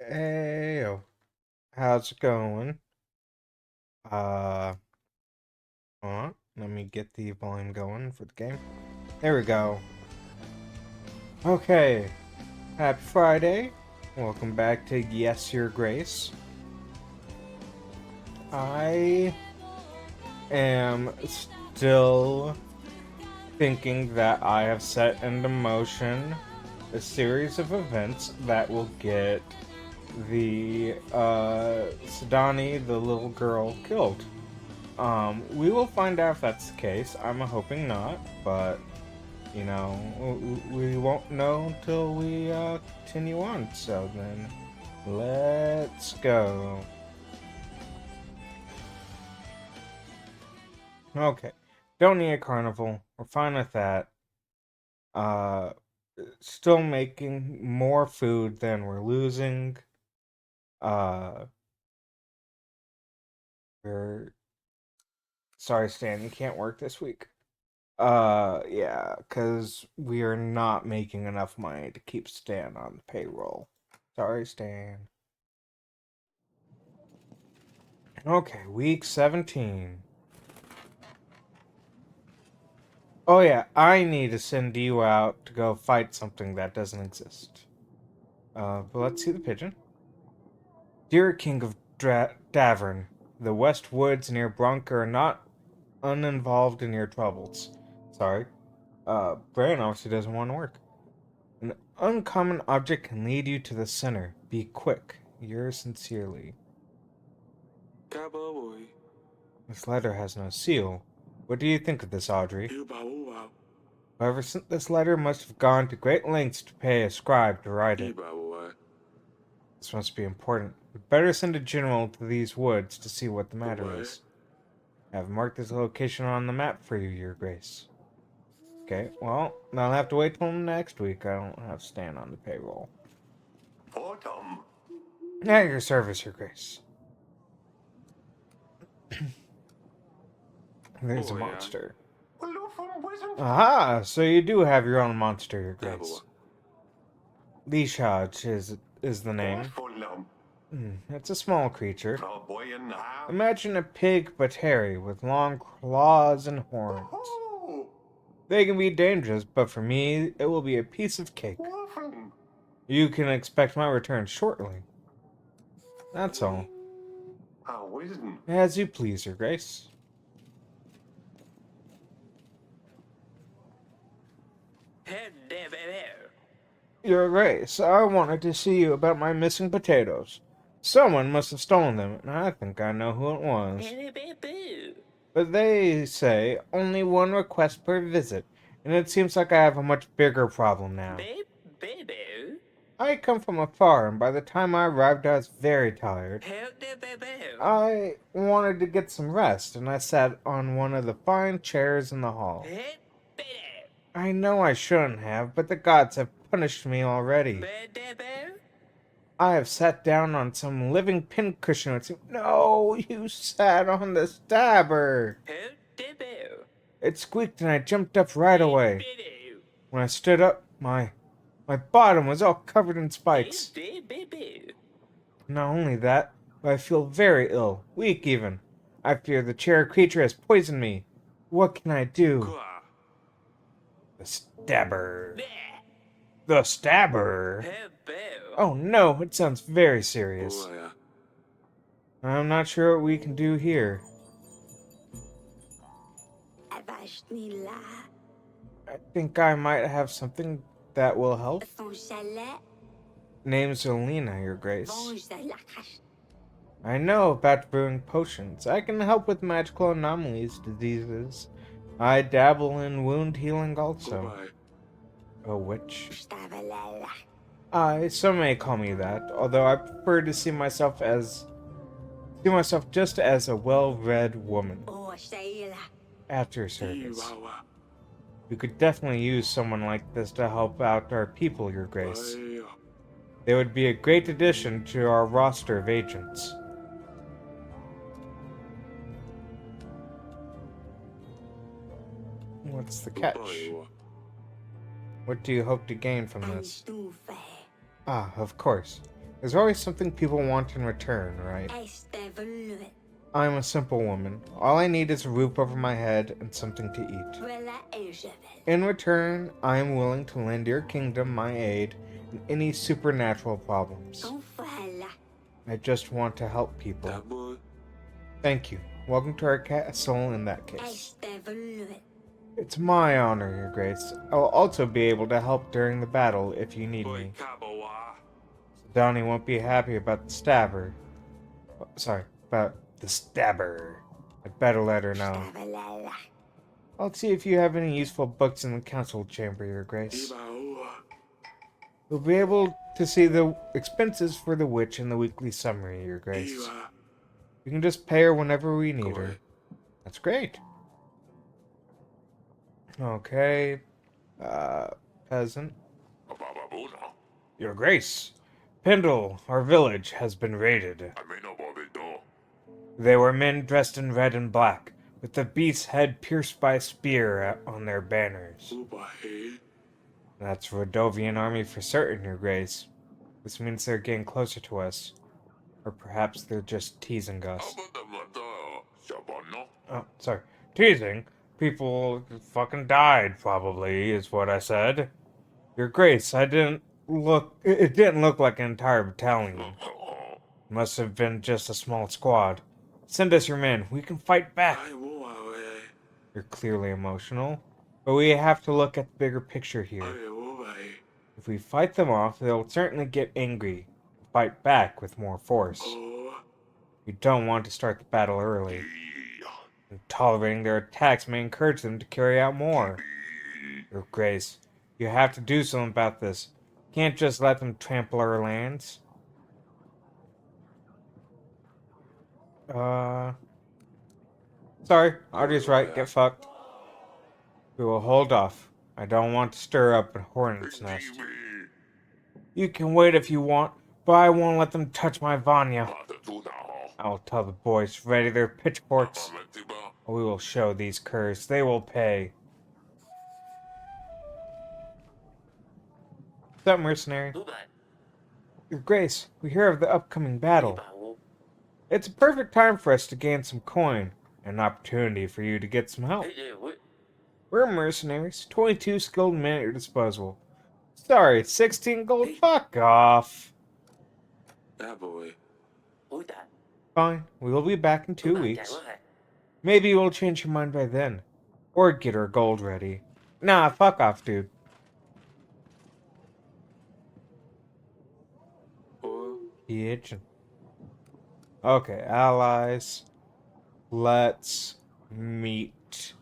Hey, how's it going? Uh, let me get the volume going for the game. There we go. Okay, happy Friday. Welcome back to Yes, Your Grace. I am still thinking that I have set into motion a series of events that will get the, Sidani, the little girl, killed. We will find out if that's the case. I'm hoping not, but, you know, we won't know until we, continue on. So then, let's go. Okay. Don't need a carnival. We're fine with that. Uh, Still making more food than we're losing. Uh, we're... Sorry, Stan, you can't work this week. Yeah, because we are not making enough money to keep Stan on the payroll. Sorry, Stan. Okay, week 17. Oh yeah, I need to send you out to go fight something that doesn't exist. But let's see the pigeon. Dear King of Davern, the West Woods near Bronca are not uninvolved in your troubles. Sorry. Brian obviously doesn't want to work. An uncommon object can lead you to the center. Be quick. Yours sincerely. This letter has no seal. What do you think of this, Audrey? Whoever sent this letter must have gone to great lengths to pay a scribe to write it. This must be important. We'd better send a general to these woods to see what the matter is. I have marked this location on the map for you, Your Grace. Okay, well, I'll have to wait till next week. I don't have Stan on the payroll. At your service, Your Grace. There's a monster. Aha! So you do have your own monster, Your Grace. Leashaj is the name. It's a small creature. Imagine a pig but hairy, with long claws and horns. They can be dangerous, but for me, it will be a piece of cake. You can expect my return shortly. That's all. As you please, Your Grace. Your Grace, I wanted to see you about my missing potatoes. Someone must have stolen them, and I think I know who it was. But they say only one request per visit, and it seems like I have a much bigger problem now. I come from afar, and by the time I arrived, I was very tired. I wanted to get some rest, and I sat on one of the fine chairs in the hall. I know I shouldn't have, but the gods have punished me already. I have sat down on some living pincushion. No, you sat on the stabber. It squeaked and I jumped up right away. When I stood up, my bottom was all covered in spikes. Not only that, but I feel very ill, weak even. I fear the chair creature has poisoned me. What can I do? The stabber. The stabber? Oh no, it sounds very serious. I'm not sure what we can do here. I think I might have something that will help. Name's Olena, Your Grace. I know about brewing potions. I can help with magical anomalies, diseases. I dabble in wound healing also. A witch? Some may call me that, although I prefer to see myself just as a well-read woman. At your service. We could definitely use someone like this to help out our people, Your Grace. They would be a great addition to our roster of agents. What's the catch? What do you hope to gain from this? Ah, of course. There's always something people want in return, right? I'm a simple woman. All I need is a roof over my head and something to eat. In return, I am willing to lend your kingdom my aid in any supernatural problems. I just want to help people. Thank you. Welcome to our castle in that case. It's my honor, Your Grace. I will also be able to help during the battle if you need me. Donnie won't be happy about the stabber. Sorry, about the stabber. I'd better let her know. I'll see if you have any useful books in the council chamber, Your Grace. You'll be able to see the expenses for the witch in the weekly summary, Your Grace. We can just pay her whenever we need her. That's great. Okay. Peasant. Your Grace, Pendle, our village, has been raided. They were men dressed in red and black, with the beast's head pierced by a spear on their banners. That's Rodovian army for certain, Your Grace. This means they're getting closer to us. Or perhaps they're just teasing us. Oh, sorry. Teasing? People fucking died, probably, is what I said. Your Grace, it didn't look like an entire battalion. It must have been just a small squad. Send us your men. We can fight back. You're clearly emotional. But we have to look at the bigger picture here. If we fight them off, they'll certainly get angry and fight back with more force. We don't want to start the battle early. And tolerating their attacks may encourage them to carry out more. Your Grace, you have to do something about this. You can't just let them trample our lands. Sorry, Artie's right, get fucked. We will hold off. I don't want to stir up a hornet's nest. You can wait if you want, but I won't let them touch my Vanya. I will tell the boys to ready their pitchforks. We will show these curs. They will pay. What's up, mercenary? Your Grace, we hear of the upcoming battle. It's a perfect time for us to gain some coin, and an opportunity for you to get some help. We're mercenaries, 22 skilled men at your disposal. Sorry, 16 gold? Fuck off. Fine, we will be back in 2 weeks. Maybe you will change your mind by then. Or get our gold ready. Nah, fuck off, dude. Itching. Okay, allies. Let's meet.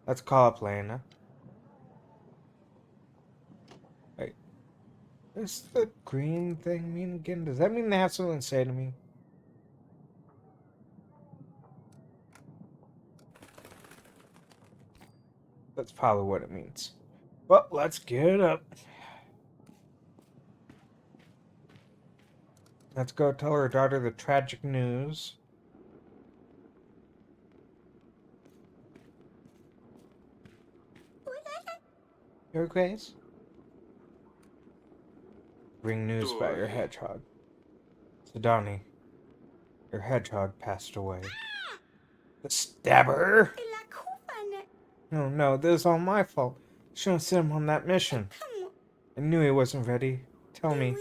Let's call up Lena. Wait. What's the green thing mean again? Does that mean they have something to say to me? That's probably what it means. Well, let's get it up. Let's go tell her daughter the tragic news. Your Grace? Bring news about your hedgehog. Sidani, your hedgehog passed away. The stabber? No, this is all my fault. Shouldn't have sent him on that mission. I knew he wasn't ready. Tell me,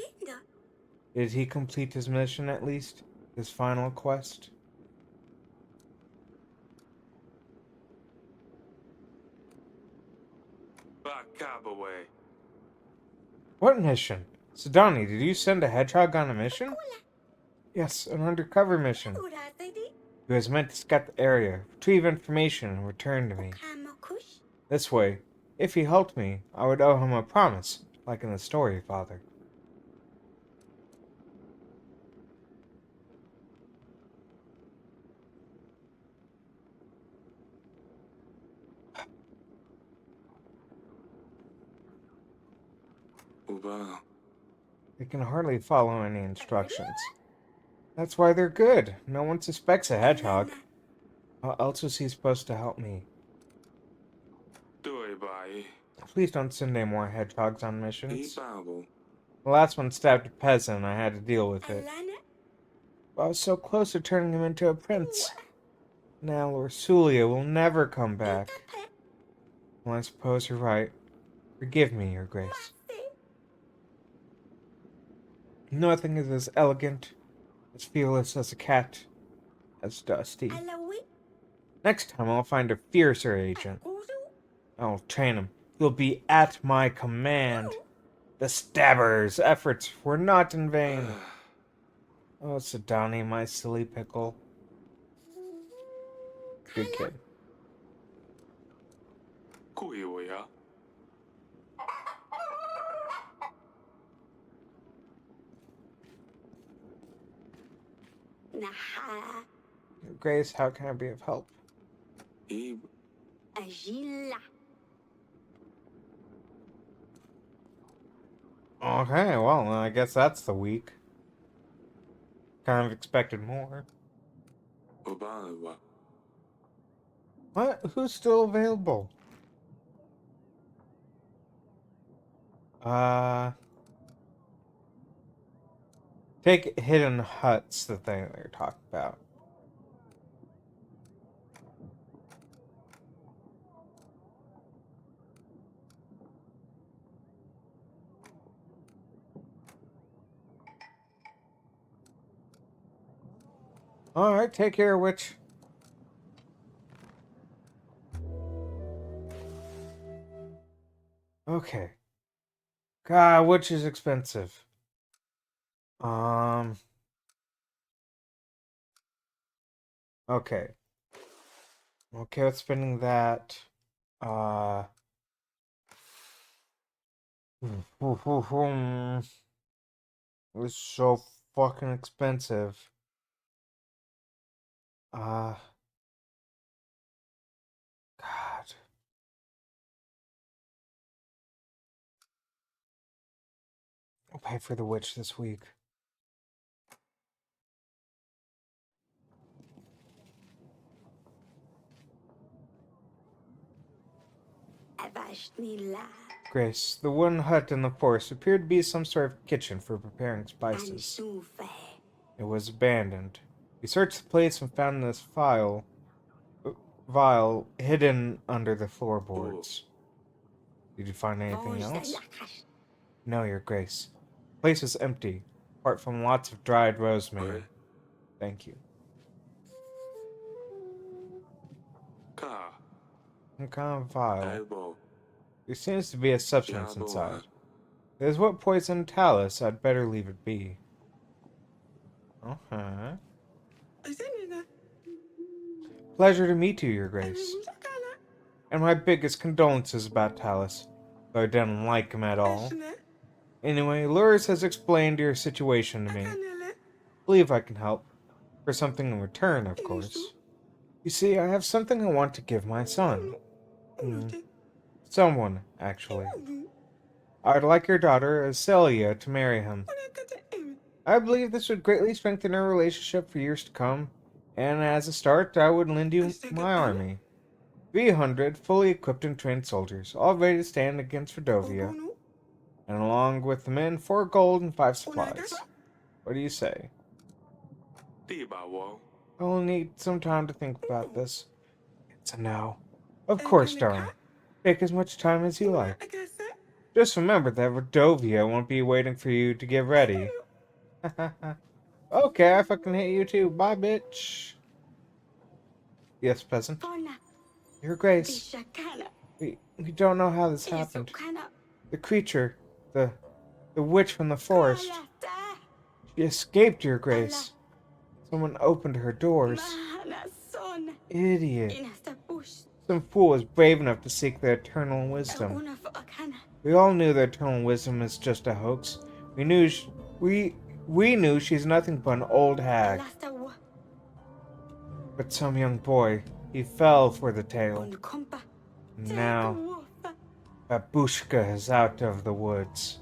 did he complete his mission at least? His final quest? What mission? Sidani, did you send a hedgehog on a mission? Yes, an undercover mission. He was meant to scout the area, retrieve information, and return to me. This way, if he helped me, I would owe him a promise, like in the story, Father. They can hardly follow any instructions. That's why they're good. No one suspects a hedgehog. How else was he supposed to help me? Please don't send any more hedgehogs on missions. The last one stabbed a peasant and I had to deal with it. I was so close to turning him into a prince. Now Lorsulia will never come back. Well, I suppose you're right. Forgive me, Your Grace. Nothing is as elegant, as fearless as a cat, as dusty. Next time I'll find a fiercer agent. I'll train him. He'll be at my command. The Stabber's efforts were not in vain. Oh, Sidani, my silly pickle. Good kid. Grace, how can I be of help? Okay, well, I guess that's the week. Kind of expected more. What? Who's still available? Take Hidden Hut's the thing that you're talking about. Alright, take care, witch. Okay. God, witch is expensive. Okay. Okay with spending that. It was so fucking expensive. God. I'll pay for the witch this week. Grace, the one hut in the forest appeared to be some sort of kitchen for preparing spices. It was abandoned. We searched the place and found this vial hidden under the floorboards. Did you find anything else? No, Your Grace. The place is empty, apart from lots of dried rosemary. Thank you. Some kind of vial. There seems to be a substance inside. If it is what poisoned Talus, I'd better leave it be. Okay. Pleasure to meet you, Your Grace. And my biggest condolences about Talus, though I didn't like him at all. Anyway, Lurs has explained your situation to me. Believe I can help. For something in return, of course. You see, I have something I want to give my son. Someone, actually. I'd like your daughter, Celia, to marry him. I believe this would greatly strengthen our relationship for years to come, and as a start, I would lend you my army. 300 fully equipped and trained soldiers, all ready to stand against Fredovia. And along with the men, 4 gold and 5 supplies. What do you say? I'll need some time to think about this. It's a no. Of course, darling. Take as much time as you like. Just remember that Fredovia won't be waiting for you to get ready. Okay, I fucking hate you too. Bye, bitch. Yes, peasant. Your Grace. We don't know how this happened. The creature, the witch from the forest. She escaped, Your Grace. Someone opened her doors. Idiot. Some fool was brave enough to seek the eternal wisdom. We all knew the eternal wisdom is just a hoax. We knew she's nothing but an old hag. But some young boy, he fell for the tale. Now, Babushka is out of the woods.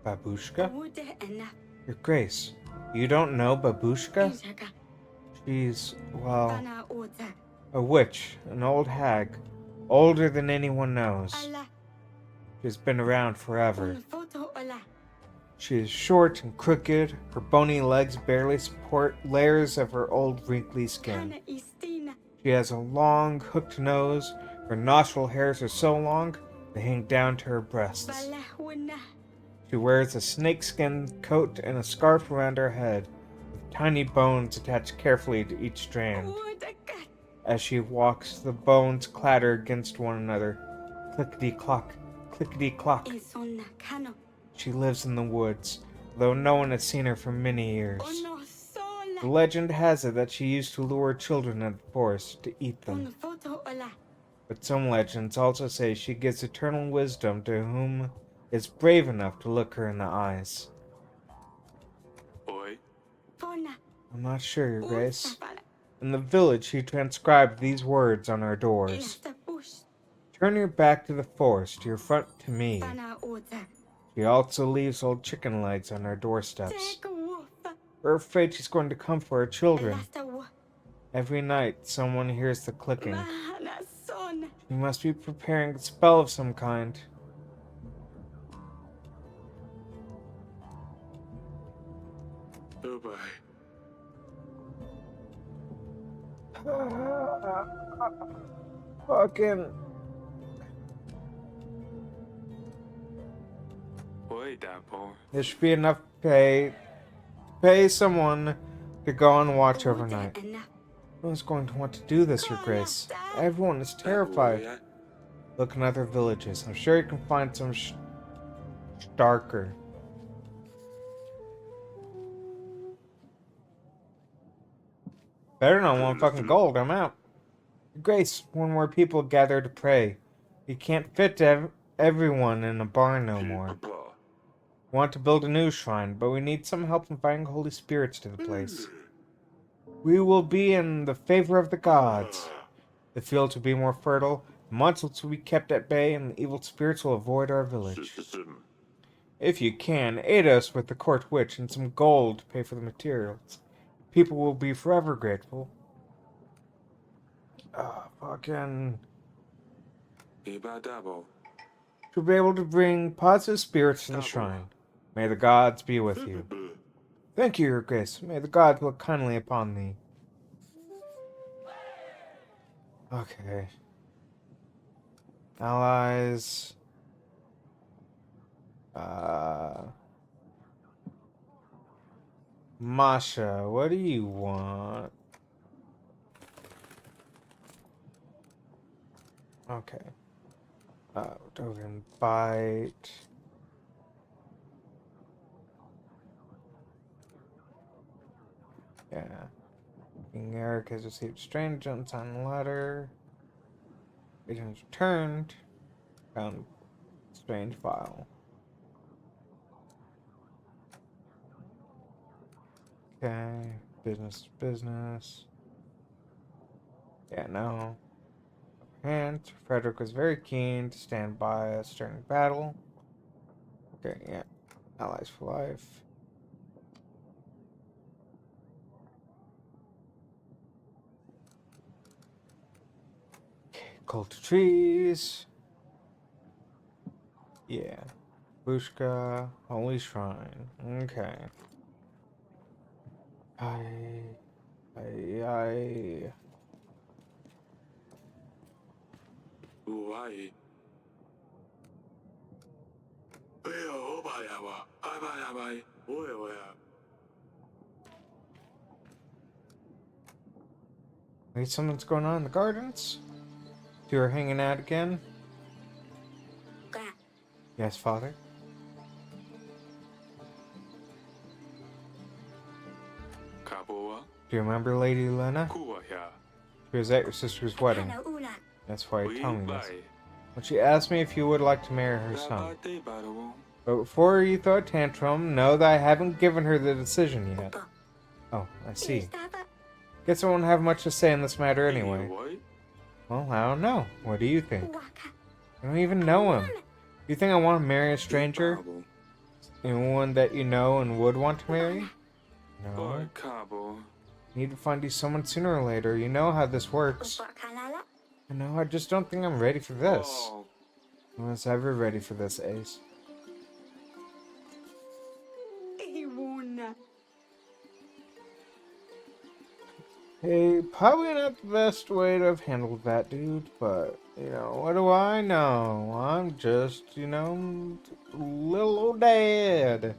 Babushka? Your Grace, you don't know Babushka? She's, well, a witch, an old hag, older than anyone knows. She's been around forever. She is short and crooked, her bony legs barely support layers of her old wrinkly skin. She has a long, hooked nose, her nostril hairs are so long they hang down to her breasts. She wears a snakeskin coat and a scarf around her head, with tiny bones attached carefully to each strand. As she walks, the bones clatter against one another. Clickety-clock, clickety-clock. She lives in the woods, though no one has seen her for many years. The legend has it that she used to lure children in the forest to eat them. But some legends also say she gives eternal wisdom to whom is brave enough to look her in the eyes. I'm not sure, Your Grace. In the village, she transcribed these words on our doors. Turn your back to the forest, your front to me. She also leaves old chicken legs on our doorsteps. We're afraid she's going to come for our children. Every night, someone hears the clicking. She must be preparing a spell of some kind. Fucking. There should be enough pay someone to go on watch overnight. No one's going to want to do this, Your Grace. Everyone is terrified. Look in other villages. I'm sure you can find some starker. Better not want fucking gold. I'm out. Your Grace, more and more people gather to pray. You can't fit everyone in a barn no more. We want to build a new shrine, but we need some help in finding holy spirits to the place. We will be in the favor of the gods. The fields will be more fertile, the monsters will be kept at bay, and the evil spirits will avoid our village. If you can, aid us with the court witch and some gold to pay for the materials. People will be forever grateful. Fucking... To be able to bring positive spirits to the shrine. May the gods be with you. Thank you, Your Grace. May the gods look kindly upon thee. Okay. Allies. Masha, what do you want? Okay. Token bite. Yeah. King Eric has received strange unsigned letter. Agent returned. Found strange file. Okay. Business to business. Yeah, no. Hint. Frederick was very keen to stand by us during battle. Okay, yeah. Allies for life. Cult to trees. Yeah. Bushka. Holy Shrine. Okay. I. Wait, something's going on in the gardens? You are hanging out again? Yes, Father? Do you remember Lady Lena? She was at your sister's wedding. That's why you told me this. When she asked me if you would like to marry her son. But before you throw a tantrum, know that I haven't given her the decision yet. Oh, I see. Guess I won't have much to say in this matter anyway. Well, I don't know. What do you think? I don't even know him. Do you think I want to marry a stranger? Anyone that you know and would want to marry? No. You need to find you someone sooner or later. You know how this works. I just don't think I'm ready for this. I was ever ready for this, Ace. Hey, probably not the best way to have handled that, dude, but, what do I know? I'm just, little old dad.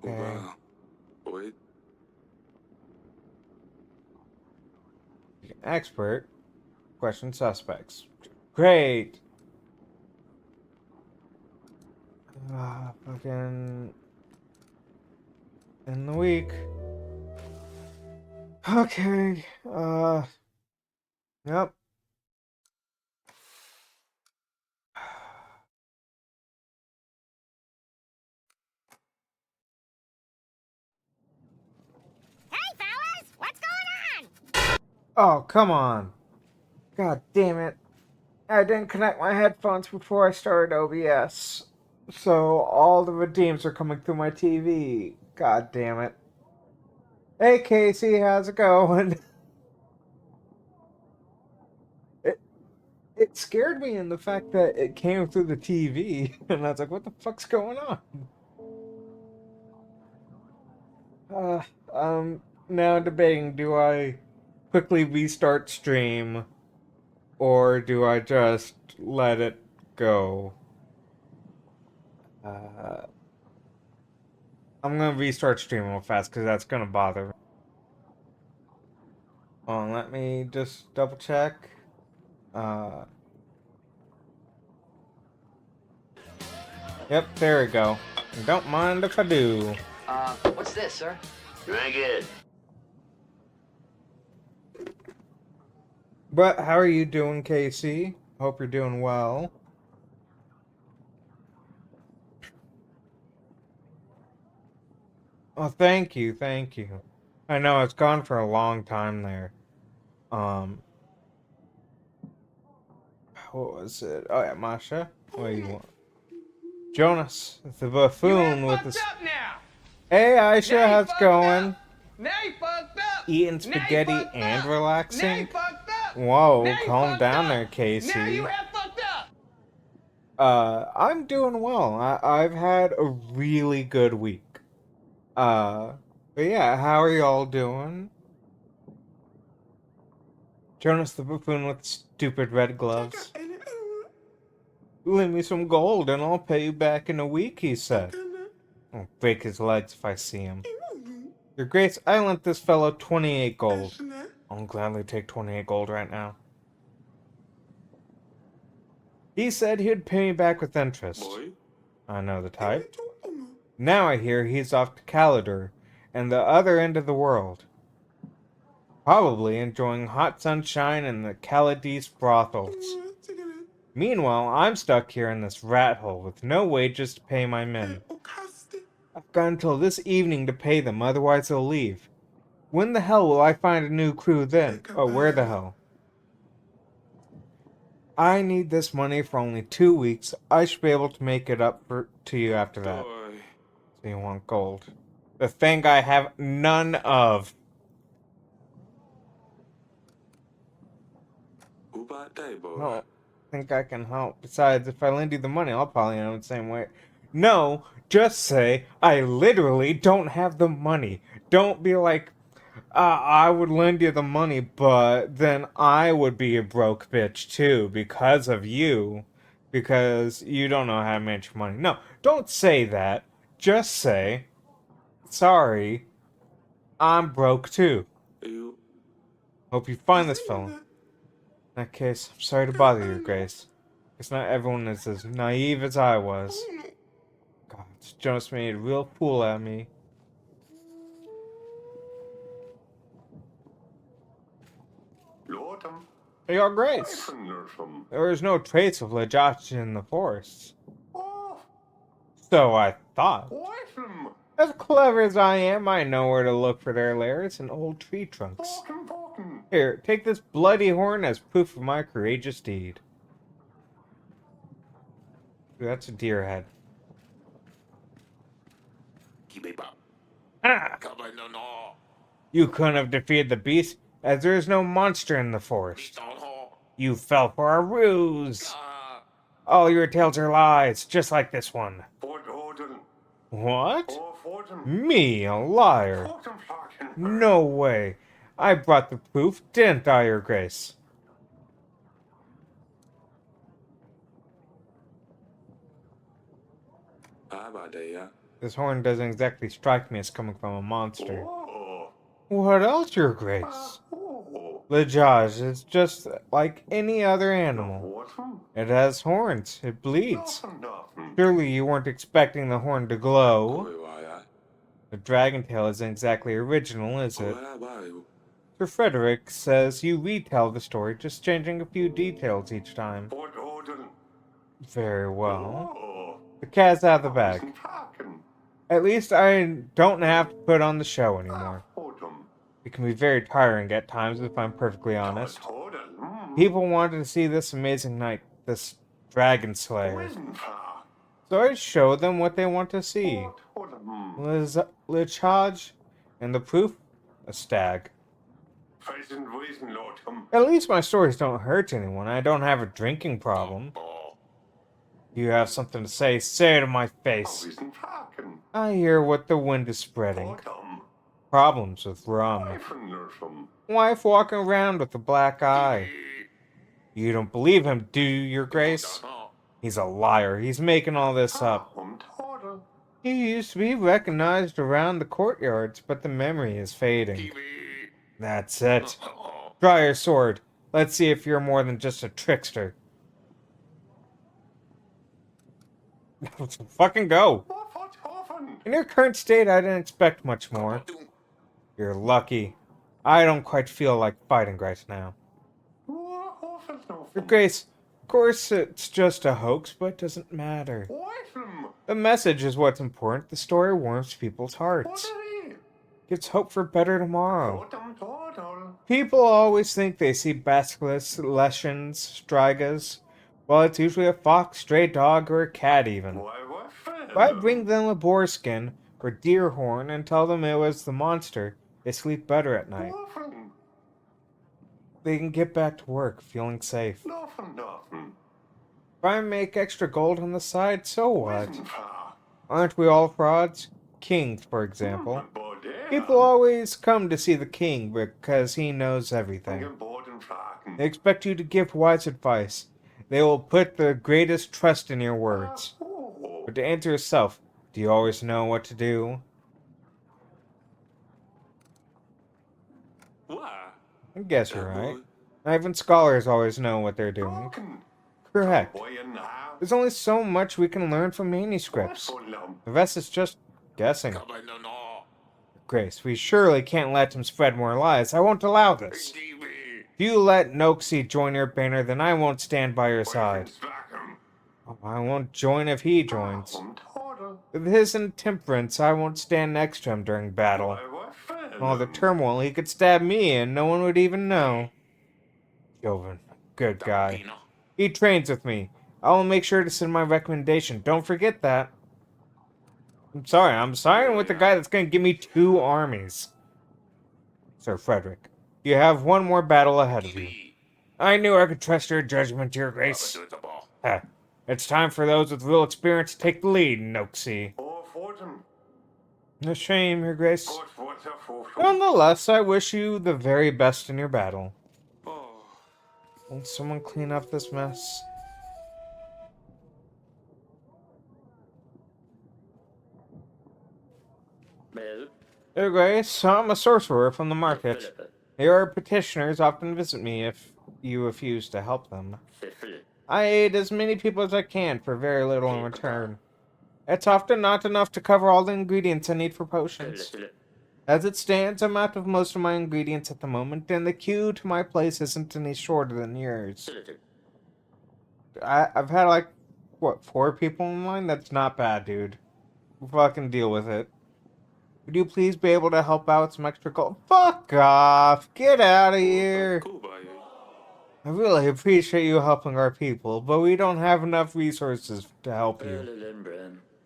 Okay. Expert. Question suspects. Great. Fucking in the week. Okay. Yep. Hey, fellas! What's going on? Oh, come on. God damn it. I didn't connect my headphones before I started OBS. So all the redeems are coming through my TV. God damn it. Hey Casey, how's it going? It, it scared me in the fact that it came through the TV. And I was like, what the fuck's going on? Uh, now debating, do I quickly restart stream or do I just let it go? Uh, I'm gonna restart stream real fast because that's gonna bother me. Let me just double check. Uh, yep, there we go. Don't mind if I do. What's this, sir? Drink it. But how are you doing, Casey? Hope you're doing well. Oh, thank you, thank you. I know it's gone for a long time there. Um, what was it? Oh yeah, Masha. What do you want? Jonas, the buffoon with the. Hey, Aisha, how's it going? Now you fucked up. Eating spaghetti and relaxing? Whoa, calm down there, Casey. Now you have fucked up. I'm doing well. I've had a really good week. But yeah, how are y'all doing? Jonas the buffoon with stupid red gloves. Lend me some gold and I'll pay you back in a week, he said. I'll break his legs if I see him. Your Grace, I lent this fellow 28 gold. I'll gladly take 28 gold right now. He said he'd pay me back with interest. I know the type. Now I hear he's off to Calidor, and the other end of the world. Probably enjoying hot sunshine in the Calidese brothels. Meanwhile, I'm stuck here in this rat hole with no wages to pay my men. I've got until this evening to pay them, otherwise they'll leave. When the hell will I find a new crew then? Oh, where the hell? I need this money for only 2 weeks. I should be able to make it up to you after that. So you want gold. The thing I have none of. No, think I can help. Besides, if I lend you the money, I'll probably end the same way. No, just say, I literally don't have the money. Don't be like, I would lend you the money, but then I would be a broke bitch too because of you. Because you don't know how to manage your money. No, don't say that. Just say, sorry, I'm broke too. Hope you find this fellow. In that case, I'm sorry to bother you, Grace. Guess not everyone is as naive as I was. God, Jonas made a real fool out of me. Your Grace, there is no trace of Lejachi in the forests. So I thought. As clever as I am, I know where to look for their lairs in old tree trunks. Here, take this bloody horn as proof of my courageous deed. That's a deer head. Ah! You couldn't have defeated the beast, as there is no monster in the forest. You fell for a ruse. All your tales are lies, just like this one. What? Me, a liar? No way. I brought the proof, didn't I, Your Grace? This horn doesn't exactly strike me as coming from a monster. What else, Your Grace? The Judge is just like any other animal. It has horns. It bleeds. Surely you weren't expecting the horn to glow. The dragon tail isn't exactly original, is it? Sir Frederick says you retell the story, just changing a few details each time. Very well. The cat's out of the bag. At least I don't have to put on the show anymore. It can be very tiring at times, if I'm perfectly honest. People wanted to see this amazing knight, this dragon slayer. So I show them what they want to see. Lichaj, and the proof, a stag. At least my stories don't hurt anyone. I don't have a drinking problem. If you have something to say, say it to my face. I hear what the wind is spreading. Problems with rum. Wife walking around with a black eye. You don't believe him, do you, Your Grace? He's a liar. He's making all this up. He used to be recognized around the courtyards, but the memory is fading. That's it. Draw your sword. Let's see if you're more than just a trickster. Let's fucking go. In your current state, I didn't expect much more. You're lucky. I don't quite feel like fighting right now. Your Grace, of course it's just a hoax, but it doesn't matter. The message is what's important. The story warms people's hearts. Gives hope for better tomorrow. People always think they see basilisks, leshens, strigas. Well, it's usually a fox, stray dog, or a cat even. If I bring them a boar skin or deer horn and tell them it was the monster, they sleep better at night. They can get back to work feeling safe. If I make extra gold on the side, so what? Aren't we all frauds? Kings, for example. People always come to see the king because he knows everything. They expect you to give wise advice. They will put the greatest trust in your words. But to answer yourself, do you always know what to do? I guess you're right. Not even scholars always know what they're doing. Correct. There's only so much we can learn from manuscripts. The rest is just guessing. Grace, we surely can't let him spread more lies. I won't allow this. If you let Noxie join your banner, then I won't stand by your side. Oh, I won't join if he joins. With his intemperance, I won't stand next to him during battle. All the turmoil, he could stab me and no one would even know. Joven, good guy. He trains with me. I will make sure to send my recommendation. Don't forget that. I'm siding with the guy that's going to give me 2 armies. Sir Frederick, you have one more battle ahead of you. I knew I could trust your judgment, Your Grace. It's time for those with real experience to take the lead, Noxie. A shame, Your Grace. Nonetheless, I wish you the very best in your battle. Will someone clean up this mess? Your Grace, I'm a sorcerer from the market. Your petitioners often visit me if you refuse to help them. I aid as many people as I can for very little in return. It's often not enough to cover all the ingredients I need for potions. As it stands, I'm out of most of my ingredients at the moment, and the queue to my place isn't any shorter than yours. I've had like, 4 people in line? That's not bad, dude. Fucking deal with it. Would you please be able to help out with some extra gold? Fuck off! Get out of here! I really appreciate you helping our people, but we don't have enough resources to help you.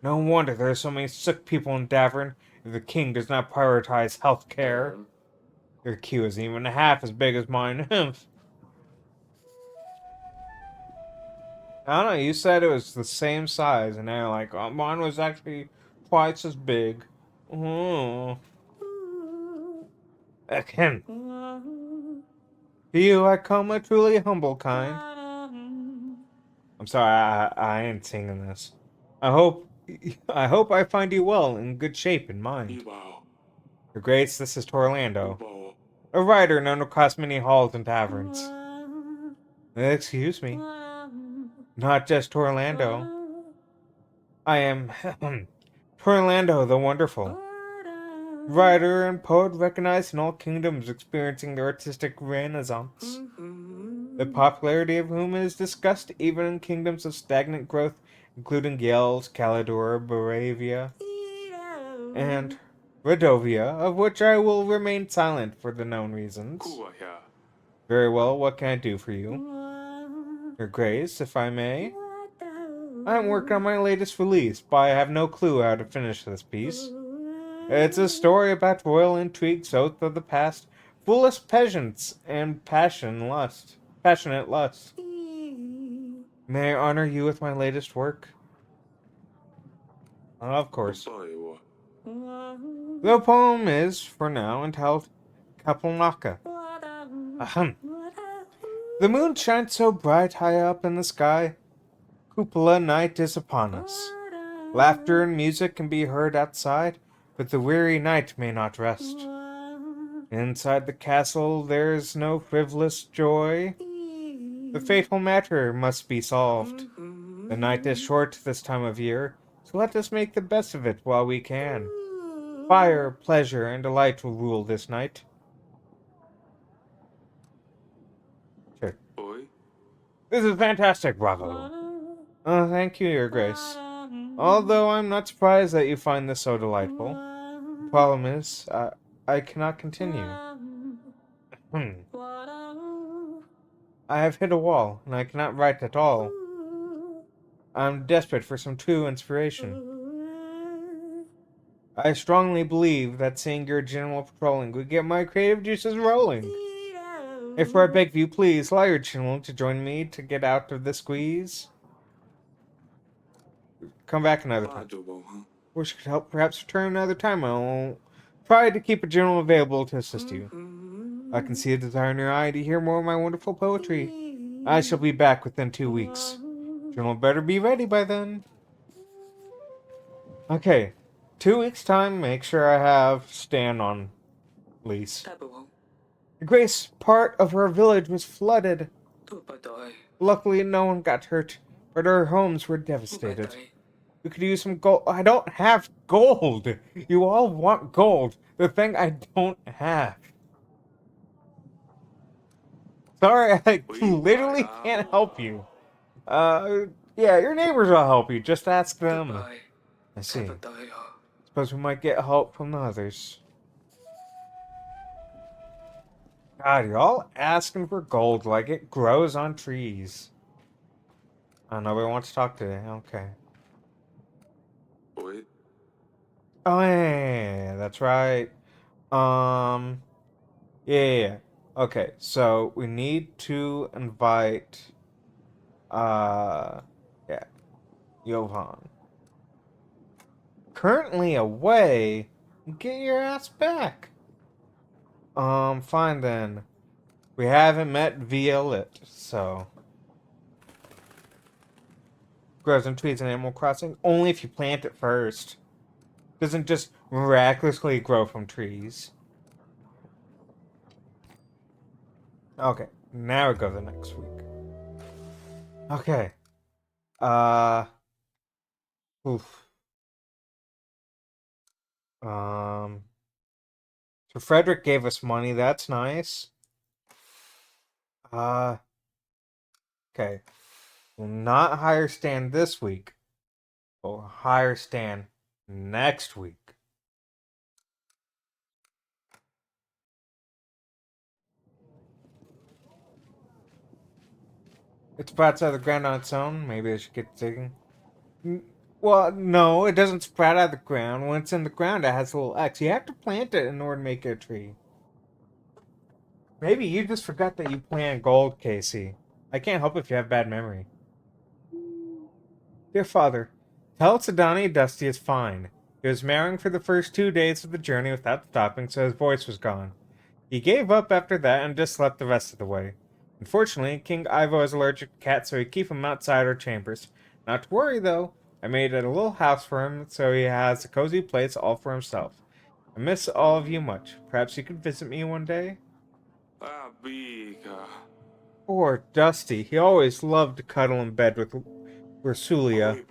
No wonder there are so many sick people in Davern if the king does not prioritize health care. Your queue isn't even half as big as mine. I don't know, you said it was the same size, and now like, oh, mine was actually twice as big. Oh. Ahem. To you I come, a truly humble kind. I'm sorry, I ain't singing this. I hope I find you well, in good shape in mind. Your Grace, this is Torlando, a writer known across many halls and taverns. Excuse me, not just Torlando. I am Torlando the Wonderful, writer and poet recognized in all kingdoms experiencing the artistic renaissance, the popularity of whom is discussed even in kingdoms of stagnant growth, including Gales, Calidor, Baravia, and Redovia, of which I will remain silent for the known reasons. Very well, what can I do for you? Your Grace, if I may? I'm working on my latest release, but I have no clue how to finish this piece. It's a story about royal intrigues, oath of the past, foolish peasants, and passionate lust. May I honor you with my latest work? Of course. The poem is, for now, entitled Kapelnaka. Ahem. The moon shines so bright high up in the sky. Cupola night is upon us. Laughter and music can be heard outside, but the weary night may not rest. Inside the castle there is no frivolous joy. The fatal matter must be solved. The night is short this time of year, so let us make the best of it while we can. Fire, pleasure, and delight will rule this night. Sure. This is fantastic, bravo. Oh, thank you, Your Grace. Although I'm not surprised that you find this so delightful. The problem is, I cannot continue. I have hit a wall, and I cannot write at all. I'm desperate for some true inspiration. I strongly believe that seeing your general patrolling would get my creative juices rolling. Therefore, I beg of you, please, allow your general to join me to get out of the squeeze. Come back another time. Wish I could help perhaps return another time. I'll try to keep a general available to assist you. I can see a desire in your eye to hear more of my wonderful poetry. I shall be back within 2 weeks. General better be ready by then. Okay. 2 weeks time, make sure I have Stan on lease. The Grace, part of her village was flooded. Luckily, no one got hurt, but our homes were devastated. We could use some gold. I don't have gold. You all want gold. The thing I don't have. Sorry, I literally can't help you. Yeah, your neighbors will help you. Just ask them. I see. Suppose we might get help from the others. God, you're all asking for gold like it grows on trees. Oh, nobody wants to talk today. Okay. Oh, yeah, that's right. Yeah. Okay, so we need to invite, yeah, Johan. Currently away? Get your ass back. Fine then. We haven't met via lit, so. Grows in trees in Animal Crossing? Only if you plant it first. Doesn't just miraculously grow from trees. Okay, now we go to the next week. Okay. Oof. So Frederick gave us money, that's nice. Okay. We'll not hire Stan this week. We'll hire Stan next week. It's sprout out of the ground on its own. Maybe I should get digging. Well, no, it doesn't sprout out of the ground. When it's in the ground, it has a little X. You have to plant it in order to make it a tree. Maybe you just forgot that you planned gold, Casey. I can't help if you have bad memory. Dear father, tell Donnie Dusty is fine. He was marrying for the first 2 days of the journey without stopping, so his voice was gone. He gave up after that and just slept the rest of the way. Unfortunately, King Ivo is allergic to cats, so we keep him outside our chambers. Not to worry, though. I made a little house for him, so he has a cozy place all for himself. I miss all of you much. Perhaps you could visit me one day? Poor Dusty. He always loved to cuddle in bed with Ursulia.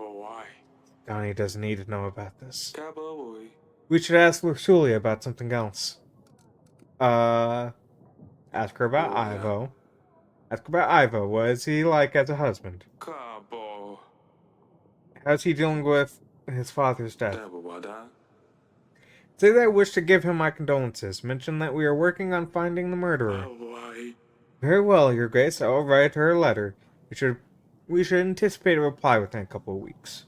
Donnie doesn't need to know about this. We should ask Ursulia about something else. Ask her about Ivo. Ask about Ivo. What is he like as a husband? How's he dealing with his father's death? Say that I wish to give him my condolences. Mention that we are working on finding the murderer. Very well, Your Grace. I will write her a letter. We should anticipate a reply within a couple of weeks.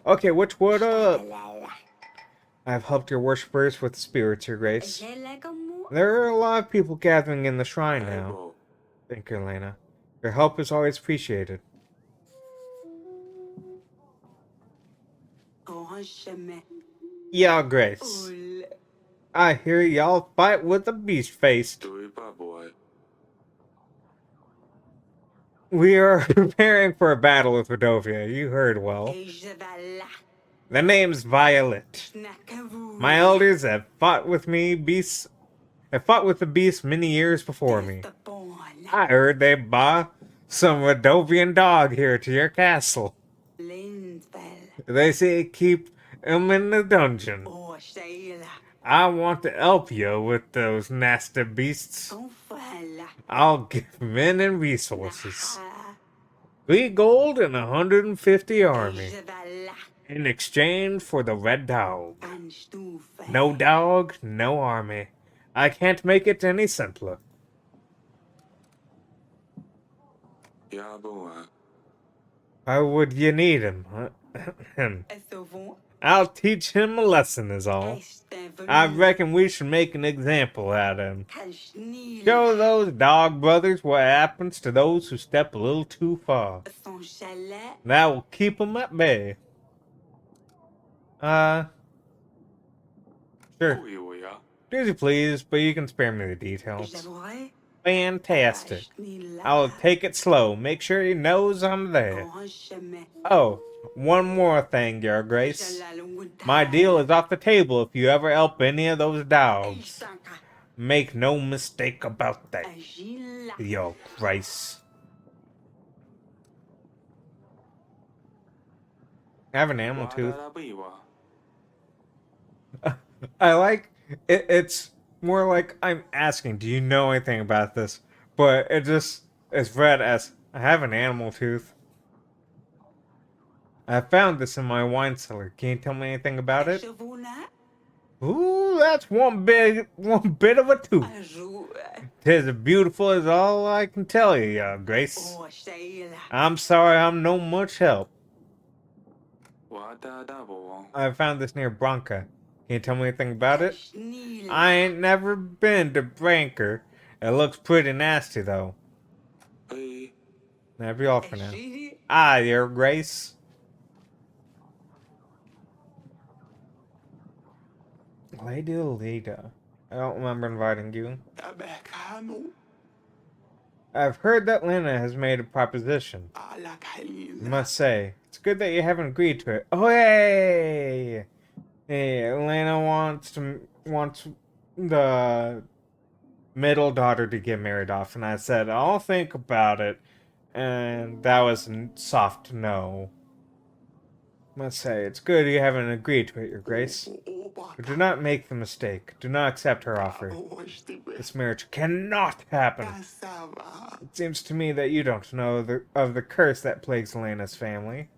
Okay, what up? I have helped your worshippers with the spirits, Your Grace. There are a lot of people gathering in the shrine now. Thank you, Elena. Your help is always appreciated. Your Grace. I hear y'all fight with the beast-faced. We are preparing for a battle with Rodovia. You heard well. The name's Violet. My elders have fought with the beast many years before me. I heard they brought some Rodovian dog here to your castle. They say keep him in the dungeon. I want to help you with those nasty beasts. I'll give men and resources. 3 gold and 150 army. In exchange for the red dog. No dog, no army. I can't make it any simpler. Why would you need him? I'll teach him a lesson is all. I reckon we should make an example out of him. Show those dog brothers what happens to those who step a little too far. That will keep them at bay. Sure. Do as you please, but you can spare me the details. Fantastic. I'll take it slow. Make sure he knows I'm there. Oh, one more thing, Your Grace. My deal is off the table if you ever help any of those dogs. Make no mistake about that, Your Grace. I have an animal tooth. I like it. It's more like I'm asking, do you know anything about this? But it's read as, I have an animal tooth. I found this in my wine cellar. Can you tell me anything about it? Ooh, that's one bit of a tooth. 'Tis as beautiful as all I can tell you, Your Grace. I'm sorry I'm no much help. I found this near Branca. Can you tell me anything about it? I ain't never been to Branca. It looks pretty nasty, though. That'd be all for now. Your Grace. Lady Leda. I don't remember inviting you. I've heard that Lena has made a proposition. I must say, it's good that you haven't agreed to it. Oh, hey! Hey, Lena wants the middle daughter to get married off, and I said, I'll think about it. And that was a soft no. Must say, it's good you haven't agreed to it, Your Grace. But do not make the mistake. Do not accept her offer. This marriage cannot happen. It seems to me that you don't know of the curse that plagues Elena's family.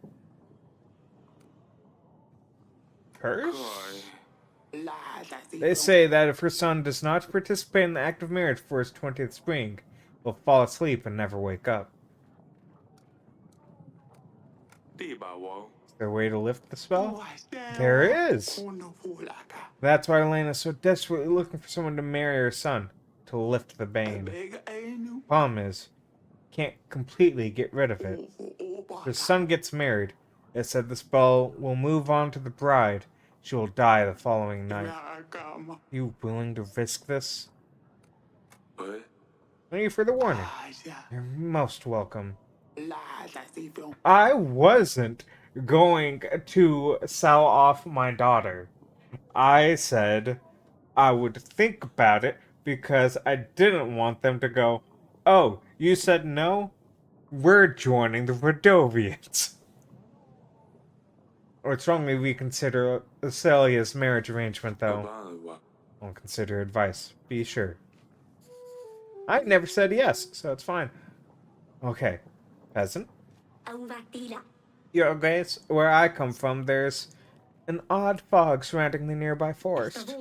Curse? They say that if her son does not participate in the act of marriage for his 20th spring, he'll fall asleep and never wake up. Is there a way to lift the spell? There is! That's why Elena's so desperately looking for someone to marry her son. to lift the bane. Problem is, can't completely get rid of it. The son gets married. It said the spell will move on to the bride. She will die the following night. You willing to risk this? Thank you for the warning. You're most welcome. I wasn't going to sell off my daughter. I said I would think about it because I didn't want them to go, oh, you said no? We're joining the Rodovians. Or strongly reconsider Celia's marriage arrangement, though. I'll consider advice, be sure. I never said yes, so it's fine. Okay, peasant. Your Grace, where I come from, there's an odd fog surrounding the nearby forest.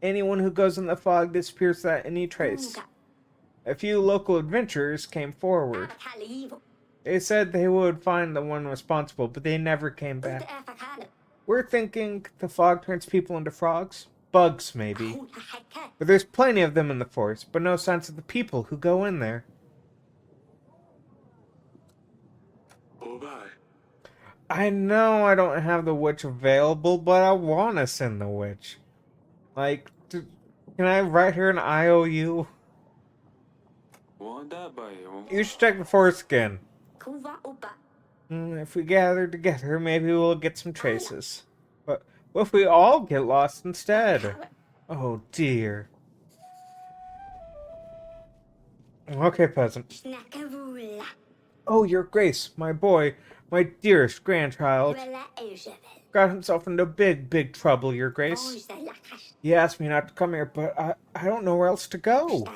Anyone who goes in the fog disappears without any trace. A few local adventurers came forward. They said they would find the one responsible, but they never came back. We're thinking the fog turns people into frogs. Bugs, maybe. But there's plenty of them in the forest, but no signs of the people who go in there. I know I don't have the witch available, but I want to send the witch. Like, can I write her an IOU? You should check the forest again. If we gather together, maybe we'll get some traces. But what if we all get lost instead? Oh dear. Okay, peasant. Oh, your grace, my boy, my dearest grandchild. Got himself into big trouble, your grace. He asked me not to come here, but I don't know where else to go.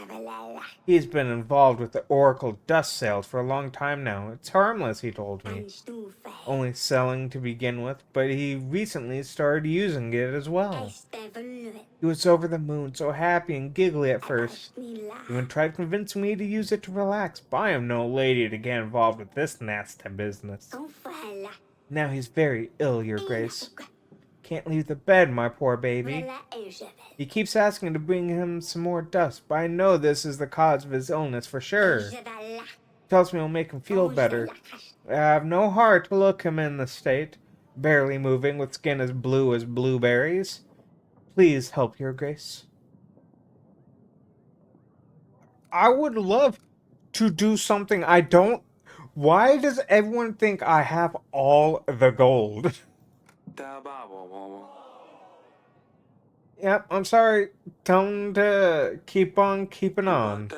He's been involved with the Oracle dust sales for a long time now. It's harmless, he told me. Only selling to begin with, but he recently started using it as well. He was over the moon, so happy and giggly at first. Even tried convincing me to use it to relax, but I am no lady to get involved with this nasty business. Now he's very ill, your grace. Can't leave the bed, my poor baby. He keeps asking to bring him some more dust, but I know this is the cause of his illness for sure. Tells me it'll make him feel better. I have no heart to look him in this state, barely moving with skin as blue as blueberries. Please help, your grace. I would love to do something I don't... Why does everyone think I have all the gold? Yep, I'm sorry. Tell him to keep on keeping on.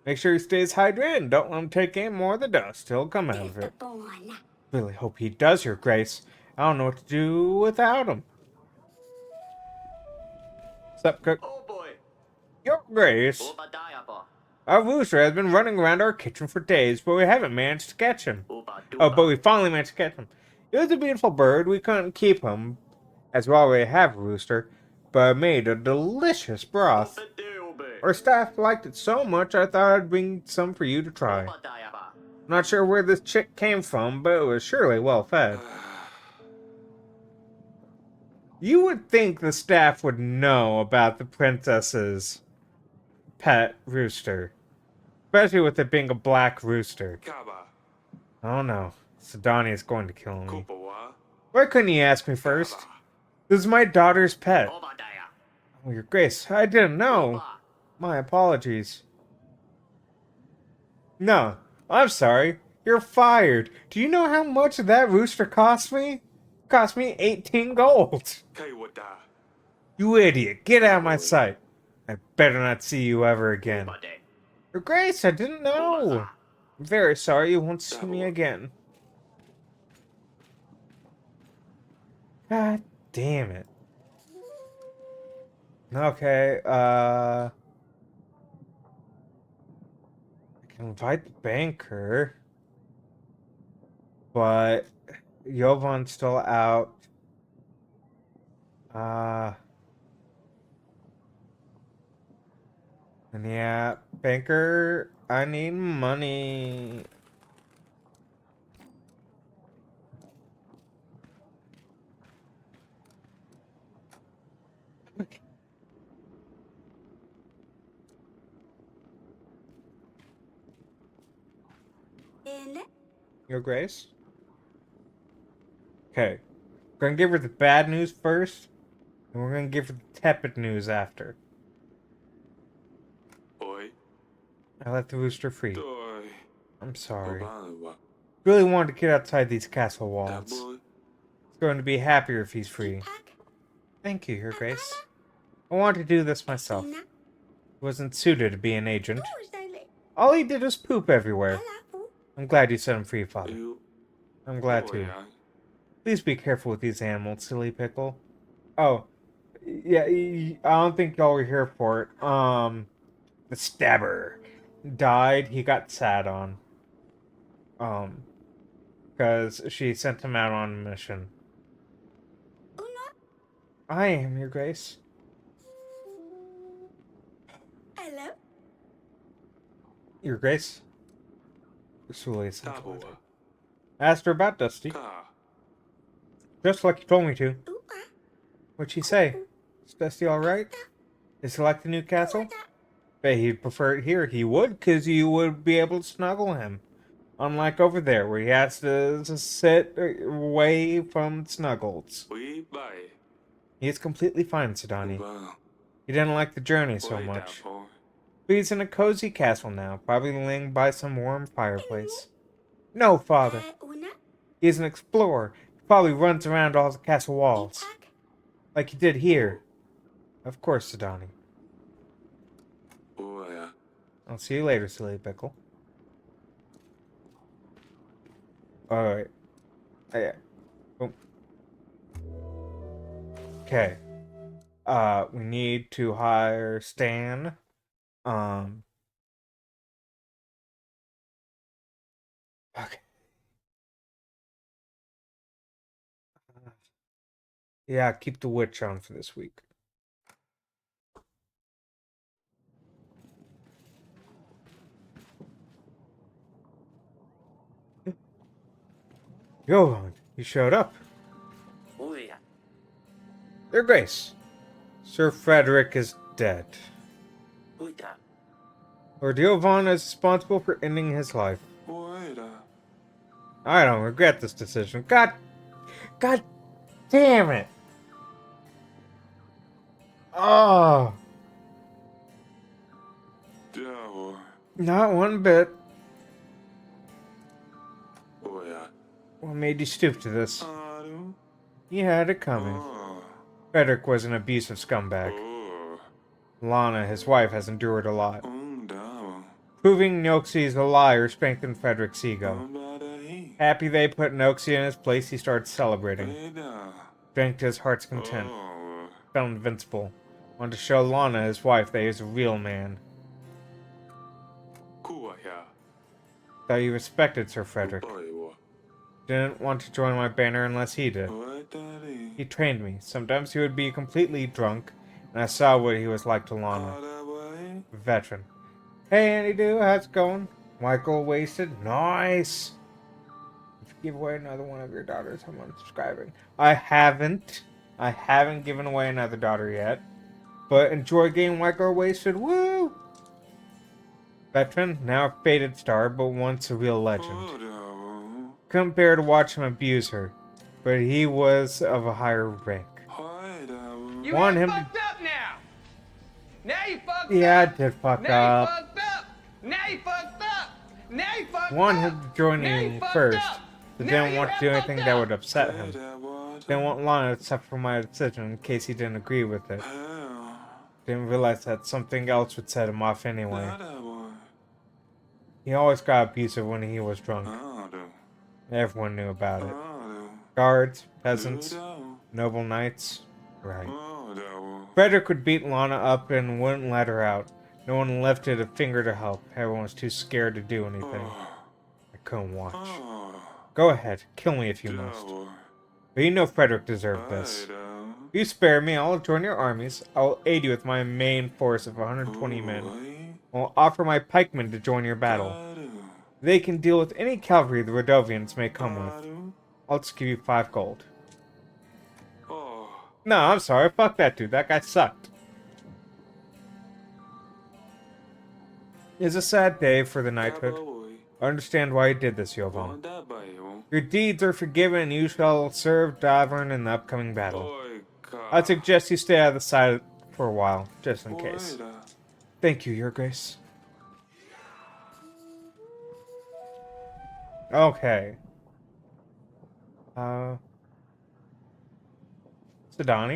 Make sure he stays hydrated. Don't let him take any more of the dust. He'll come out of it. Really hope he does, your grace. I don't know what to do without him. Sup, cook? Oh boy. Your grace. Our rooster has been running around our kitchen for days, but we haven't managed to catch him. Oh, but we finally managed to catch him. It was a beautiful bird. We couldn't keep him, as we already have a rooster, but it made a delicious broth. Our staff liked it so much, I thought I'd bring some for you to try. Not sure where this chick came from, but it was surely well fed. You would think the staff would know about the princess's pet rooster. Especially with it being a black rooster. Oh no. Sidani is going to kill me. Why couldn't he ask me first? This is my daughter's pet. Oh, your grace, I didn't know. My apologies. No, I'm sorry. You're fired. Do you know how much that rooster cost me? It cost me 18 gold. You idiot. Get out of my sight. I better not see you ever again. Your grace, I didn't know. I'm very sorry you won't see me again. God damn it. Okay, I can invite the banker, but Yovan's still out. And yeah, banker, I need money. Your Grace? Okay. We're gonna give her the bad news first, and we're gonna give her the tepid news after. I let the rooster free. I'm sorry. Really wanted to get outside these castle walls. He's going to be happier if he's free. Thank you, Your Grace. I wanted to do this myself. He wasn't suited to be an agent. All he did was poop everywhere. I'm glad you set him free, Father. I'm glad too. Please be careful with these animals, Silly Pickle. Oh, yeah, I don't think y'all were here for it. The stabber died. He got sat on. Because she sent him out on a mission. I am, Your Grace. Hello? Your Grace? Asked her about Dusty. Just like you told me to. What'd she say? Is Dusty alright? Is he like the new castle? Bet he'd prefer it here. He would, because you would be able to snuggle him. Unlike over there, where he has to sit away from snuggles. He is completely fine, Sidani. He didn't like the journey so much. But he's in a cozy castle now, probably laying by some warm fireplace. No, Father. He's an explorer. He probably runs around all the castle walls. Like he did here. Of course, Sidani. I'll see you later, Silly Pickle. Alright. Yeah. Boom. Okay. We need to hire Stan. Okay. Yeah, keep the witch on for this week. Johan, you showed up. Your Grace. Sir Frederick is dead. Lord Jovan is responsible for ending his life. I don't regret this decision. God damn it! Oh, not one bit. What made you stoop to this? You had it coming. Frederick was an abusive scumbag. Lana, his wife, has endured a lot. Proving Noxie's a liar strengthened Frederick's ego. Happy they put Noxie in his place, he started celebrating. Drank to his heart's content. Felt invincible. Wanted to show Lana, his wife, that he was a real man. Thought you respected Sir Frederick. Didn't want to join my banner unless he did. He trained me. Sometimes he would be completely drunk, and I saw what he was like to Lana. Veteran. Hey, Andy Doo, how's it going? Michael wasted? Nice! If you give away another one of your daughters, I'm unsubscribing. I haven't given away another daughter yet. But enjoy getting Michael wasted. Woo! Veteran, now a faded star, but once a real legend. Couldn't bear to watch him abuse her, but he was of a higher rank. You Want him fucked up now. Now you fucked Yeah, I up. did fuck Now up. you fucked up. Now you fucked up. Now you fucked Want up. him to join Now you you fucked first, up. but Now didn't you want to have do anything fucked that up. would upset him. Didn't want Lana to suffer my decision in case he didn't agree with it. Didn't realize that something else would set him off anyway. He always got abusive when he was drunk. Everyone knew about it. Guards, peasants, noble knights. Right. Frederick would beat Lana up and wouldn't let her out. No one lifted a finger to help. Everyone was too scared to do anything. I couldn't watch. Go ahead, kill me if you must. But you know Frederick deserved this. If you spare me, I'll join your armies. I'll aid you with my main force of 120 men. I'll offer my pikemen to join your battle. They can deal with any cavalry the Rodovians may come with. I'll just give you 5 gold. No, I'm sorry. Fuck that dude. That guy sucked. It's a sad day for the knighthood. I understand why you did this, Yovan. Your deeds are forgiven and you shall serve Davern in the upcoming battle. I suggest you stay out of the side for a while, just in case. Thank you, Your Grace. Okay. Sidani,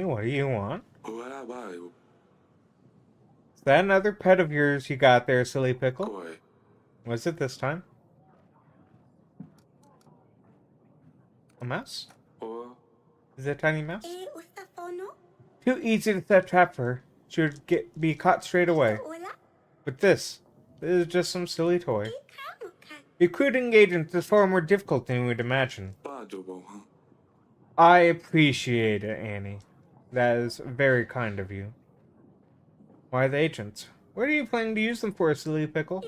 what do you want? Is that another pet of yours you got there, silly pickle? Was it this time? A mouse? Is it a tiny mouse? Too easy to set a trap for her. She would be caught straight away. But this is just some silly toy. Recruiting agents is far more difficult than you would imagine. I appreciate it, Annie. That is very kind of you. Why the agents? What are you planning to use them for, silly pickle?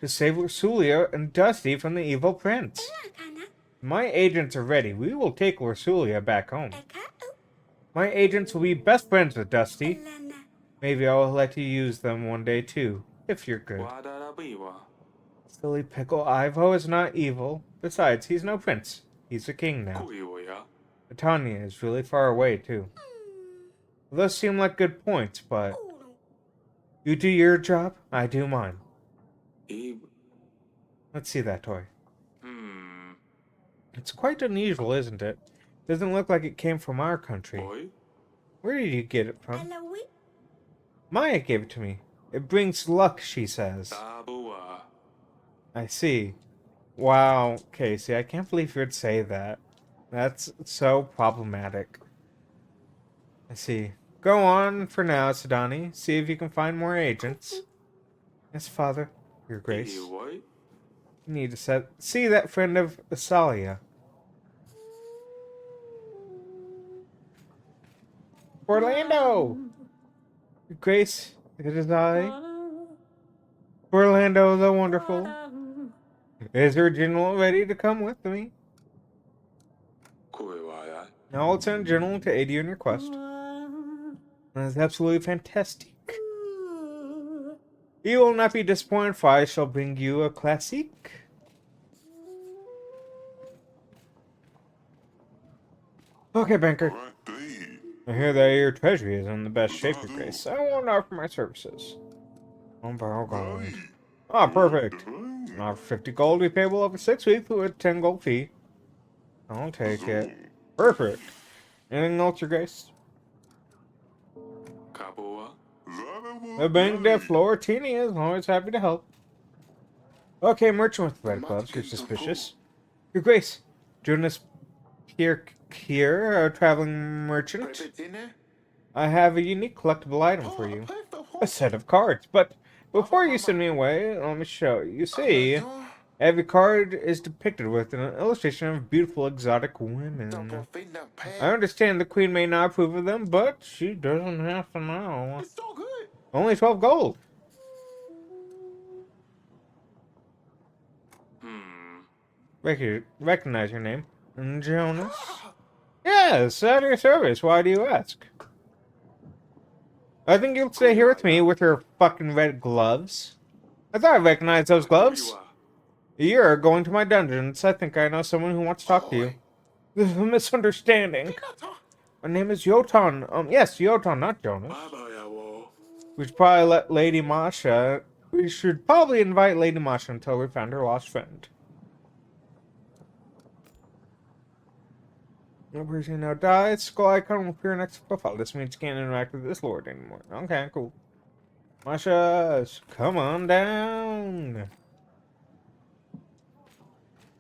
To save Ursulia and Dusty from the evil prince. My agents are ready. We will take Ursulia back home. My agents will be best friends with Dusty. Maybe I will let you use them one day too, if you're good. Silly pickle, Ivo is not evil. Besides, he's no prince. He's a king now. Tanya is really far away too. Those seem like good points, but you do your job, I do mine. Let's see that toy. It's quite unusual, isn't it? Doesn't look like it came from our country. Where did you get it from? Maya gave it to me. It brings luck, she says. I see. Wow, Casey, I can't believe you'd say that. That's so problematic. I see. Go on for now, Sidani. See if you can find more agents. Yes, Father. Your Grace. You need to see that friend of Asalia. Orlando! Your Grace, it is I. Orlando the Wonderful. Is your general ready to come with me? Now I'll send a general to aid you in your quest. That's absolutely fantastic. You will not be disappointed, for I shall bring you a classic. Okay, banker. I hear that your treasury is in the best shape, Your Grace. I won't offer my services. Ah, perfect. Now for 50 gold, we payable over 6 weeks with 10 gold fee. I'll take it. Perfect. Anything else, Your Grace? The bank debt Floratini is always happy to help. Okay, merchant with red gloves, you're suspicious. Your Grace, Jonas here, a traveling merchant. I have a unique collectible item for you. A set of cards, but before you send me away, let me show you. You see, every card is depicted with an illustration of beautiful exotic women. I understand the queen may not approve of them, but she doesn't have to know. Only 12 gold. Recognize your name. Jonas? Yes, at your service. Why do you ask? I think you'll stay here with me with your fucking red gloves. I thought I recognized those gloves. You're going to my dungeons. I think I know someone who wants to talk to you. This is a misunderstanding. My name is Yotan. Yes, Yotan, not Jonas. We should probably let Lady Masha... We should probably invite Lady Masha until we found her lost friend. No person now dies. Skull icon will appear next to profile. This means you can't interact with this lord anymore. Okay, cool. Masha, come on down.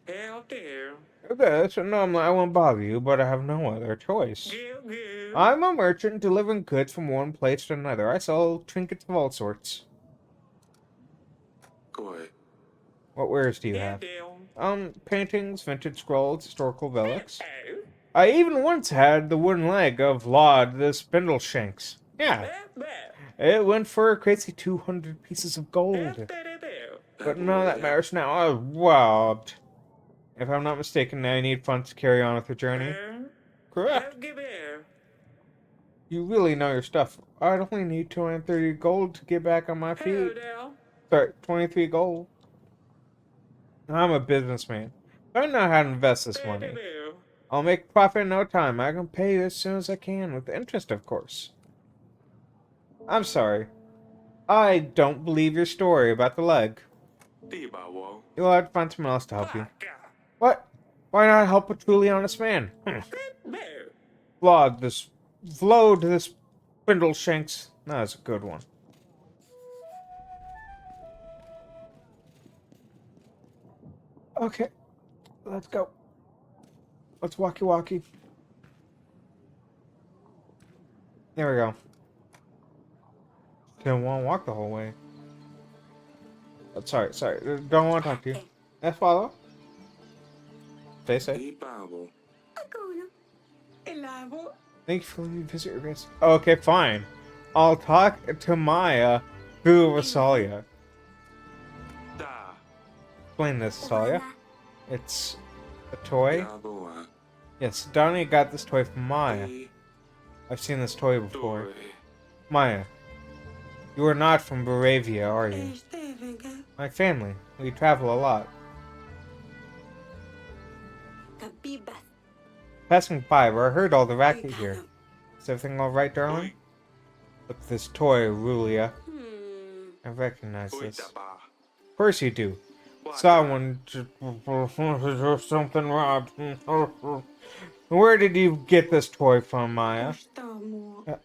Okay, so no, I won't bother you, but I have no other choice. I'm a merchant delivering goods from one place to another. I sell trinkets of all sorts. What wares do you have? Paintings, vintage scrolls, historical relics. I even once had the wooden leg of Laud the Spindleshanks. Yeah. It went for a crazy 200 pieces of gold. But none of that matters now. I was robbed. If I'm not mistaken, now you need funds to carry on with your journey. Correct. You really know your stuff. I'd only need 230 gold to get back on my feet. Sorry, 23 gold. I'm a businessman. I know how to invest this money. I'll make profit in no time. I can pay you as soon as I can, with interest, of course. I'm sorry. I don't believe your story about the leg. You'll have to find someone else to help you. What? Why not help a truly honest man? Flawed this spindle shanks. That's a good one. Okay, let's go. Let's walkie. There we go. Didn't want to walk the whole way. Oh, sorry. Don't want to talk to you. Let's follow. Stay safe. Thank you for letting me visit your grace. Okay, fine. I'll talk to Maya through Rosalia. Explain this, Rosalia. It's a toy? Yes, Donnie got this toy from Maya. I've seen this toy before. Maya, you are not from Moravia, are you? My family. We travel a lot. Passing by, where I heard all the racket here. Is everything alright, darling? Look at this toy, Rulia. I recognize this. Of course you do. Someone something robbed. Where did you get this toy from, Maya?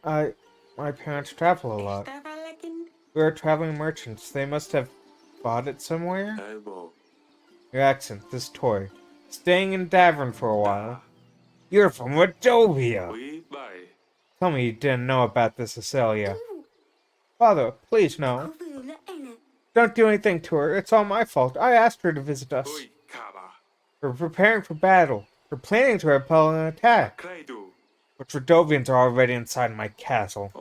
My parents travel a lot. We are traveling merchants. They must have bought it somewhere? Your accent, this toy. Staying in tavern for a while. You're from Rodovia. Tell me you didn't know about this Acelia. Father, please no. Don't do anything to her. It's all my fault. I asked her to visit us. We're preparing for battle. We're planning to repel an attack. But Rodovians are already inside my castle.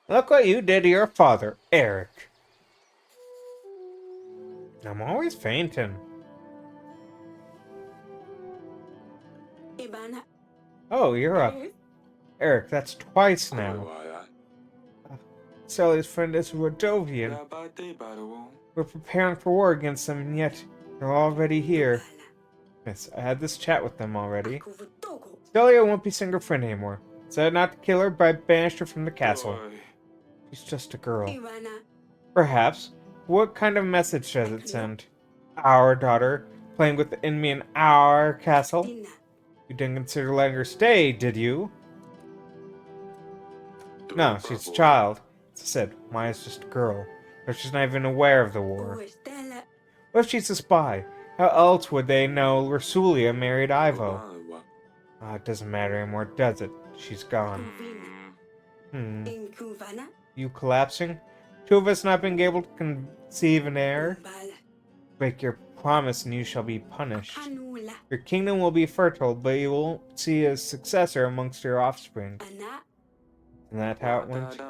Look what you did to your father, Eric. I'm always fainting. Oh, you're up. Eric, that's twice now. Sally's friend is Rodovian. We're preparing for war against them, and yet they're already here. Yes, I had this chat with them already. Celia won't be seeing her friend anymore. Said not to kill her, but I banished her from the castle. She's just a girl. Perhaps. What kind of message does it send? Our daughter, playing with the enemy in our castle? You didn't consider letting her stay, did you? No, she's a child. As I said, Maya's just a girl. But she's not even aware of the war. What if she's a spy? How else would they know Rasulia married Ivo? It doesn't matter anymore, does it? She's gone. You collapsing? Two of us not being able to conceive an heir? Break your promise and you shall be punished. Your kingdom will be fertile, but you won't see a successor amongst your offspring. Isn't that how it went?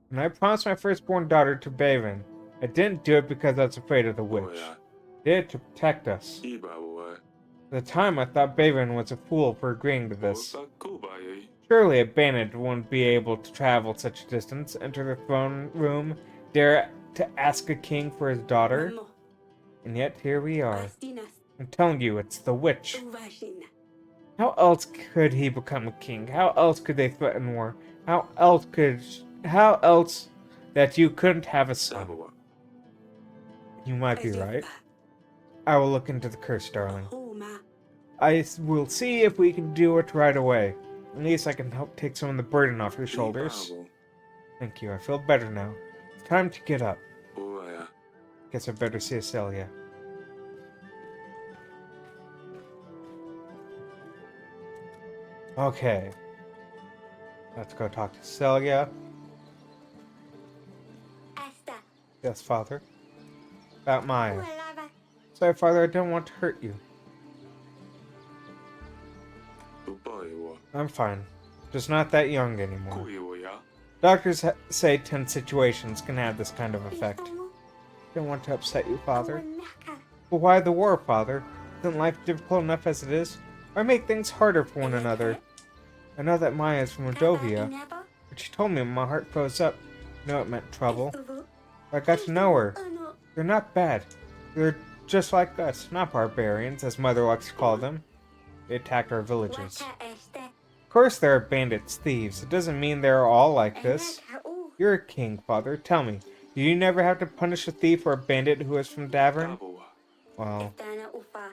When I promised my firstborn daughter to Baven, I didn't do it because I was afraid of the witch. I did it to protect us. At the time, I thought Baven was a fool for agreeing to this. Surely a bandit wouldn't be able to travel such a distance, enter the throne room, dare to ask a king for his daughter. And yet here we are. I'm telling you, it's the witch. How else could he become a king? How else could they threaten war? How else that you couldn't have a son? You might be right. I will look into the curse, darling. I will see if we can do it right away. At least I can help take some of the burden off your shoulders. Thank you, I feel better now. It's time to get up. Guess I better see Acelia. Okay. Let's go talk to Celia. Yes, Father. About Maya. Sorry, Father, I don't want to hurt you. I'm fine. Just not that young anymore. Doctors say tense situations can have this kind of effect. Don't want to upset you, Father. But why the war, Father? Isn't life difficult enough as it is? Why make things harder for one another? I know that Maya is from Rodovia, but she told me and my heart froze up. No, it meant trouble. I got to know her. They're not bad. They're just like us, not barbarians, as Mother likes to call them. They attacked our villages. Of course there are bandits, thieves. It doesn't mean they're all like this. You're a king, Father. Tell me, do you never have to punish a thief or a bandit who is from Davern? Well,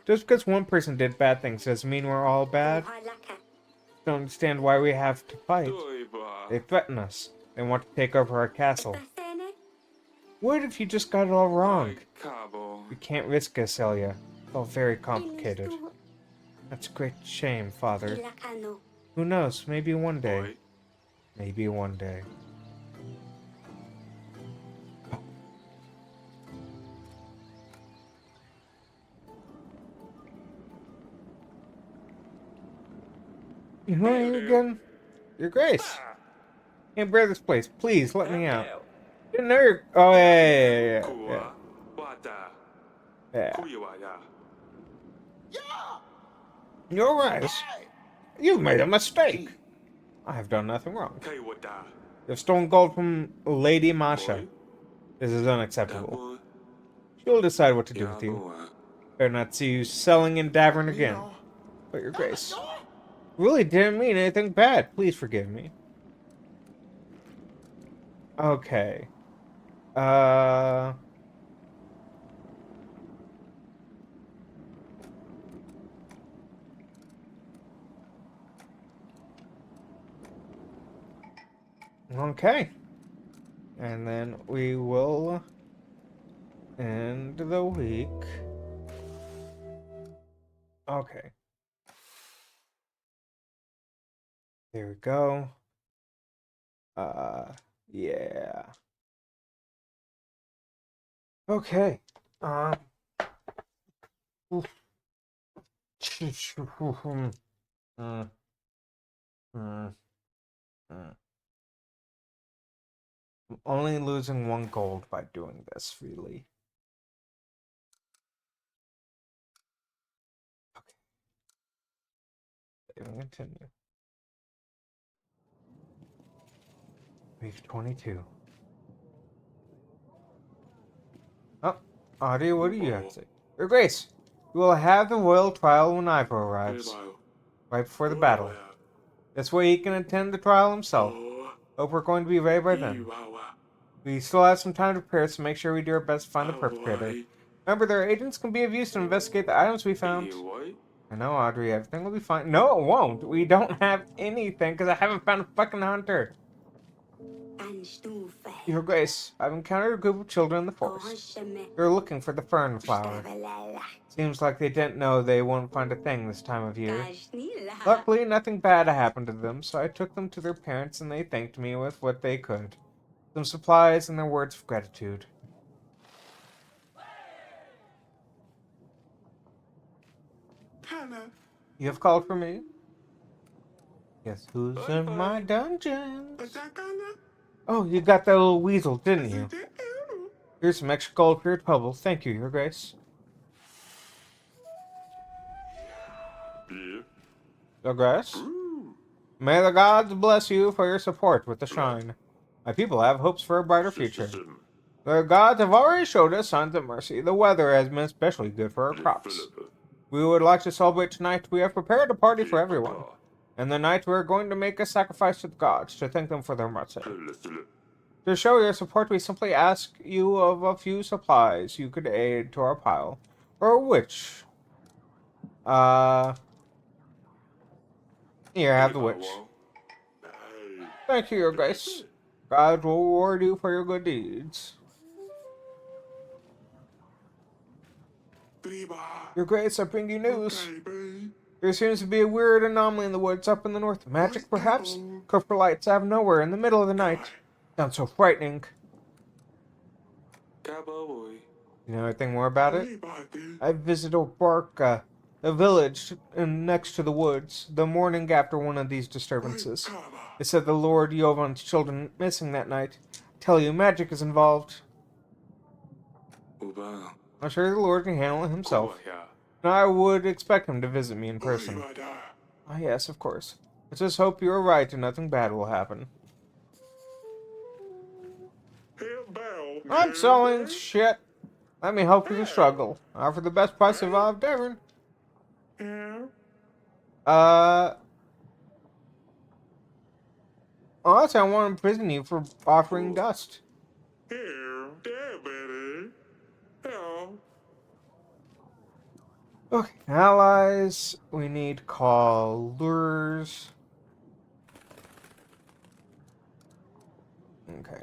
just because one person did bad things doesn't mean we're all bad. Don't understand why we have to fight. They threaten us. They want to take over our castle. What if you just got it all wrong? We can't risk it, Celia. It's all very complicated. That's a great shame, Father. Who knows? Maybe one day. Maybe one day. You know you again? Your Grace. Can't bear this place. Please, let me out. Didn't know you're... Oh, yeah. You're right. You've made a mistake. I have done nothing wrong. You've stolen gold from Lady Masha. This is unacceptable. She'll decide what to do with you. Better not see you selling in Davern again. But Your Grace, really didn't mean anything bad. Please forgive me. Okay. Okay. And then we will end the week. Okay. There we go. Yeah. Okay. Oof. I'm only losing 1 gold by doing this, really. Okay. Save and continue. Week 22. Oh, Audie, what do you have to say? Your Grace, we will have the royal trial when Ivo arrives. Right before the battle. This way he can attend the trial himself. Hope we're going to be ready by then. We still have some time to prepare, so make sure we do our best to find the perpetrator. Remember, their agents can be of use to investigate the items we found. I know, Audrey, everything will be fine. No, it won't. We don't have anything, because I haven't found a fucking hunter. Your Grace, I've encountered a group of children in the forest. They're looking for the fern flower. Seems like they didn't know they won't find a thing this time of year. Luckily, nothing bad happened to them, so I took them to their parents and they thanked me with what they could. Some supplies and their words of gratitude. You have called for me? Guess who's in my dungeons? Oh, you got that little weasel, didn't you? Here's some extra gold for your trouble. Thank you, Your Grace. Your Grace? May the gods bless you for your support with the shrine. My people have hopes for a brighter future. The gods have already showed us signs of mercy. The weather has been especially good for our crops. We would like to celebrate tonight. We have prepared a party for everyone. And the night we are going to make a sacrifice to the gods to thank them for their mercy. To show your support, we simply ask you of a few supplies you could aid to our pile. Or which? Here, have the witch. Thank you, Your Grace. God will reward you for your good deeds. Your Grace, I bring you news. There seems to be a weird anomaly in the woods up in the north. Magic, perhaps? Copper lights out of nowhere in the middle of the night. Sounds so frightening. You know anything more about it? I visited Barca, a village next to the woods, the morning after one of these disturbances. They said the Lord Yovan's children missing that night. I tell you, magic is involved. I'm sure the Lord can handle it himself. And I would expect him to visit me in person. Ah, yes, of course. Let's just hope you are right and nothing bad will happen. I'm selling shit. Let me help you to struggle. Offer the best price of all Devon. Honestly, I want to imprison you for offering dust. Okay, allies. We need call lures. Okay.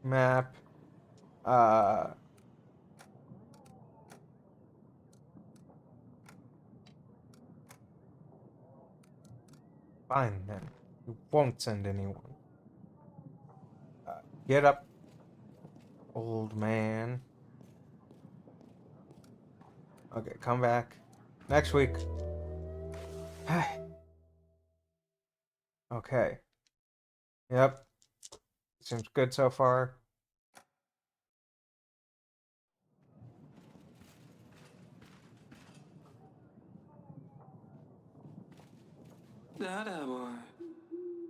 Map. Fine then. We won't send anyone. Get up, old man. Okay, come back. Next week. Okay. Yep. Seems good so far.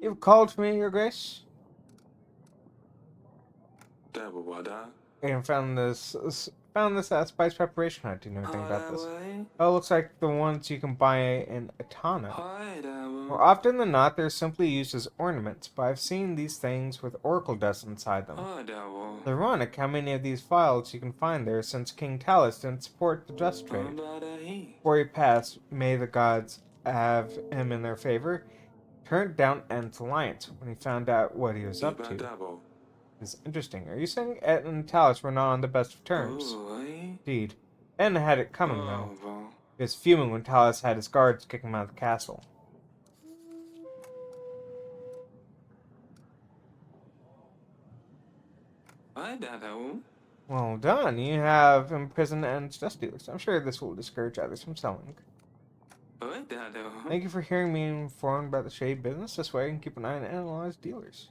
You've called me, Your Grace? And found this spice preparation hut. Do you know anything about this? Oh, it looks like the ones you can buy in Atana. More often than not, they're simply used as ornaments, but I've seen these things with oracle dust inside them. It's ironic how many of these files you can find there since King Talus didn't support the dust trade. Before he passed, may the gods have him in their favor, turned down Ent's alliance when he found out what he was up to. It's interesting. Are you saying Ent and Talus were not on the best of terms? Indeed. Ent had it coming, though. He was fuming when Talus had his guards kick him out of the castle. Well done. You have imprisoned Ent's dust dealers. I'm sure this will discourage others from selling. Thank you for hearing me informed about the shade business. This way I can keep an eye on analyze dealers.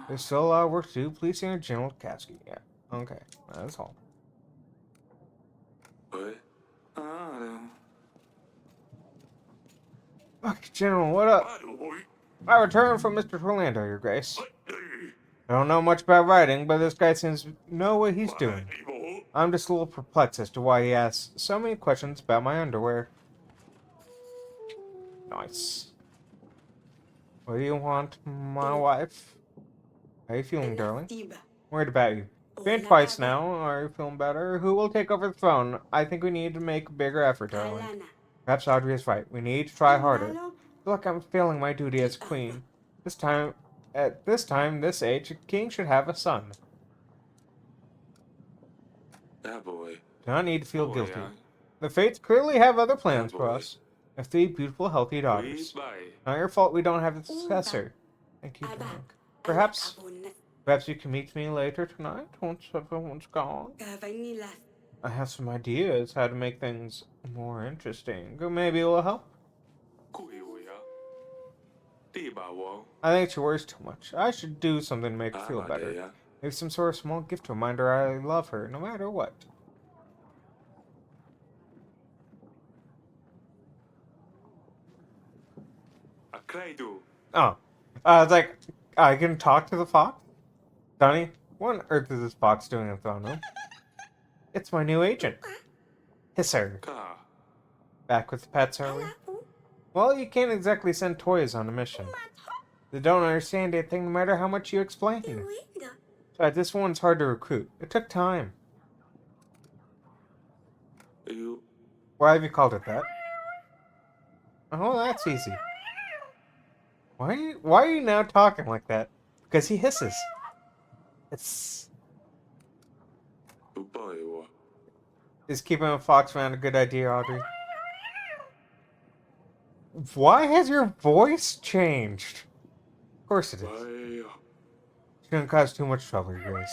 There's still a lot of work to do. Please see your General Kasky. Yeah. Okay. That's all. Okay, General, what up? I returned from Mr. Orlando, Your Grace. I don't know much about writing, but this guy seems to know what he's doing. I'm just a little perplexed as to why he asks so many questions about my underwear. Nice. What do you want, my wife? How are you feeling, darling? Worried about you. Been twice now. Are you feeling better? Who will take over the throne? I think we need to make a bigger effort, darling. Perhaps Audrey is right. We need to try harder. I feel like I'm failing my duty as queen. At this age, a king should have a son. Do not need to feel guilty. The fates clearly have other plans for us. We have 3 beautiful, healthy daughters. Not your fault we don't have a successor. Thank you, darling. Perhaps you can meet me later tonight once everyone's gone. I have some ideas how to make things more interesting. Maybe it will help. I think she worries too much. I should do something to make her feel better. Maybe some sort of small gift to remind her I love her, no matter what. Oh. It's like, I can talk to the fox? Donnie, what on earth is this fox doing in the throne room? It's my new agent. Hisser. Back with the pets, are we? Well, you can't exactly send toys on a mission. They don't understand anything no matter how much you explain. Besides, this one's hard to recruit. It took time. Why have you called it that? Oh, that's easy. Why are you now talking like that? Because he hisses. It's... Is keeping a fox around a good idea, Audrey? Why has your voice changed? Of course it is. It's gonna cause too much trouble, you guys.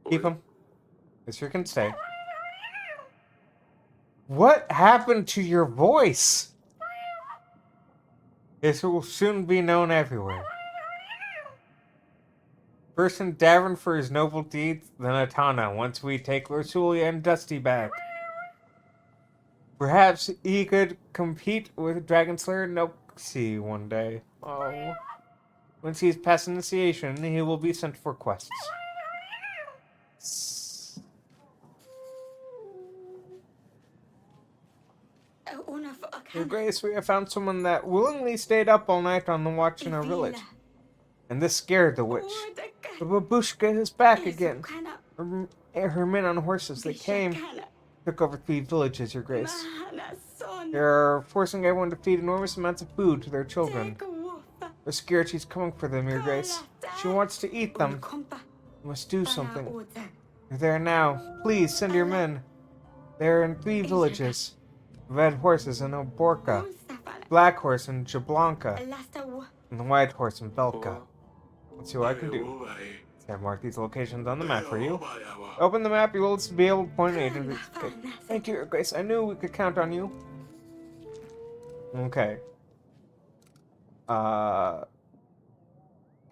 Keep him. This here can stay. What happened to your voice? This will soon be known everywhere. First in Davern for his noble deeds, then Atana once we take Ursulia and Dusty back. Perhaps he could compete with Dragon Slayer Noxie one day. Oh. Once he's passed initiation, he will be sent for quests. Your Grace, we have found someone that willingly stayed up all night on the watch in our village. And this scared the witch. The babushka is back again. Her men on horses, they came, took over 3 villages, Your Grace. They're forcing everyone to feed enormous amounts of food to their children. They're scared she's coming for them, Your Grace. She wants to eat them. You must do something. They're there now. Please, send your men. They're in 3 villages. Red horses in Oborka, black horse in Jablanka, and the white horse in Velka. Let's see what I can do. I've marked these locations on the map for you. Open the map, you will be able to point agents. Okay. Thank you, Your Grace. I knew we could count on you. Okay.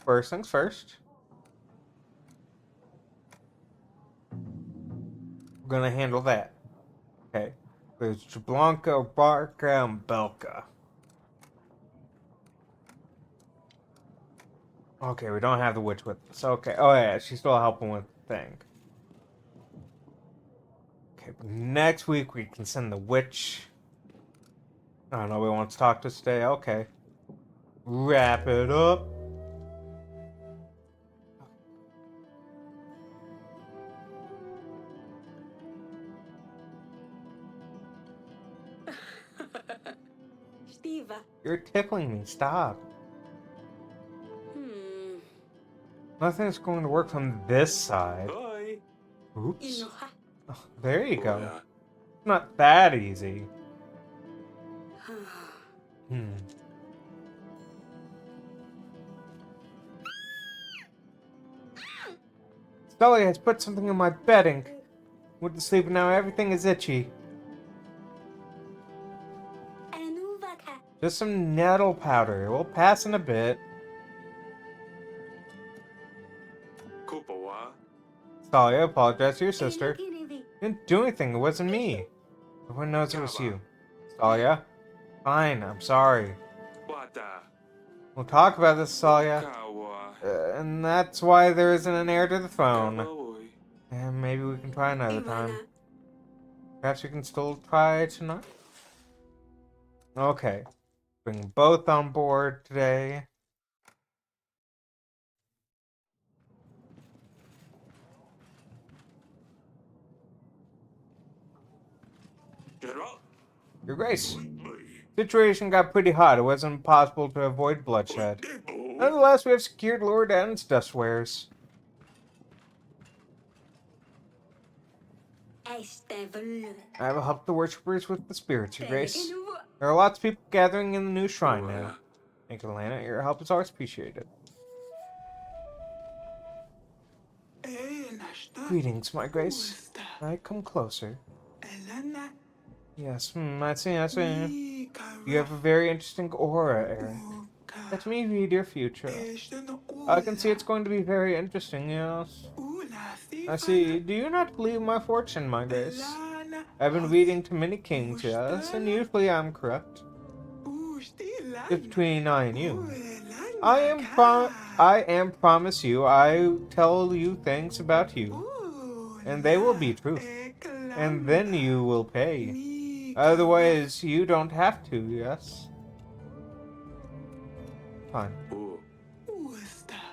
First things first. We're gonna handle that. Okay. There's Jablanka, Barca, and Belka. Okay, we don't have the witch with us. Okay. Oh, yeah, she's still helping with the thing. Okay, but next week we can send the witch. Oh, nobody wants to talk to us today. Okay. Wrap it up. You're tickling me. Stop. Nothing's going to work from this side. Oops. Oh, there you go. Not that easy. Scully has put something in my bedding. Went to sleep and now everything is itchy. Just some nettle powder. It will pass in a bit. Stalia, apologize to your sister. You didn't do anything. It wasn't me. Everyone knows it was you. Stalia? Fine, I'm sorry. We'll talk about this, Stalia. And that's why there isn't an heir to the throne. And maybe we can try another time. Perhaps we can still try tonight? Okay. Bring both on board today. Your Grace, situation got pretty hot. It wasn't possible to avoid bloodshed. Nonetheless, we have secured Lord Ann's dust wares. I will help the worshippers with the spirits, Your Grace. There are lots of people gathering in the new shrine now. Thank you, Lana. Your help is always appreciated. Greetings, my Grace. I come closer. Yes, I see. You have a very interesting aura, Aaron. Let me read your future. I can see it's going to be very interesting, yes. I see. Do you not believe my fortune, my Grace? I've been reading to many kings, yes, and usually I'm correct. It's between I and you. I am promise you, I tell you things about you, and they will be truth, and then you will pay. Otherwise, you don't have to, yes? Fine.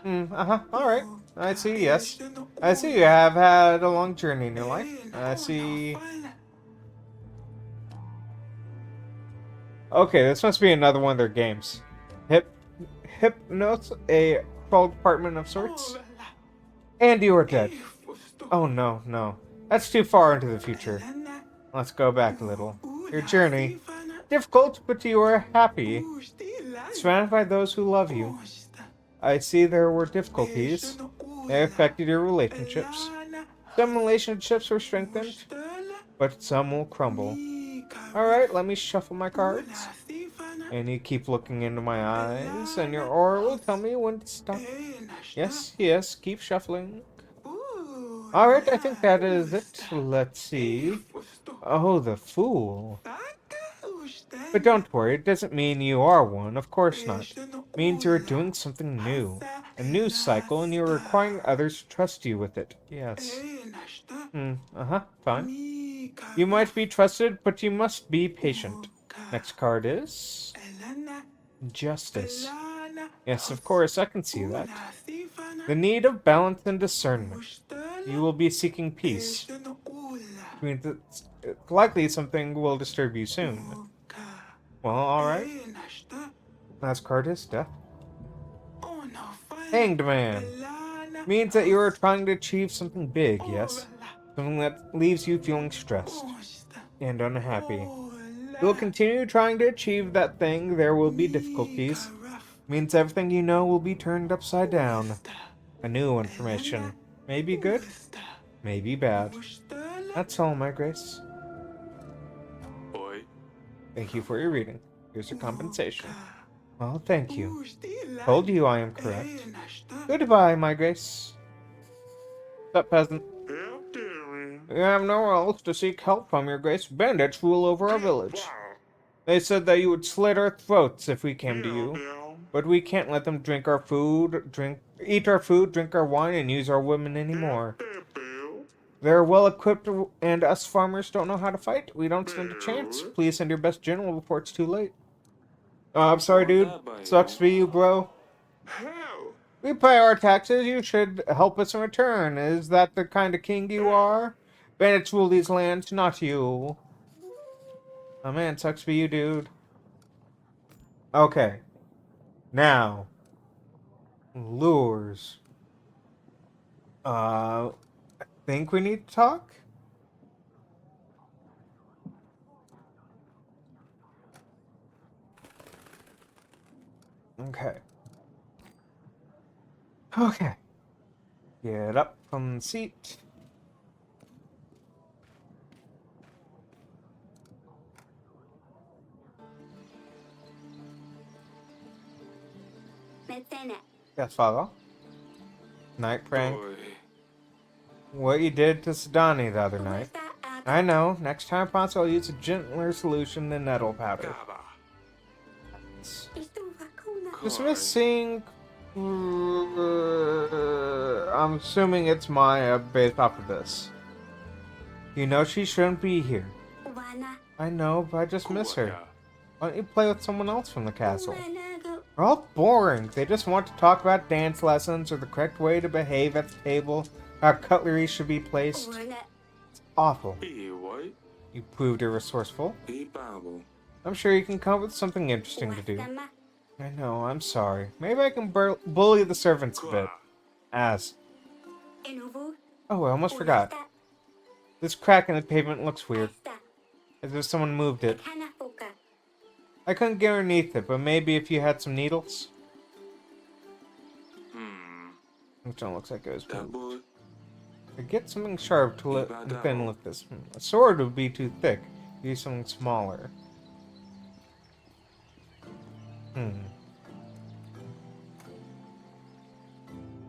Alright. I see, yes. I see you have had a long journey in your life. I see. Okay, this must be another one of their games. Hypnos, a patrol department of sorts? And you are dead. Oh no. That's too far into the future. Let's go back a little. Your journey. Difficult, but you are happy. Surrounded by those who love you. I see there were difficulties. They affected your relationships. Some relationships were strengthened, but some will crumble. Alright, let me shuffle my cards. And you keep looking into my eyes, and your aura will tell me when to stop. Yes, keep shuffling. Alright, I think that is it. Let's see. Oh, the fool. But don't worry, it doesn't mean you are one, of course not. means you're doing something new. A new cycle, and you're requiring others to trust you with it. Yes. Fine. You might be trusted, but you must be patient. Next card is... Justice. Yes, of course, I can see that. The need of balance and discernment. You will be seeking peace. Which means it's likely something will disturb you soon. Well, alright. Last card is Death. Hanged Man. Means that you are trying to achieve something big, yes? Something that leaves you feeling stressed and unhappy. You will continue trying to achieve that thing. There will be difficulties. Means everything you know will be turned upside down. A new information. Maybe good, maybe bad. That's all, my grace. Thank you for your reading. Here's your compensation. Well, thank you. Told you I am correct. Goodbye, my grace. What's up, peasant? We have nowhere else to seek help from, your grace. Bandits rule over our village. They said that you would slit our throats if we came to you. But we can't let them eat our food, drink our wine, and use our women anymore. They're well equipped, and us farmers don't know how to fight. We don't stand a chance. Please send your best general before it's too late. I'm sorry, dude. Sucks to be you, bro. We pay our taxes. You should help us in return. Is that the kind of king you are? Bandits rule these lands, not you. Oh man, sucks to be you, dude. Okay. Now. Lures. I think we need to talk? Okay. Okay. Get up from the seat. Yes, father. Night prank. What you did to Sadani the other night. I know. Next time, Ponce, I'll use a gentler solution than nettle powder. Dismissing... I'm assuming it's Maya based off of this. You know she shouldn't be here. I know, but I just miss her. Why don't you play with someone else from the castle? They're all boring. They just want to talk about dance lessons or the correct way to behave at the table, how cutlery should be placed. It's awful. You proved you're resourceful. I'm sure you can come up with something interesting to do. I know, I'm sorry. Maybe I can bully the servants a bit. Oh, I almost forgot. This crack in the pavement looks weird. As if someone moved it. I couldn't get underneath it, but maybe if you had some needles? Which one looks like it was moved. I get something sharp to thin lift this. A sword would be too thick. Use something smaller.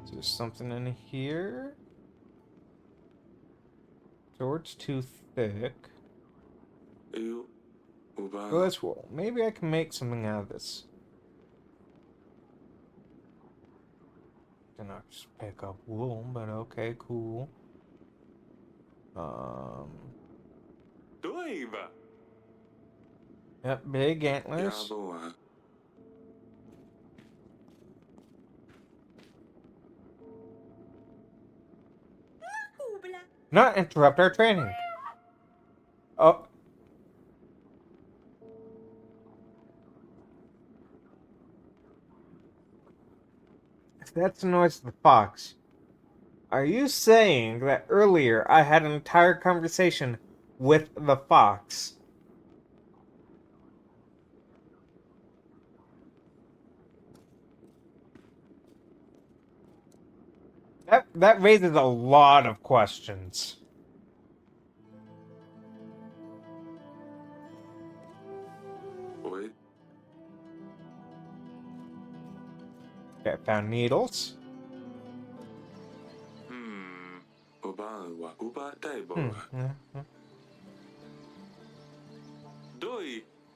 Is there something in here? Sword's too thick. Well, let's roll. Maybe I can make something out of this. Then I'll just pick up wool, but okay, cool. Yep, big antlers. Not interrupt our training. Oh. That's the noise of the fox. Are you saying that earlier I had an entire conversation with the fox? That raises a lot of questions. Okay, I found needles.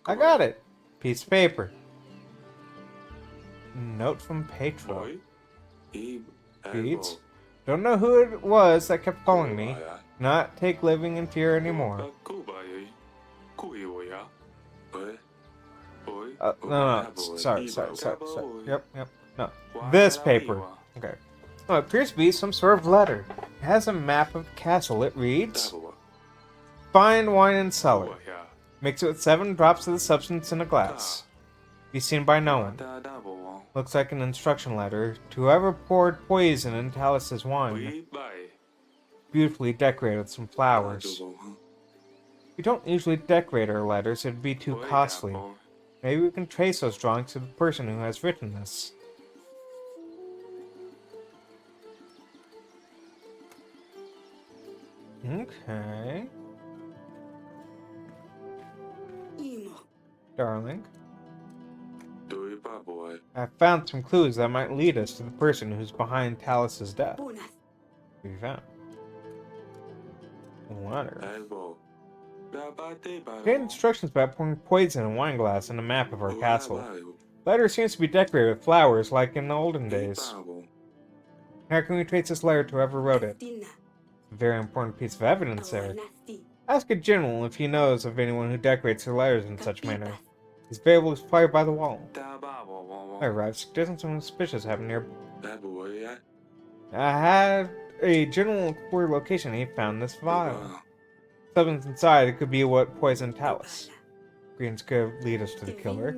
I got it. Piece of paper. Note from Petro. Boy. Beats. Don't know who it was that kept calling me. Not take living in fear anymore. No. Sorry. Yep. No. This paper. Okay. Oh, it appears to be some sort of letter. It has a map of the castle. It reads, "Fine wine and cellar. Mix it with 7 drops of the substance in a glass. Be seen by no one." Looks like an instruction letter to whoever poured poison in Talus's wine. Beautifully decorated with some flowers. We don't usually decorate our letters, it'd be too costly. Maybe we can trace those drawings to the person who has written this. Okay. Darling. I found some clues that might lead us to the person who's behind Talus's death. What have you found? A letter. We had instructions about pouring poison in a wine glass and a map of our castle. The letter seems to be decorated with flowers like in the olden days. How can we trace this letter to whoever wrote it? A very important piece of evidence there. Ask a general if he knows of anyone who decorates their letters in such manner. His veil was fired by the wall. I arrived suggesting something suspicious happened near. I had a general for location and he found this vial. Something's inside, it could be what poisoned Talus. Greens could lead us to the killer.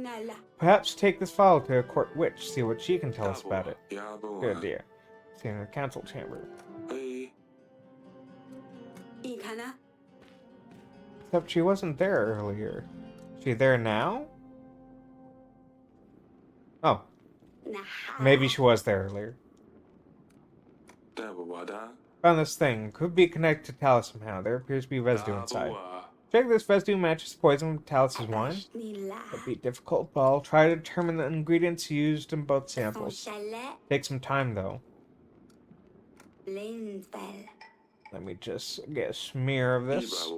Perhaps take this vial to a court witch, see what she can tell us about it. Good idea. See in the council chamber. Except she wasn't there earlier. Is she there now? Oh. Maybe she was there earlier. Found this thing. Could be connected to Talus somehow. There appears to be residue inside. Check this residue matches poison with Talus's wine. It'll be difficult, but I'll try to determine the ingredients used in both samples. Take some time, though. Let me just get a smear of this.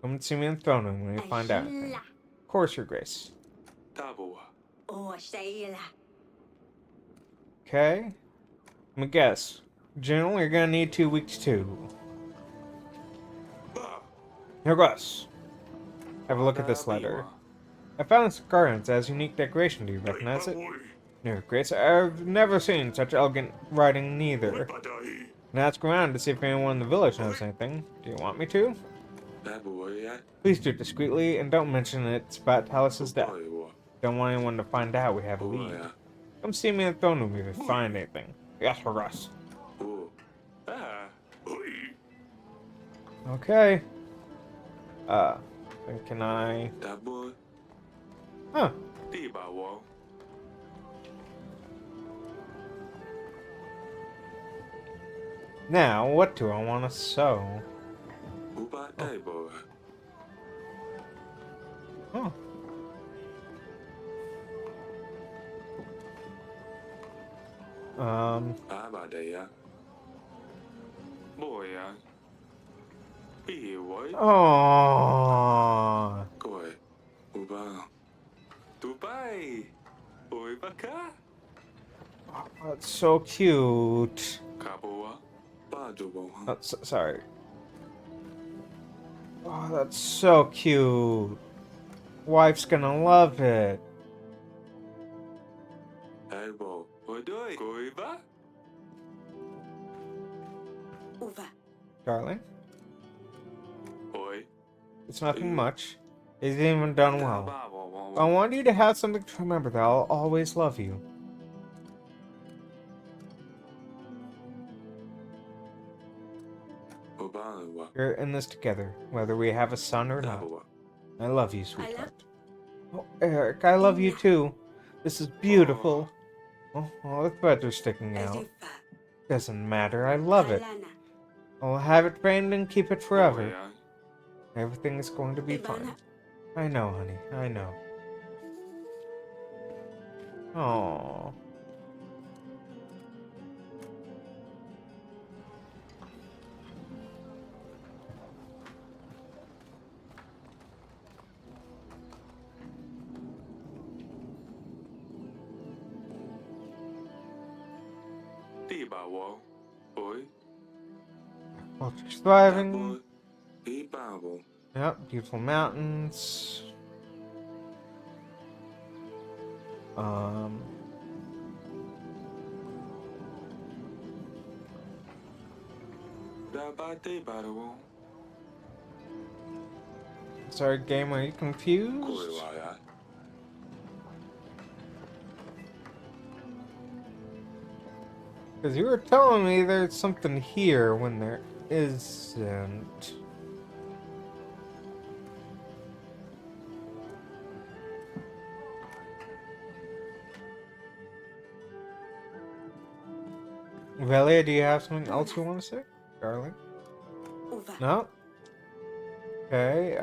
Come and see me in the throne room when you find out anything. Of course, Your Grace. Okay. Let me guess. General, you're gonna need 2 weeks too. Here goes. Have a look at this letter. I found this garment as unique decoration. Do you recognize it? No, Your Grace. I've never seen such elegant writing neither. And ask around to see if anyone in the village knows anything. Do you want me to? Please do it discreetly and don't mention it's about Talus's death. Don't want anyone to find out we have a lead. Come see me in the throne room if you find anything. Yes, for us. Okay. Then can I... Huh. Now, what do I want to sew? Oh. Oh. That's so cute. Oh, sorry. Oh, that's so cute. Wife's gonna love it. Darling? It's nothing much. It isn't even done well. I want you to have something to remember that I'll always love you. We're in this together, whether we have a son or not. I love you, sweetheart. Oh, Eric, I love you too. This is beautiful. Oh, the threads are sticking out. Doesn't matter, I love it. I'll have it framed and keep it forever. Everything is going to be fine. I know, honey, I know. Aww. Culture's thriving. Yep, beautiful mountains. Sorry, game, are you confused? Because you were telling me there's something here when there isn't. Velia, do you have something else you want to say, darling? No? Okay,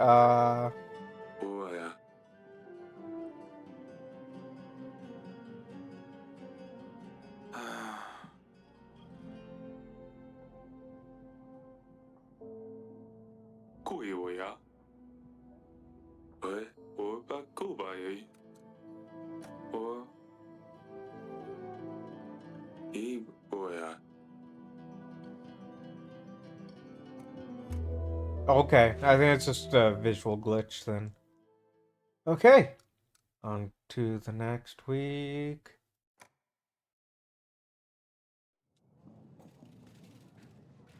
okay, I think it's just a visual glitch then. Okay, on to the next week.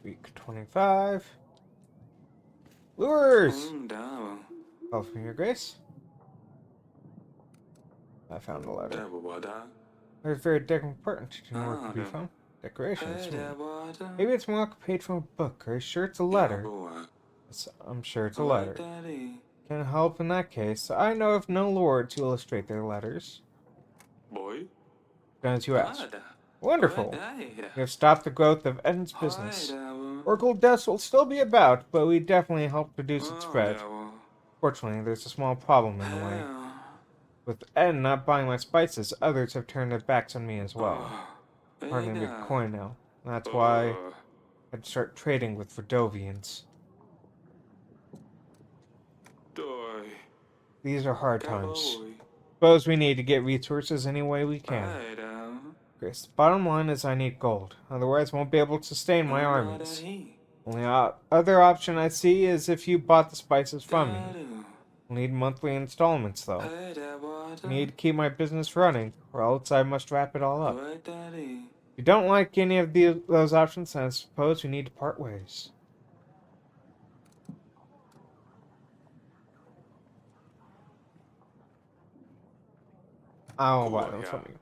Week 25. Lures! Call from your grace. I found a letter. There's very important work to be found. Decorations. Maybe it's marked page from a book. Are you sure it's a letter? I'm sure it's a letter. Can't help in that case. I know of no lord to illustrate their letters. Done as you asked. Wonderful. We have stopped the growth of Eden's business. Oracle deaths will still be about, but we definitely helped reduce its spread. Fortunately, there's a small problem in the way. With Eden not buying my spices, others have turned their backs on me as well. Hardly make a coin now. That's why I'd start trading with Verdovians. These are hard times. Suppose we need to get resources any way we can. Grace, the bottom line is I need gold. Otherwise, I won't be able to sustain my armies. Only other option I see is if you bought the spices from me. I'll need monthly installments, though. I need to keep my business running, or else I must wrap it all up. If you don't like any of those options, then I suppose we need to part ways. I won't buy them from you.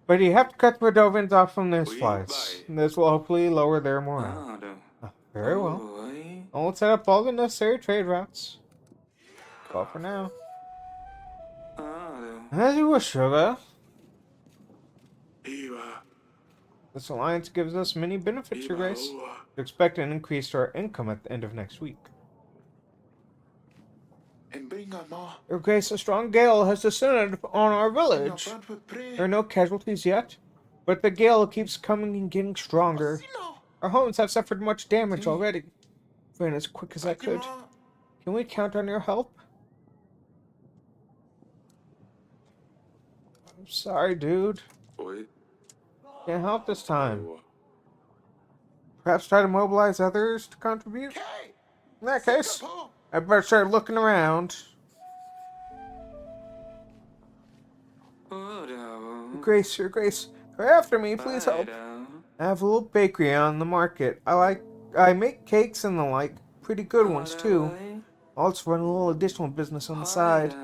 But you have to cut the Redovans off from their supplies. This will hopefully lower their morale. Very well. I'll set up all the necessary trade routes. Well, for now. As you wish, Sugar. This alliance gives us many benefits, Your Grace. We expect an increase to our income at the end of next week. Your Grace, a strong gale has descended on our village. There are no casualties yet, but the gale keeps coming and getting stronger. Our homes have suffered much damage already. Ran as quick as I could. Can we count on your help? I'm sorry, dude. Can't help this time. Perhaps try to mobilize others to contribute? In that case, I better start looking around. Your Grace, hurry after me, please help. I have a little bakery on the market. I make cakes and the like, pretty good ones too. I also run a little additional business on the side.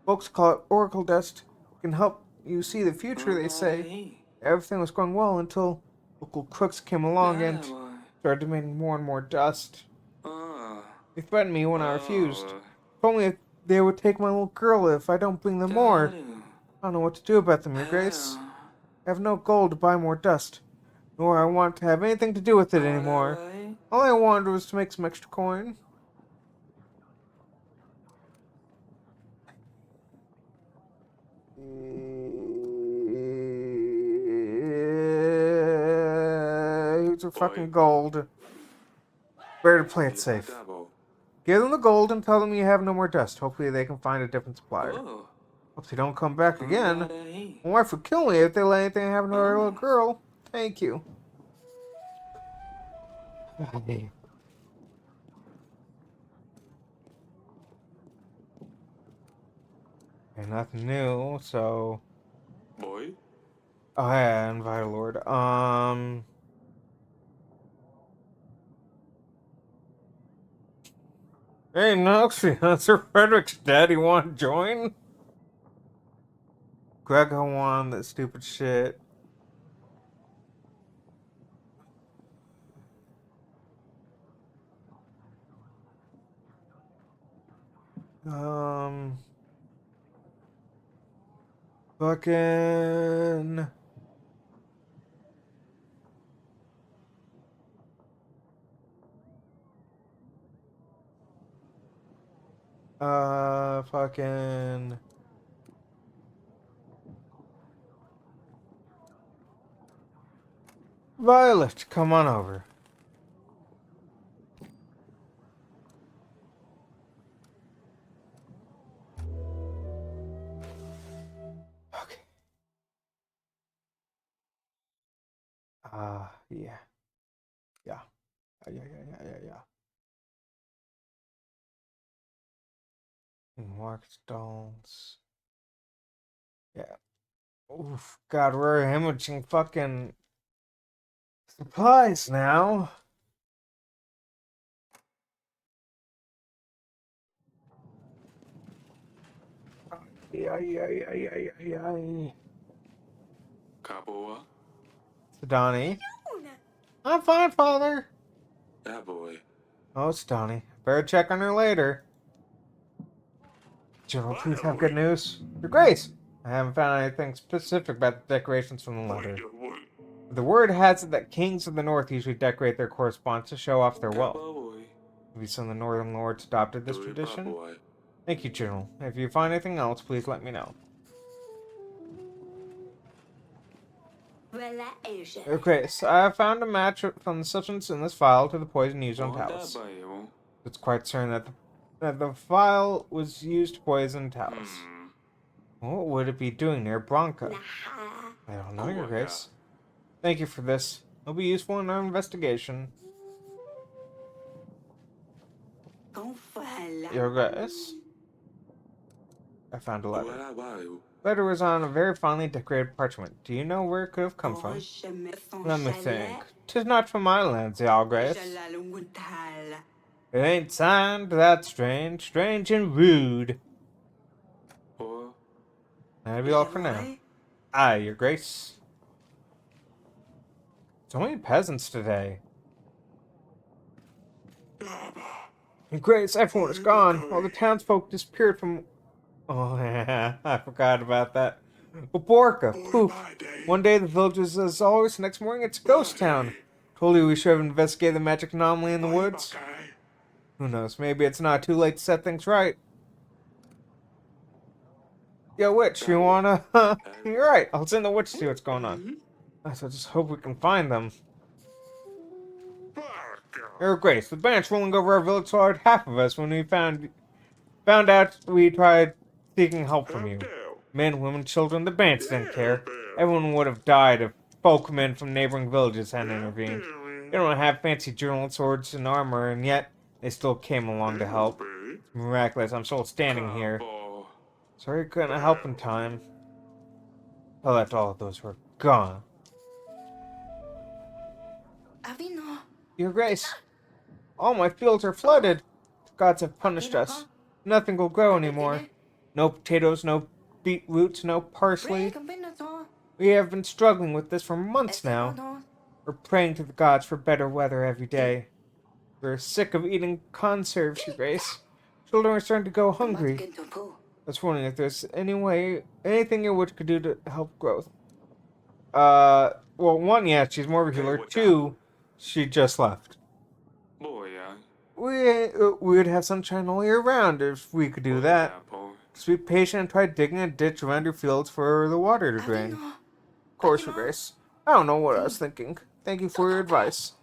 Folks call it Oracle Dust. It can help you see the future, they say. Everything was going well until local crooks came along and started demanding more and more dust. They threatened me when I refused. Told me they would take my little girl if I don't bring them more. I don't know what to do about them, Your Grace. I have no gold to buy more dust, nor I want to have anything to do with it anymore. All I wanted was to make some extra coin. Here's your fucking gold. Better to play it safe. Give them the gold and tell them you have no more dust. Hopefully they can find a different supplier. Hope they don't come back again. My wife would kill me if they let anything happen to our little girl. Thank you. Okay, nothing new, so... Boy? Oh, yeah, and Vital Lord. Hey, Noxie, Sir Frederick's daddy want to join? Greg won that stupid shit. Um, fucking... fucking... Violet, come on over. Okay. Yeah. Yeah. Yeah. Mark stalls. Yeah. Oof, God, we're hemorrhaging fucking supplies now. Yeah. Kaboa? So, Donnie. I'm fine, Father. That boy. Oh, it's Donnie. Better check on her later. General, please have good news. Your Grace! I haven't found anything specific about the decorations from the letter. The word has it that kings of the north usually decorate their correspondence to show off their wealth. Boy. Have you some of the northern lords adopted this tradition? Thank you, General. If you find anything else, please let me know. Okay, so I found a match from the substance in this vial to the poison used on Talus. It's quite certain that the vial was used to poison Talus. What would it be doing near Bronca? I don't know, Your Grace. Thank you for this. It'll be useful in our investigation. Your Grace? I found a letter. Letter was on a very finely decorated parchment. Do you know where it could have come from? Let me think. 'Tis not from my lands, Your Grace. It ain't signed, that's strange. Strange and rude. That'll be all for now. Aye, Your Grace. It's only peasants today. Your Grace, everyone is gone. All the townsfolk disappeared from... Oh, yeah, I forgot about that. Borka, poof. One day the village is as always, next morning it's a ghost town. Told you we should have investigated the magic anomaly in the woods. Who knows, maybe it's not too late to set things right. Yo, witch, you wanna... You're right, I'll send the witch to see what's going on. I just hope we can find them. Your Grace, the bandits rolling over our village slaughtered half of us when we found out we tried seeking help from you. Men, women, children, the bandits didn't care. Everyone would have died if folkmen from neighboring villages hadn't intervened. They don't have fancy journal swords and armor, and yet they still came along to help. It's miraculous, I'm still standing here. Sorry I couldn't help in time. I left all of those who are gone. Your Grace, all my fields are flooded. The gods have punished us. Nothing will grow anymore. No potatoes, no beetroots, no parsley. We have been struggling with this for months now. We're praying to the gods for better weather every day. We're sick of eating conserves, Your Grace. Children are starting to go hungry. I was wondering if there's anything your witch could do to help growth. Well, one, yeah, she's more of a healer. Two, she just left. We would have sunshine all year round if we could do that. Just be patient and try digging a ditch around your fields for the water to drain. Of course, Your Grace. I don't know what I was thinking. Thank you for your advice.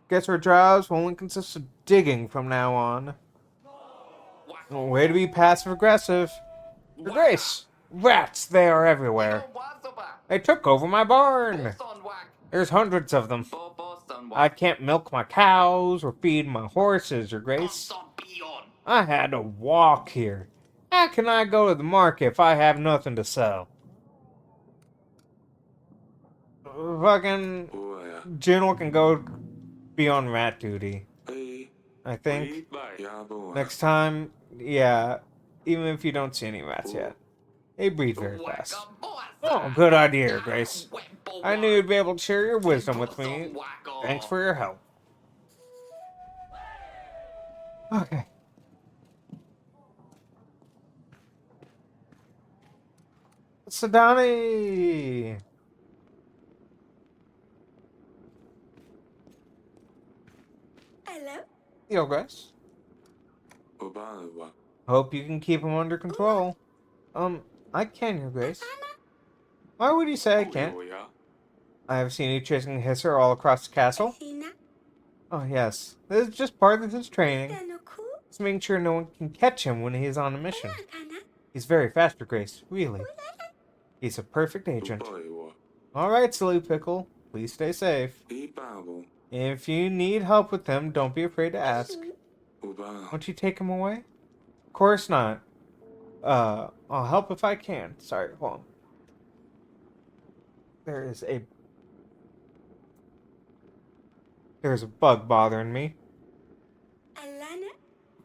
Guess our jobs will only consist of digging from now on. Way to be passive-aggressive. Your Grace! Rats! They are everywhere. They took over my barn! There's hundreds of them. I can't milk my cows or feed my horses, Your Grace. I had to walk here. How can I go to the market if I have nothing to sell? Fucking Boy. General can go be on rat duty, Hey. I think. Wait, bye. Yeah, boy. Next time, yeah, even if you don't see any rats yet. They breed very fast. Oh, good idea, Grace. I knew you'd be able to share your wisdom with me. Thanks for your help. Okay. Sadani! Hello? Yo, Grace. Oba. Hope you can keep him under control. I can, Your Grace. Why would you say I can't? Yeah. I have seen you chasing Hisser all across the castle. Oh, yes. This is just part of his training. Just making sure no one can catch him when he's on a mission. He's very fast, Your Grace. Really. He's a perfect agent. Alright, Silly Pickle. Please stay safe. If you need help with him, don't be afraid to ask. Won't you take him away? Of course not. I'll help if I can. Sorry, hold on. There's a bug bothering me.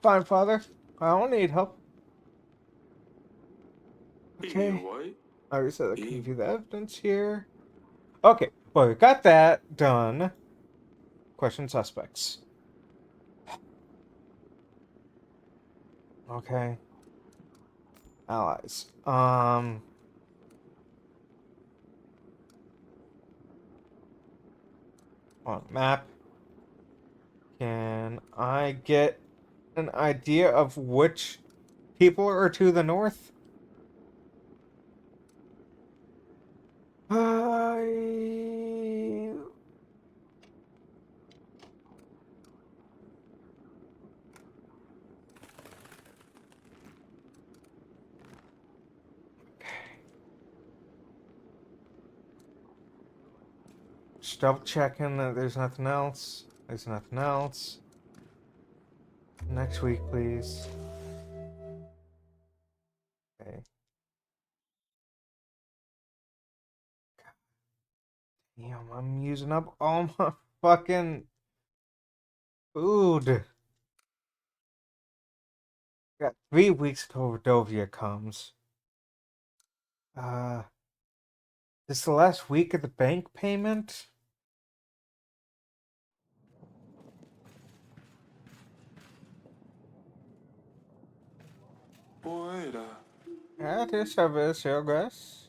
Fine, Father. I don't need help. Okay. I already said I can view the evidence here. Okay, well, we got that done. Question suspects. Okay. Allies. On map. Can I get an idea of which people are to the north? Just double checking that there's nothing else. There's nothing else. Next week, please. Okay. Damn, I'm using up all my fucking food. Got 3 weeks till Rodovia comes. This is the last week of the bank payment? At your service, Your Grace.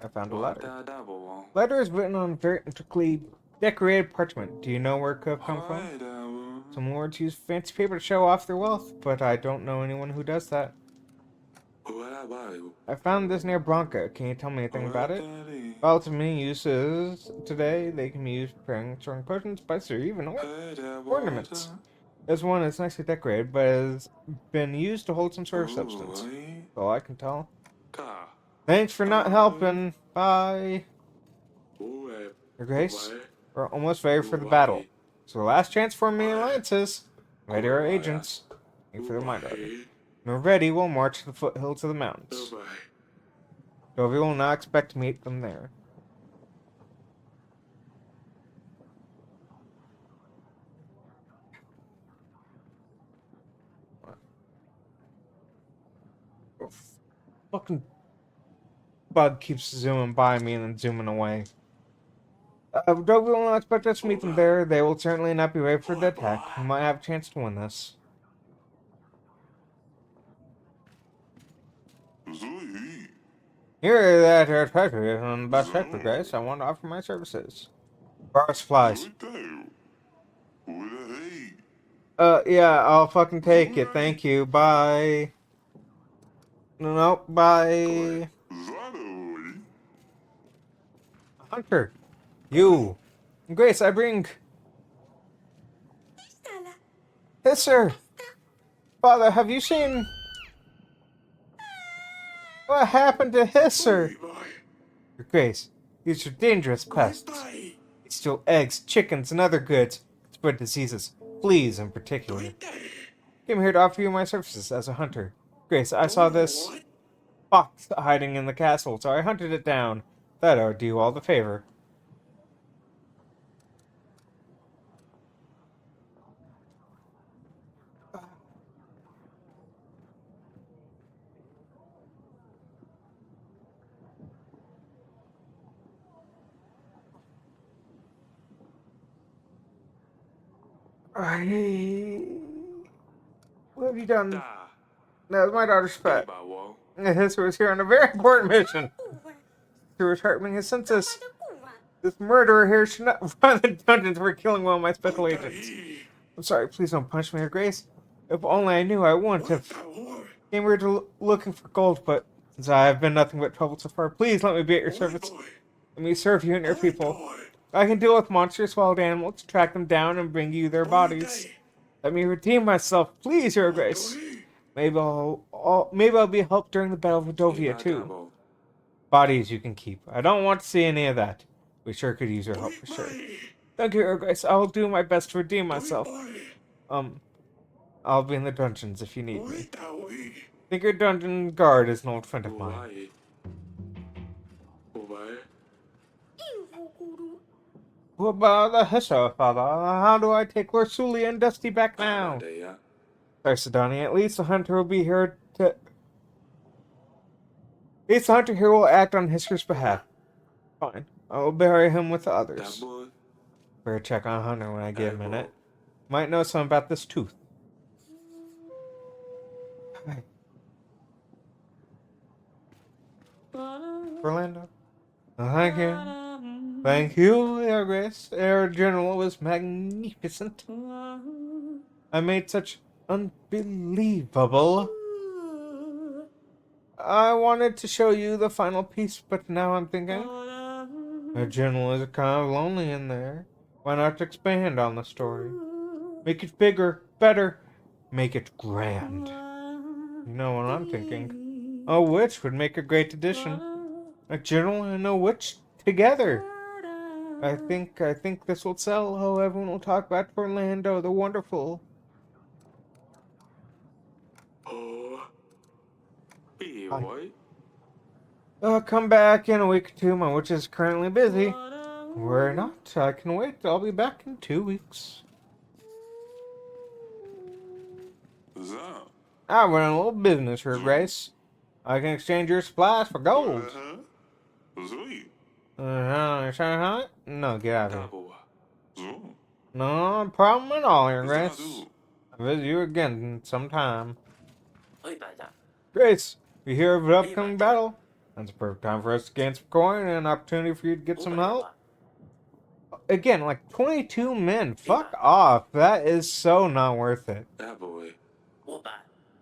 I found a letter. Letter is written on very intricately decorated parchment. Do you know where it could have come from? Some lords use fancy paper to show off their wealth, but I don't know anyone who does that. I found this near Bronca. Can you tell me anything about it? Relative many uses today. They can be used for preparing strong potions, spices, or even ornaments. This one is nicely decorated, but has been used to hold some sort of substance. That's all I can tell. Thanks for not helping. Bye. Your Grace, we're almost ready for the battle. So the last chance for many alliances. Ready our agents. Thank you for the reminder. When we're ready, we'll march to the foothills of the mountains. Dovey will not expect to meet them there. Oh, fucking bug keeps zooming by me and then zooming away. Dovey will not expect us to meet them there. They will certainly not be ready for the attack. We might have a chance to win this. Here that our treasure is on the best sector, guys. I want to offer my services. Borrow supplies. Yeah, I'll fucking take it. Thank you. Bye. Nope, bye. Hunter. You. Grace, I bring... Hisser. Father, have you seen... What happened to Hisser? Grace, These are dangerous pests. They steal eggs, chickens, and other goods. Spread diseases, fleas in particular. Came here to offer you my services as a hunter. Grace, I saw this fox hiding in the castle, so I hunted it down. Thought I would do you all the favor. What have you done? That was my daughter's pet. His was here on a very important mission. He was sharpening his senses. This murderer here should not run the dungeons for killing one of my special agents. I'm sorry, please don't punch me, Your Grace. If only I knew, I wouldn't have. Came here to looking for gold, but since I have been nothing but trouble so far, please let me be at your service. Let me serve you and your people. I can deal with monstrous wild animals, track them down, and bring you their bodies. Let me redeem myself, please, Your Grace. Maybe I'll be helped during the Battle of Vadovia, too. Bodies you can keep. I don't want to see any of that. We sure could use your help for sure. Thank you, Your Grace. I will do my best to redeem myself. I'll be in the dungeons if you need me. I think your dungeon guard is an old friend of mine. What about the Hessa, Father? How do I take Ursuli and Dusty back now? Sorry, Sidoni. At least the hunter will be here to... At least the hunter here will act on Hisker's behalf. Fine. I will bury him with the others. Better check on Hunter when I get a minute. Might know something about this tooth. Hi. Orlando. Thank you. Thank you, Your Grace. Our general was magnificent. I made such unbelievable. I wanted to show you the final piece, but now I'm thinking our general is kind of lonely in there. Why not expand on the story? Make it bigger, better, make it grand. You know what I'm thinking? A witch would make a great addition. A general and a witch together. I think this will sell. Oh, everyone will talk about Orlando the Wonderful. Come back in a week or two. My witch is currently busy. Worry not. I can wait. I'll be back in 2 weeks. I run a little business, Your Grace. I can exchange your supplies for gold. No, get out of here. No problem at all, Your Grace. I'll visit you again sometime. Grace, we hear of an upcoming battle. That's a perfect time for us to gain some coin and an opportunity for you to get some help. Again, like 22 men. Fuck off. That is so not worth it.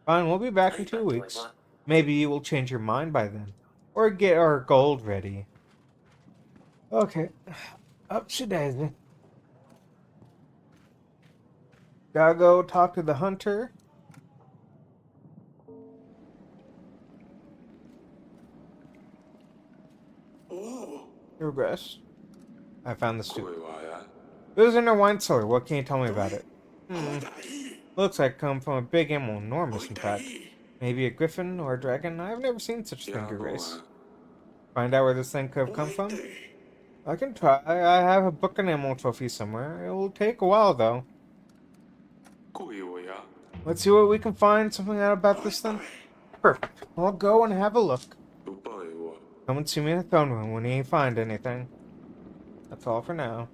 Fine, we'll be back in 2 weeks. Maybe you will change your mind by then. Or get our gold ready. Okay. Up she daisy. Gotta go talk to the hunter. Regress. I found the soup. It was in a wine cellar. What can you tell me about it? Looks like it come from a big animal. Enormous, in fact. Maybe a griffin or a dragon? I've never seen such a thing, Your Grace. Find out where this thing could have come from? I can try. I have a book and animal trophy somewhere. It will take a while, though. Let's see what we can find something out about this thing. Perfect. I'll go and have a look. Come and see me in the throne room when you find anything. That's all for now.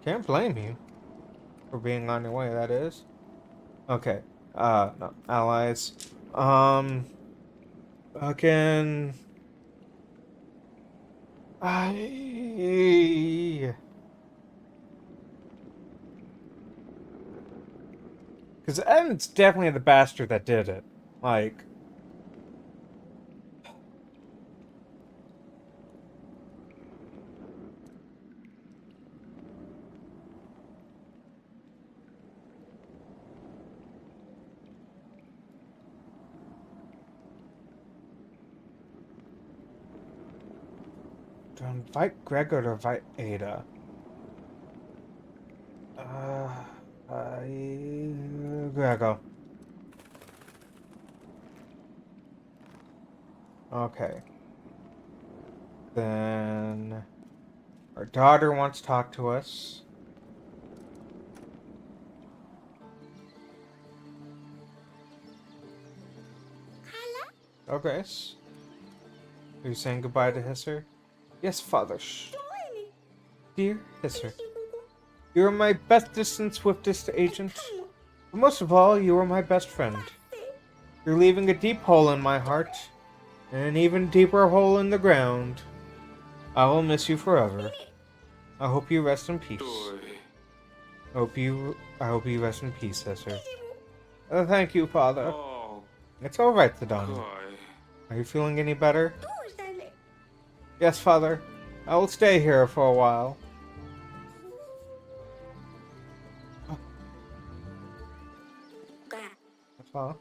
Can't blame you. For being on your way, that is. Okay. No. Allies. Fucking... Because Evan's definitely the bastard that did it. Like... To invite Gregor to invite Ada. Gregor. Okay. Then our daughter wants to talk to us. Oh, Grace. Are you saying goodbye to Hisser? Yes, father. Shh. Dear Hisser, you are my bestest and swiftest agent. But most of all, you are my best friend. You're leaving a deep hole in my heart, and an even deeper hole in the ground. I will miss you forever. I hope you rest in peace. I hope you rest in peace, Hisser. Thank you, father. Oh, It's all right, Zidane. God. Are you feeling any better? Yes, father. I will stay here for a while. That's all.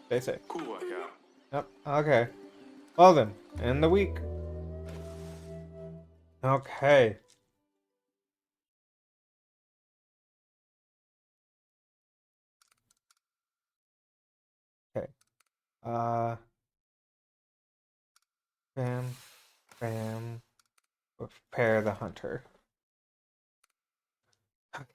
Stay safe. Cool, yeah. Yep. Okay. Well then, end the week. Okay. Okay. Bam, bam. Prepare the hunter. Okay.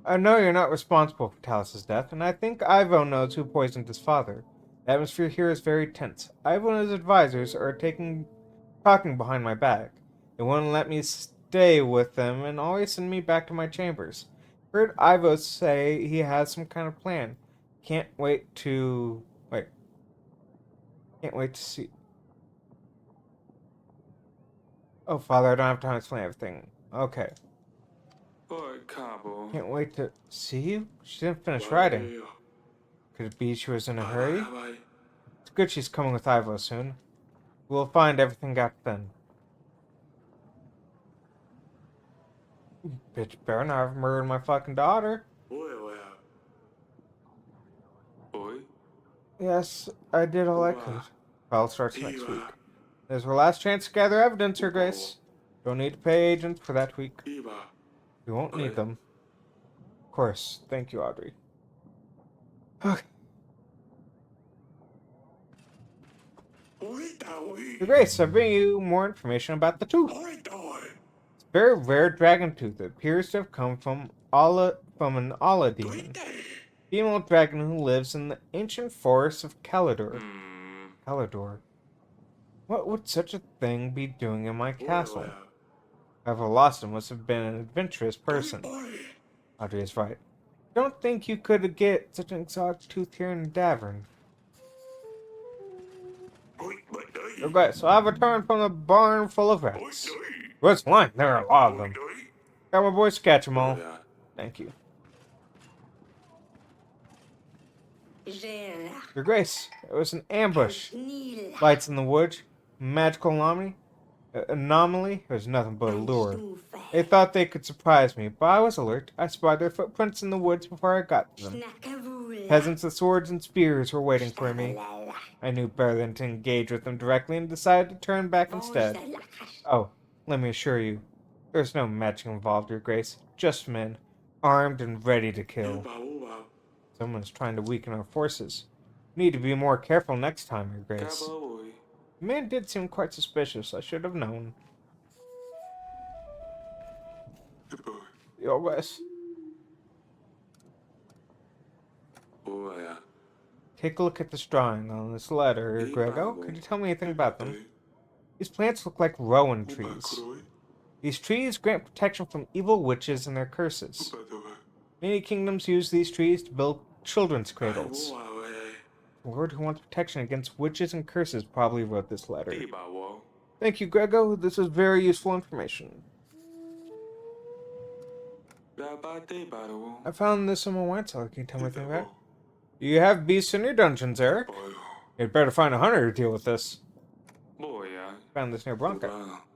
I know you're not responsible for Talus's death, and I think Ivo knows who poisoned his father. The atmosphere here is very tense. Ivo and his advisors are talking behind my back. They won't let me stay with them and always send me back to my chambers. Heard Ivo say he has some kind of plan. Can't wait to wait. Can't wait to see. Oh, father, I don't have time to explain everything. Okay. Boy, Cabo. Can't wait to see you. She didn't finish writing. Could it be she was in a hurry? It's good she's coming with Ivo soon. We'll find everything out then. Bitch better not have murdered my fucking daughter. Boy. Yes, I did all I could. Trial starts next week. There's our last chance to gather evidence, Your Grace. Don't need to pay agents for that week. We won't need them. Of course. Thank you, Audrey. Okay. Your Grace, I bring you more information about the tooth. It's a very rare dragon tooth. It appears to have come from an Ala demon. Female dragon who lives in the ancient forests of Calador. Calador. What would such a thing be doing in my castle? Whoever lost him must have been an adventurous person. Audrey is right. Don't think you could get such an exotic tooth here in Davern. Okay, so I've returned from the barn full of rats. What's lying? There are a lot of them. Got my boys to catch them all. Thank you. Your Grace, it was an ambush. Lights in the woods, magical anomaly. It was nothing but a lure. They thought they could surprise me, but I was alert. I spied their footprints in the woods before I got to them. Peasants with swords and spears were waiting for me. I knew better than to engage with them directly and decided to turn back instead. Oh, let me assure you, there's no magic involved, Your Grace. Just men, armed and ready to kill. Someone's trying to weaken our forces. We need to be more careful next time, Your Grace. The man did seem quite suspicious. I should have known. Your Grace. Take a look at this drawing on this letter, Grego. Could you tell me anything about them? These plants look like rowan trees. These trees grant protection from evil witches and their curses. Many kingdoms use these trees to build children's cradles. The Lord who wants protection against witches and curses probably wrote this letter. Thank you, Grego. This is very useful information. I found this in my wine cellar. Can you tell me anything about it? You have beasts in your dungeons, Eric. You'd better find a hunter to deal with this. Found this near Bronca.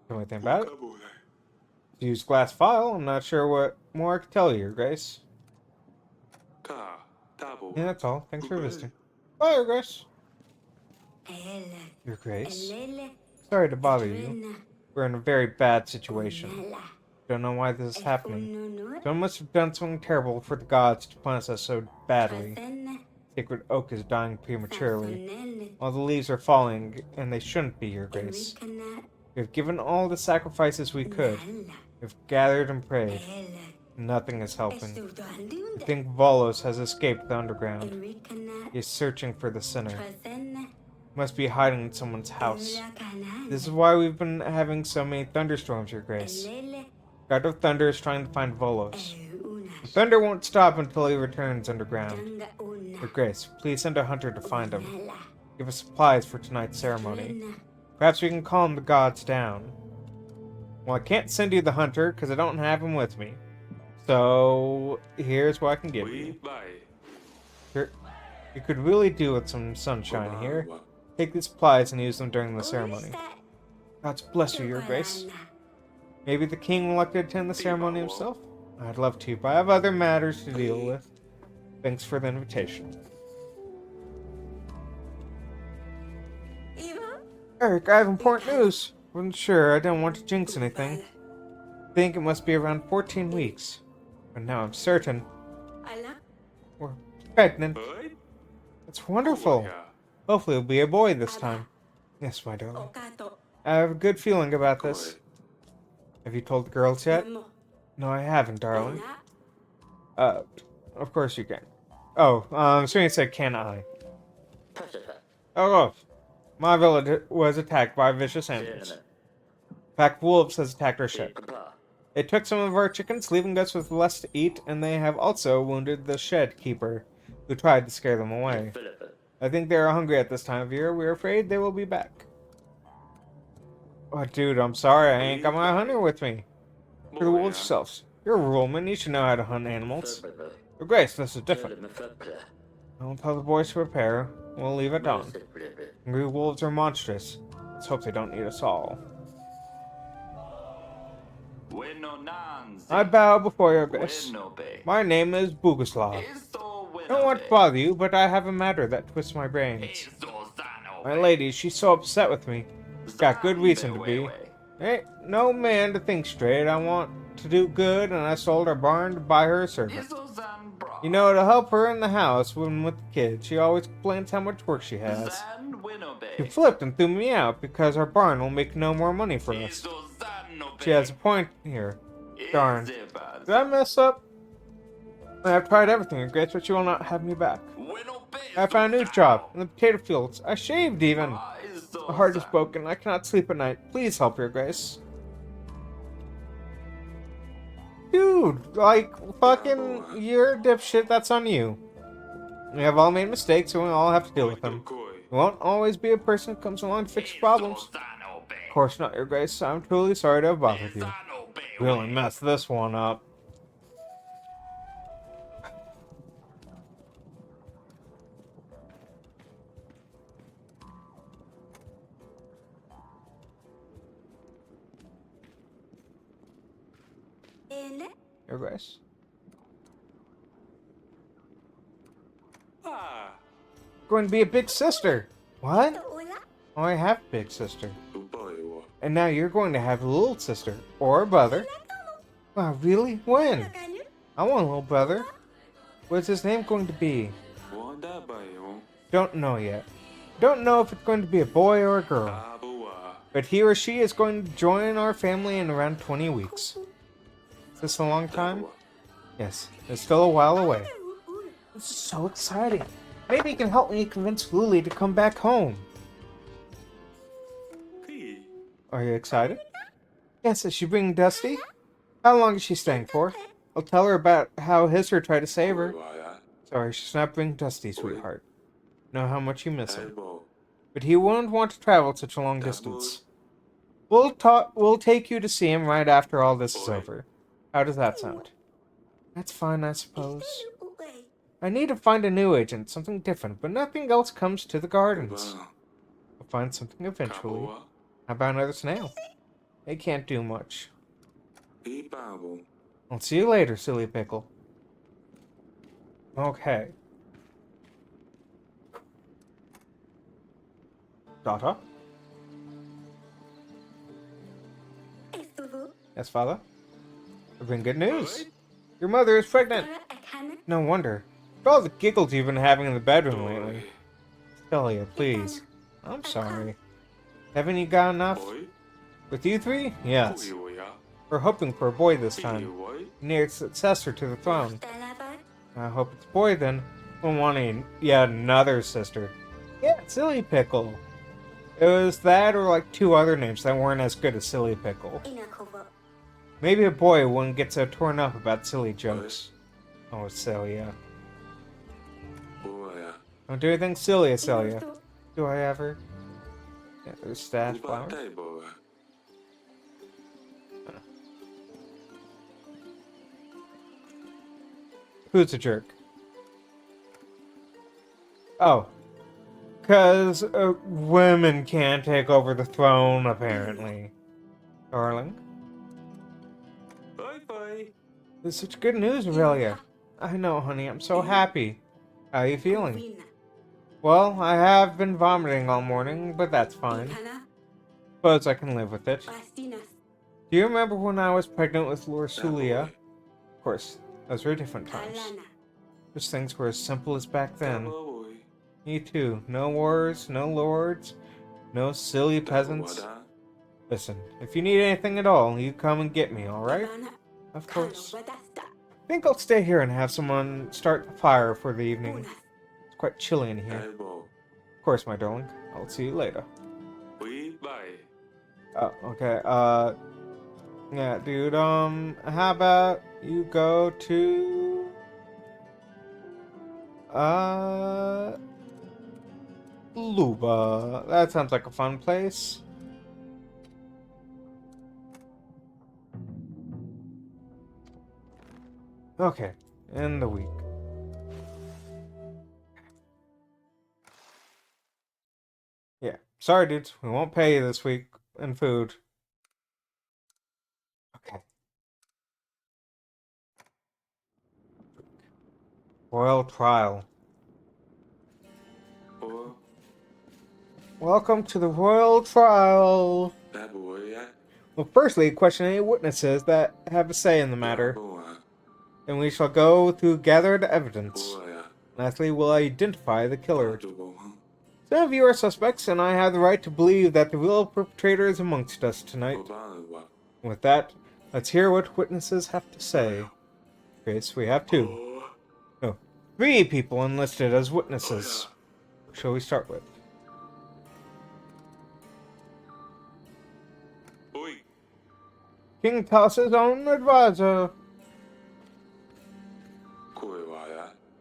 Tell me anything about it? To use glass file, I'm not sure what more I can tell you, Your Grace. Ka. Tabo. Yeah, that's all. Thanks for visiting. Bye, Your Grace. El. Your Grace. El. Sorry to bother you. We're in a very bad situation. Nala. Don't know why this is happening. Ununur. Someone must have done something terrible for the gods to punish us so badly. Trazen. Sacred oak is dying prematurely. Sazonel. All the leaves are falling, and they shouldn't be, Your Grace. Enricana. We have given all the sacrifices we could. Nala. We've gathered and prayed. El. Nothing is helping. I Estudandunda. think Volos has escaped the underground. Enricana. He is searching for the sinner. Trazen. He must be hiding in someone's house. Huracanal. This is why we've been having so many thunderstorms, Your Grace. El. God of Thunder is trying to find Volos. Una. The thunder won't stop until he returns underground. Tanga una. Your Grace, please send a hunter to find him. Nala. Give us supplies for tonight's ceremony. Rena. Perhaps we can calm the gods down. Well, I can't send you the hunter because I don't have him with me. So, here's what I can give We you. buy. Here, you could really do with some sunshine here. Take these supplies and use them during the ceremony. God bless you, Your Grace. Maybe the king would like to attend the ceremony himself? I'd love to, but I have other matters to deal with. Thanks for the invitation. Eva. Eric, I have important news. Wasn't sure, I didn't want to jinx anything. I think it must be around 14 weeks. But now I'm certain Ala. we're pregnant. Boy? It's wonderful. Hopefully it'll be a boy this time. Yes, my darling. Okato. I have a good feeling about this. Have you told the girls yet? Namo. No, I haven't, darling. Ona. Of course you can. Oh, Serena said, can I? Oh, my village was attacked by vicious animals. A pack of wolves has attacked our ship. They took some of our chickens, leaving us with less to eat, and they have also wounded the shed keeper, who tried to scare them away. I think they are hungry at this time of year. We're afraid they will be back. Oh, dude, I'm sorry. I ain't got my hunter with me. For the wolves yourselves. You're a ruleman. You should know how to hunt animals. Your Grace, this is different. Don't tell the boys to prepare. We'll leave at dawn. Hungry wolves are monstrous. Let's hope they don't eat us all. I bow before your Grace. My name is Boguslav. I don't want to bother you, but I have a matter that twists my brains. My lady, she's so upset with me. Got good reason to be. Ain't no man to think straight. I want to do good, and I sold our barn to buy her a servant. You know, to help her in the house when with the kids. She always complains how much work she has. She flipped and threw me out because our barn will make no more money for us. She has a point here. Darn. Did I mess up? I've tried everything, Your Grace, but she will not have me back. I found a new job in the potato fields. I shaved even. My heart is broken. I cannot sleep at night. Please help, Your Grace. Dude, like, fucking, you're a dipshit. That's on you. We have all made mistakes, and we all have to deal with them. You won't always be a person who comes along to fix your problems. Of course not, Your Grace. I'm truly sorry to have bothered you. Really messed this one up. Ele. Your Grace. Ah. Going to be a big sister. What? Ola. Oh, I have a big sister. Boy. And now you're going to have a little sister. Or a brother. Wow, really? When? Kanyo. I want a little brother. What's his name going to be? Wanda bayo. Don't know yet. Don't know if it's going to be a boy or a girl. Abua. But he or she is going to join our family in around 20 weeks. Is this a long time? Yes, it's still a while away. This is so exciting. Maybe you can help me convince Luli to come back home. P. Are you excited? Yes, is she bringing Dusty? How long is she staying for? I'll tell her about how Hisser tried to save her. Sorry, she's not bringing Dusty, sweetheart. Know how much you miss him. But he won't want to travel such a long distance. We'll take you to see him right after all this is over. How does that sound? That's fine, I suppose. I need to find a new agent, something different, but nothing else comes to the gardens. I'll find something eventually. How about another snail? They can't do much. Babo. I'll see you later, silly pickle. Okay. Daughter? Estuvo. Yes, father? Bring good news. Your mother is pregnant. Para akana. No wonder. For all the giggles you've been having in the bedroom lately. Celia, please. I'm sorry. Haven't you got enough? Boy. With you three? Yes. Kuyoya. We're hoping for a boy this time. Boy. Near its successor to the throne. Talaba. I hope it's a boy then. I'm wanting yet another sister. Yeah, Silly Pickle. It was that or like two other names that weren't as good as Silly Pickle. Inakovo. Maybe a boy wouldn't get so torn up about silly jokes. Oh, Celia. Boya. Don't do anything silly, Celia. Inusto. Do I ever? Yeah, there's stash flower. Ubatay boy. Who's a jerk? Oh. Because women can't take over the throne, apparently. Darling. Bye bye. This is such good news, Aurelia. I know, honey. I'm so happy. How are you feeling? Vina. Well, I have been vomiting all morning, but that's fine. Ikana. Suppose I can live with it. Bastinas. Do you remember when I was pregnant with Lord Sulia? Of course, those were different times. Kalana. Those things were as simple as back then. Boy. Me too. No wars, no lords, no silly peasants. Listen, if you need anything at all, you come and get me, alright? Ivana. Of course. Kalo Badasta. I think I'll stay here and have someone start the fire for the evening. Unas. It's quite chilly in here. Elbow. Of course, my darling. I'll see you later. We bye. Oh, okay. Yeah, dude, how about you go to... Luba. That sounds like a fun place. Okay, in the week. Yeah, sorry dudes, we won't pay you this week in food. Okay. Royal trial. Or Welcome to the royal trial. that boy. Well, firstly, question any witnesses that have a say in the matter. Then we shall go through gathered evidence. Lastly, we'll identify the killer. Some of you are suspects, and I have the right to believe that the real perpetrator is amongst us tonight. With that, let's hear what witnesses have to say. Grace, we have two. No, 3 people enlisted as witnesses. Who shall we start with? King Talus's own advisor.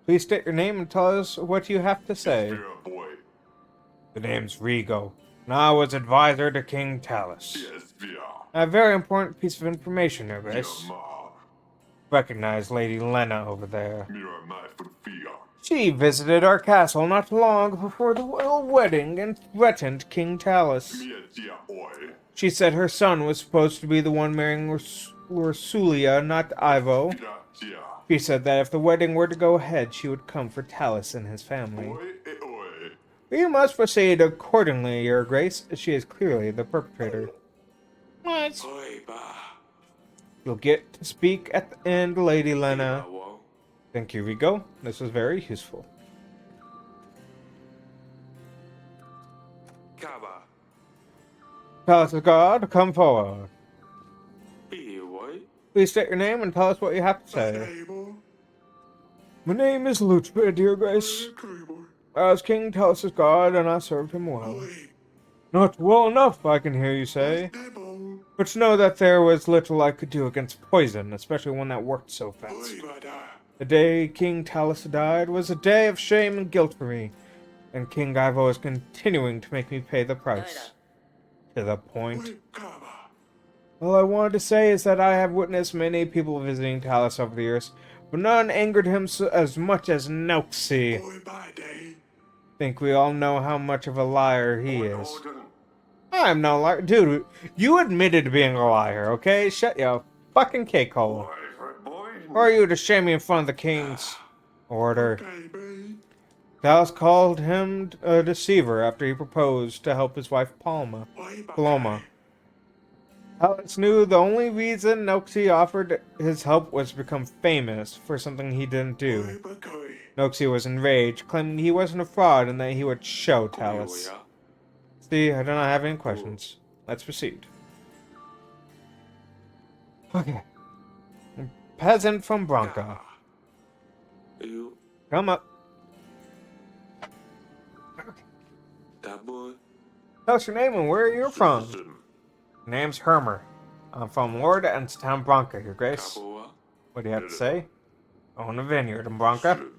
Please state your name and tell us what you have to say. The name's Rigo, and I was advisor to King Talus. A very important piece of information, Your Grace. Recognize Lady Lena over there. She visited our castle not long before the royal wedding and threatened King Talus. She said her son was supposed to be the one marrying Ursulia, not Ivo. She said that if the wedding were to go ahead, she would come for Talus and his family. We must proceed accordingly, Your Grace. She is clearly the perpetrator. What? You'll get to speak at the end, Lady Lena. Thank you, Rigo. This was very useful. Kaba. Palace of God, come forward. Please state your name and tell us what you have to say. My name is Luchbrid, Your Grace. I was King Talus's guard, and I served him well. Not well enough, I can hear you say. But know that there was little I could do against poison, especially one that worked so fast. The day King Talus died was a day of shame and guilt for me, and King Ivo is continuing to make me pay the price. To the point. All I wanted to say is that I have witnessed many people visiting Talus over the years, but none angered him as much as Nelxi. Think we all know how much of a liar he is. I'm no liar. Dude, you admitted to being a liar, okay? Shut your fucking cake hole. Or are you to shame me in front of the king's order? Dallas called him a deceiver after he proposed to help his wife Paloma. Dallas knew the only reason Noxie offered his help was to become famous for something he didn't do. Noxie was enraged, claiming he wasn't a fraud and that he would show Talus. See, I do not have any questions. Let's proceed. Okay. Peasant from Bronca. Come up. What's your name and where are you from? Name's Hermer. I'm from Lord Enstown, Bronca, Your Grace. What do you have to say? Own a vineyard in Bronca.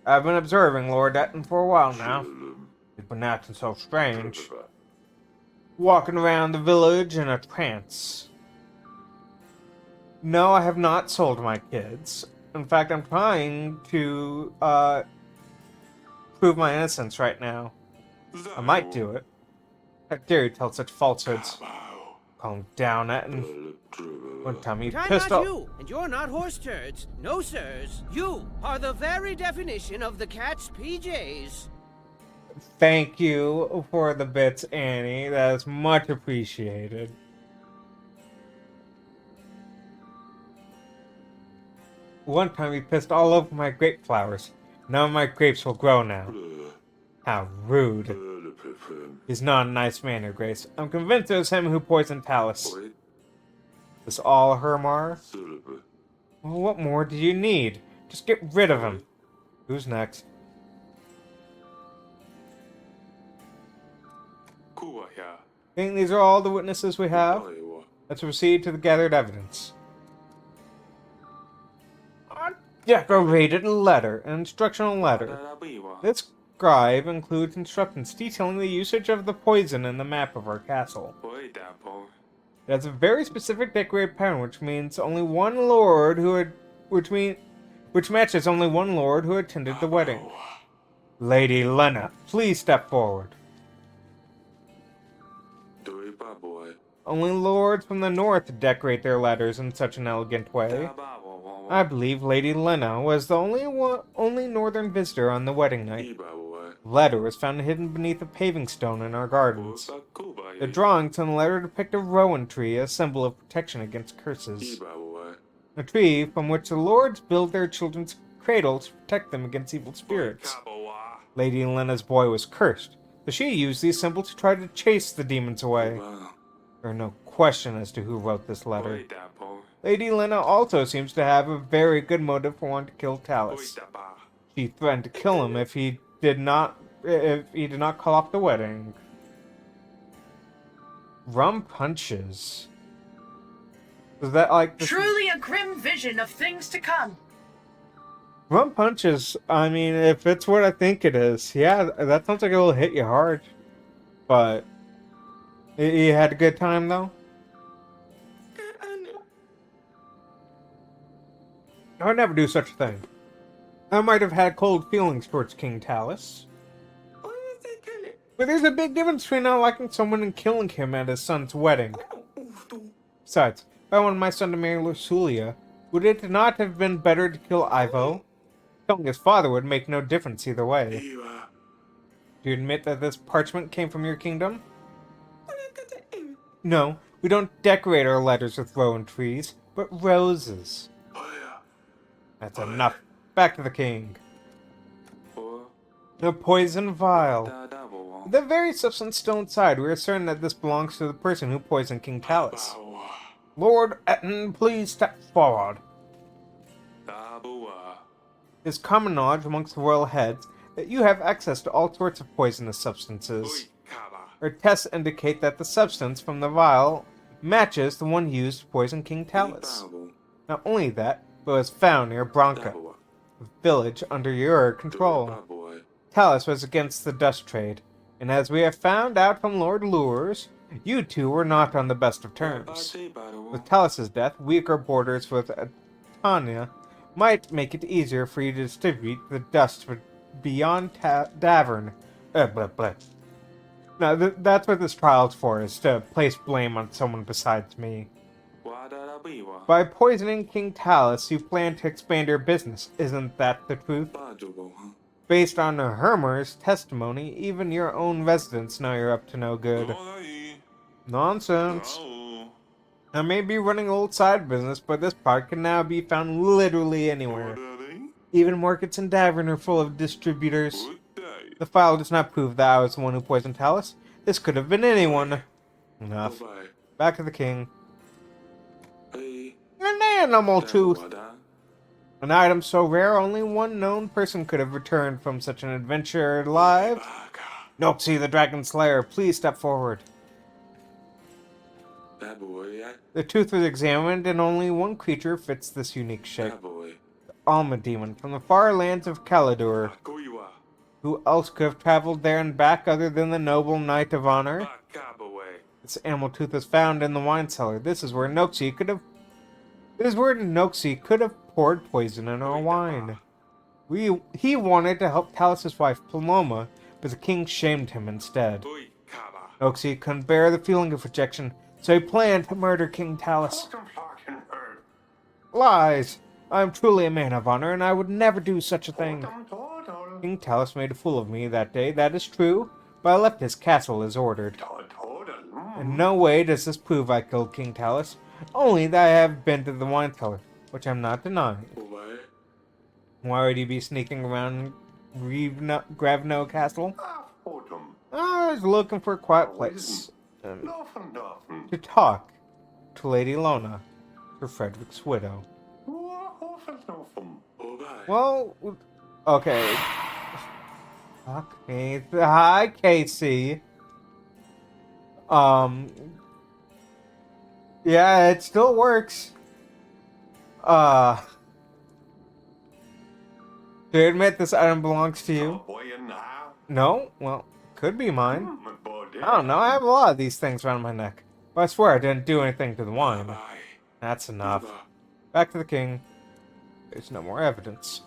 I've been observing Lord Etten for a while now. He's been acting so strange. Walking around the village in a trance. No, I have not sold my kids. In fact, I'm trying to prove my innocence right now. I might do it. How dare you tell such falsehoods? Calm down, Etten. One time you I'm pissed not off. you, and you're not horse turds. No, sirs. You are the very definition of the cat's PJs. Thank you for the bits, Annie. That is much appreciated. One time he pissed all over my grape flowers. None of my grapes will grow now. How rude. He's not a nice man, Your Grace. I'm convinced it was him who poisoned Talus. Is all, Hermar? Well, what more do you need? Just get rid of him. Who's next? Think these are all the witnesses we have? Let's proceed to the gathered evidence. A decorated letter, an instructional letter. This scribe includes instructions detailing the usage of the poison in the map of our castle. It has a very specific decorated pattern, which means only one lord who had, which matches only one lord who attended the wedding. Lady Lena, please step forward. Only lords from the north decorate their letters in such an elegant way. I believe Lady Lena was the only northern visitor on the wedding night. The letter was found hidden beneath a paving stone in our gardens. The drawings on the letter depict a rowan tree, a symbol of protection against curses. A tree from which the lords build their children's cradles to protect them against evil spirits. Lady Lena's boy was cursed, so she used these symbols to try to chase the demons away. There's no question as to who wrote this letter. Lady Lena also seems to have a very good motive for wanting to kill Talus. She threatened to kill him if he did not call off the wedding. Rum punches. Is that like truly a grim vision of things to come? Rum punches, I mean, if it's what I think it is, yeah, that sounds like it'll hit you hard. But you had a good time though? I would never do such a thing. I might have had cold feelings towards King Talus. But there's a big difference between not liking someone and killing him at his son's wedding. Besides, if I wanted my son to marry Luculia, would it not have been better to kill Ivo? Killing his father would make no difference either way. Do you admit that this parchment came from your kingdom? No, we don't decorate our letters with rowan trees, but roses. That's enough. Back to the king. The poison vial. The very substance still inside, we are certain that this belongs to the person who poisoned King Talus. Lord Etten, please step forward. It is common knowledge amongst the royal heads that you have access to all sorts of poisonous substances. Our tests indicate that the substance from the vial matches the one used to poison King Talus. Not only that, but was found near Bronca, a village under your control. Talus was against the dust trade, and as we have found out from Lord Lures, you two were not on the best of terms. With Talus's death, weaker borders with Tanya might make it easier for you to distribute the dust beyond Davern. Now, that's what this trial's for, is to place blame on someone besides me. By poisoning King Talus, you plan to expand your business. Isn't that the truth? Based on the Hermer's testimony, even your own residents know you're up to no good. Nonsense. I may be running an old side business, but this product can now be found literally anywhere. Even markets in Davern are full of distributors. The file does not prove that I was the one who poisoned Talus. This could have been anyone. Enough. Back to the king. An animal tooth! An item so rare only one known person could have returned from such an adventure alive. Noxie the Dragon Slayer, please step forward. The tooth was examined, and only one creature fits this unique shape. The Alma Demon, from the far lands of Caladur. Who else could have traveled there and back other than the noble Knight of Honor? This animal tooth was found in the wine cellar. This is where Noxie could have poured poison in our wine. He wanted to help Talus's wife, Paloma, but the king shamed him instead. Noxie couldn't bear the feeling of rejection, so he planned to murder King Talus. Lies! I am truly a man of honor, and I would never do such a thing. King Talus made a fool of me that day, that is true, but I left his castle as ordered. In no way does this prove I killed King Talus, only that I have been to the wine cellar, which I'm not denying. Why would he be sneaking around Gravno Castle? I was looking for a quiet place to talk to Lady Lona, for Frederick's widow. Well, okay. Fuck me. Hi, Casey. Yeah, it still works. To admit this item belongs to you? No? Well, could be mine. I don't know, I have a lot of these things around my neck. But I swear I didn't do anything to the wine. That's enough. Back to the king. There's no more evidence.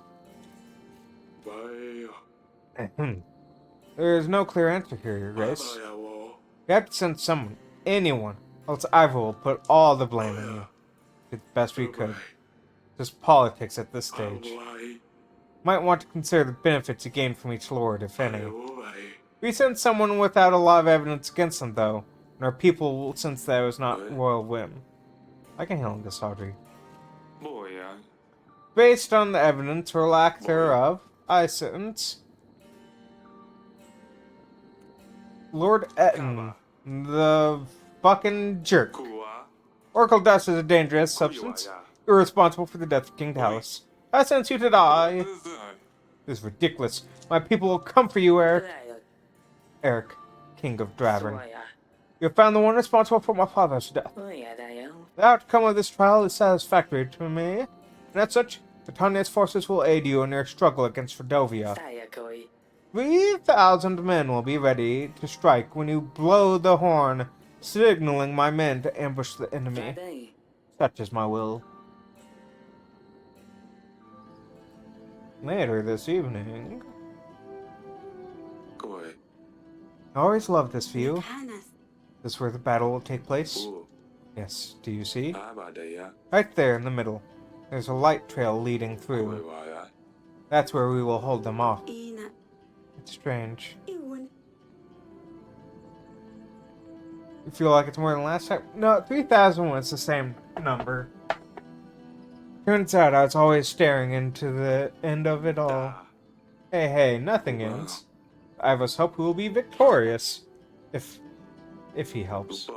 There is no clear answer here, Your Grace. You have to send someone, anyone, else Ivor will put all the blame on you. Did the best we could. Just politics at this stage. Might want to consider the benefits you gain from each lord, if any. We sent someone without a lot of evidence against them, though, and our people will sense that it was not royal whim. I can handle this, Audrey. Based on the evidence, or lack thereof, I sentence Lord Etten, the fucking jerk. Oracle dust is a dangerous substance. You're responsible for the death of King Talus. I sentence you to die. This is ridiculous. My people will come for you, Eric. Eric, King of Dravern. You have found the one responsible for my father's death. The outcome of this trial is satisfactory to me, and as such, Britannia's forces will aid you in your struggle against Fredovia. 3,000 men will be ready to strike when you blow the horn, signaling my men to ambush the enemy. Such is my will. Later this evening... I always loved this view. This is where the battle will take place? Yes, do you see? Right there in the middle. There's a light trail leading through. That's where we will hold them off. It's strange. You feel like it's more than last time? No, 3,000 was the same number. Turns out I was always staring into the end of it all. Hey, nothing ends. I just hope we will be victorious. If he helps.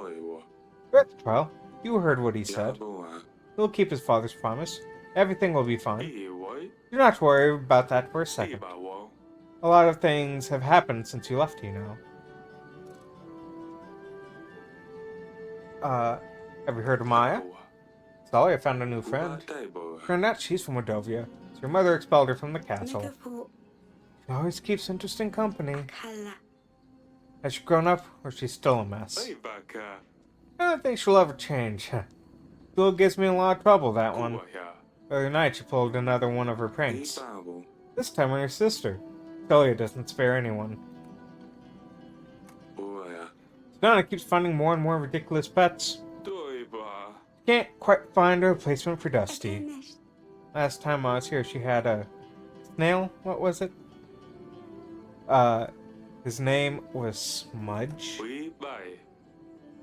We're at the trial. You heard what he said. He'll keep his father's promise. Everything will be fine. Do not worry about that for a second. A lot of things have happened since you left, you know. Have you heard of Maya? Sorry, I found a new friend. Turned out she's from Wardovia, so your mother expelled her from the castle. She always keeps interesting company. Has she grown up, or is she still a mess? I don't think she'll ever change. Still gives me a lot of trouble, that one. The other night she pulled another one of her pranks. This time on your sister. Celia doesn't spare anyone. Sonana keeps finding more and more ridiculous pets. Can't quite find a replacement for Dusty. Again. Last time I was here, she had a snail. What was it? His name was Smudge. We buy.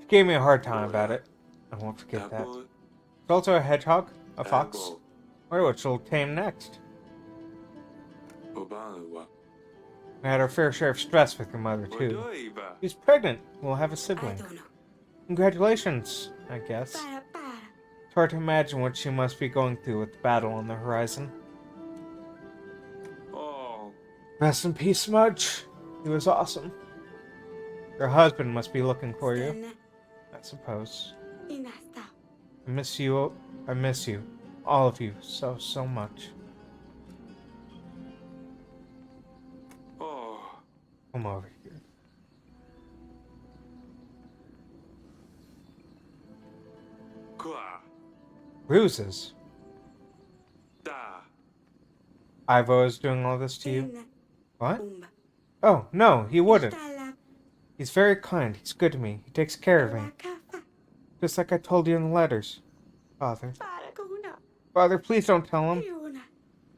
She gave me a hard time about it. I won't forget that. Apple. There's also a hedgehog, a fox. Apple. Wonder what she'll tame next. Obama. We had our fair share of stress with your mother, too. Odoiba. She's pregnant. We'll have a I sibling. don't know. Congratulations, I guess. Para, para. It's hard to imagine what she must be going through with the battle on the horizon. Oh. Rest in peace, Smudge. He was awesome. Your husband must be looking for you, Stella, I suppose. inasta. I miss you. I miss you. All of you so, so much. Oh. Come over here. Kwa. Bruises. Da. Ivo is doing all this to you? Ena, What? umba. Oh, no, he wouldn't. Stella, He's very kind. He's good to me. He takes care of me. wakafa. Just like I told you in the letters. Father. Para kuna. Father, please don't tell him. Yuna.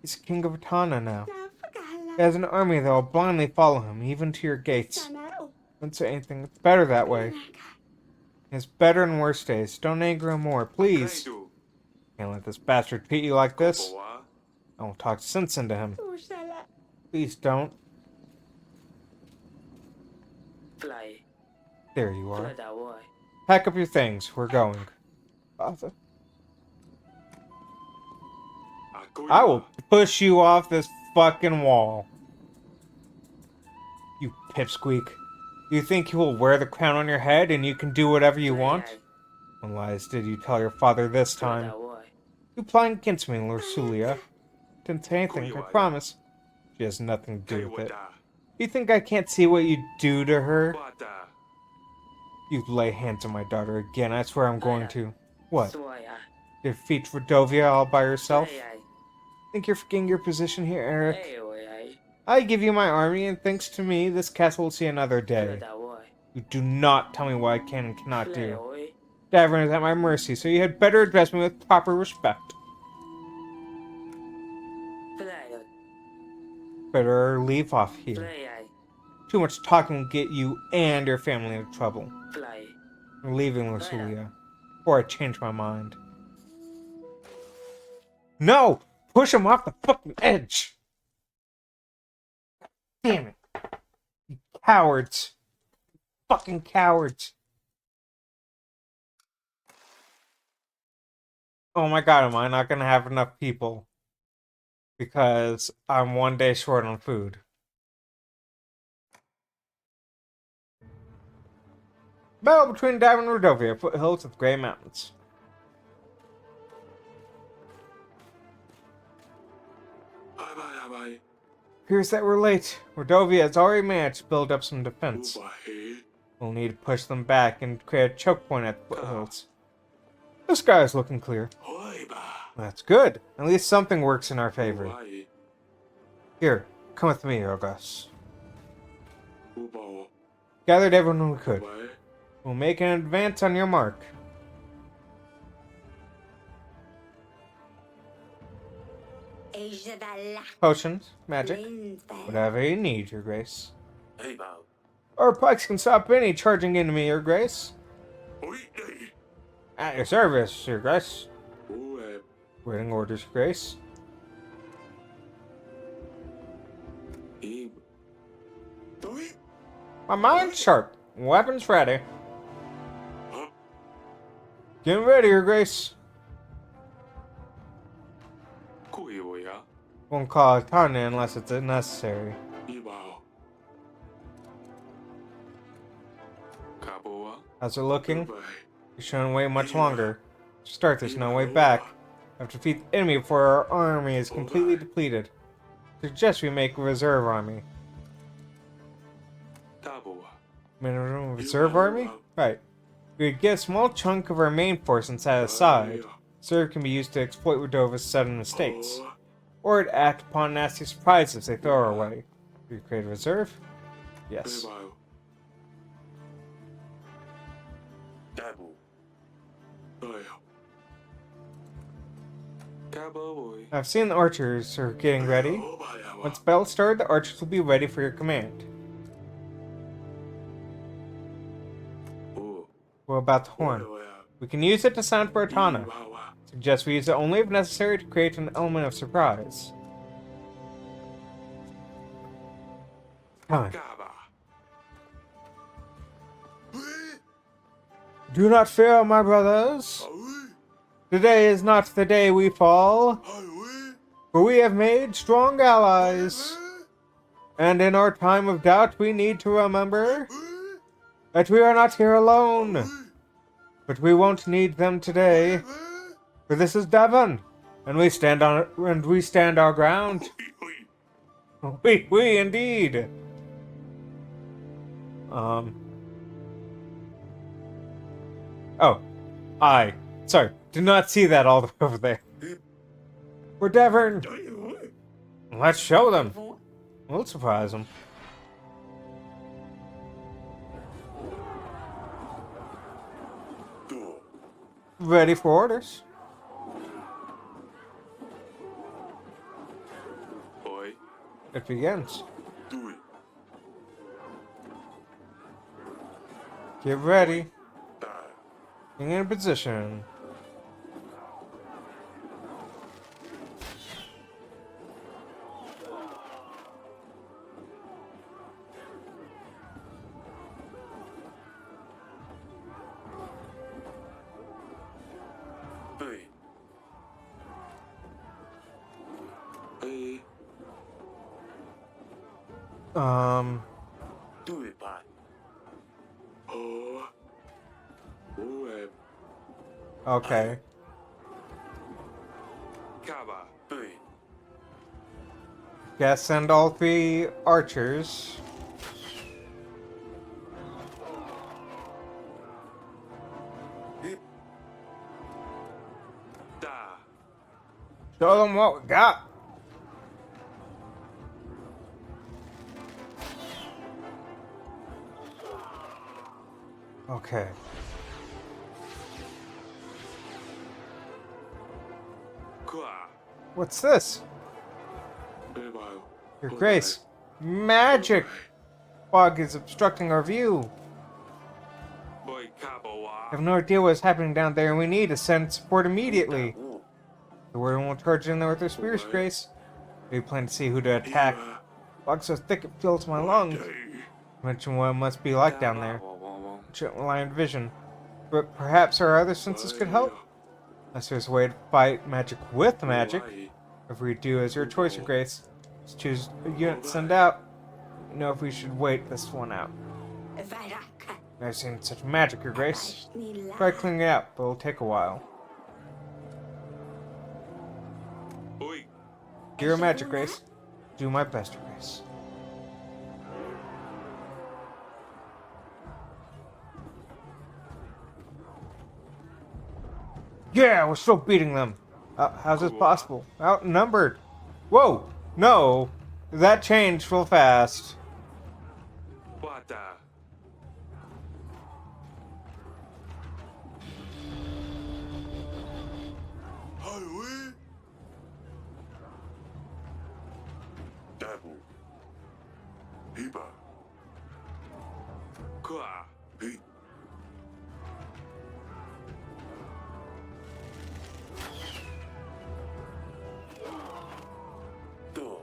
He's king of Atana now. Na pagala. He has an army that will blindly follow him, even to your gates. Sana o. Don't say anything. It's better that way. Naka. He has better and worse days. Don't anger him more, please. Kaido. Can't let this bastard treat you like this. Boa. I will talk sense into him. Usala. Please don't. Fly. There you are. Fly that way. Pack up your things. We're going. Father. Akoiba. I will push you off this fucking wall. You pipsqueak. You think you will wear the crown on your head and you can do whatever you want? What lies did you tell your father this Fly time? that way. You plotting against me, Lursulia. Didn't say anything, I promise. She has nothing to do with it. Kaiwada. You think I can't see what you do to her? Bata. You lay hands on my daughter again, I swear I'm going to. What? Swaya. Defeat Rodovia all by yourself? Ay, Think you're forgetting your position here, ay. Eric? Ay, ay, ay. I give you my army, and thanks to me, this castle will see another Fly day. that way. You do not tell me what I can and cannot Fly do. away. Davern is at my mercy, so you had better address me with proper respect. Fly. Better leave off here. Fly. Ay. Too much talking will get you and your family into trouble. Fly. I'm leaving, Lucilia, before I change my mind. No! Push him off the fucking edge! Damn it. You cowards. Fucking cowards. Oh my god, am I not gonna have enough people? Because I'm one day short on food. Battle between Davin and Rodovia, foothills of the Grey Mountains. Bye bye bye. Appears that we're late. Rodovia has already managed to build up some defense. Ubahe. We'll need to push them back and create a choke point at the foothills. The sky is looking clear. Hoiba. That's good. At least something works in our favor. Uai. Here, come with me, Orgus. Ubao. Gathered everyone we could. Ubai. We'll make an advance on your mark. Ejabala. Potions, magic, Lindsay. whatever you need, Your Grace. Hey bao. Our pikes can stop any charging enemy, Your Grace. Oi day. At your service, Your Grace. Uwe. Waiting orders, Your Grace. Ib. Oi. My mind's sharp. Weapons ready. Huh? Get ready, Your Grace. Kuiwoya. Won't call it Tanya unless it's necessary. Ibao. Kaboa. How's it looking? Ubai. You're showing way much longer. To start, there's no way back. We have to defeat the enemy before our army is completely depleted. Suggest we make a reserve army. Taboa. Minimum reserve army? Right. We could get a small chunk of our main force and set it aside. Reserve can be used to exploit Redova's sudden mistakes, or to act upon nasty surprises they throw our way. Do you create a reserve? Yes. Ibao. Tabu. Oyo. Cabo boy. I've seen the archers are getting ready. Oh, baya wa. Once battle started, the archers will be ready for your command. Oh. What about the horn? We can use it to sound for Atana. Suggest we use it only if necessary to create an element of surprise. Coming. Kaba. Do not fear, my brothers. Today is not the day we fall, for we have made strong allies. And in our time of doubt, we need to remember that we are not here alone. But we won't need them today, for this is Devon, and we stand our ground. We indeed. Oh, sorry, did not see that all the way over there. We're Devon. Let's show them. We'll surprise them. Ready for orders. Boy. It begins. Do it. Get ready. Die. Getting in position. Hey. Hey. Do it, bye. Oh. Oh, Okay. Kaba. Hey. Yes, send all 3 archers. Da. Show them what we got. Okay. Kwa. What's this? Your Grace. Magic! Fog is obstructing our view. Boy, Kaba wa. I have no idea what's happening down there, and we need to send support immediately. The warden will charge in there with their spears, Grace. We plan to see who to attack. Fog so thick it fills my lungs. Imagine what it must be like down there. Shouldn't rely on vision. But perhaps our other senses could help? Unless there's a way to fight magic with magic. If we do, as your choice, Your Grace. Just choose a unit to send out. You know if we should wait this one out. Never seen such magic, Your Grace. Try cleaning it up, but it'll take a while. Oi. Your magic, Grace. Do my best, Your Grace. Yeah, we're still beating them. How's this possible? Outnumbered. Whoa! No! That changed real fast. What the? Highway. Double. Hiba. Kwa. Hey. Do.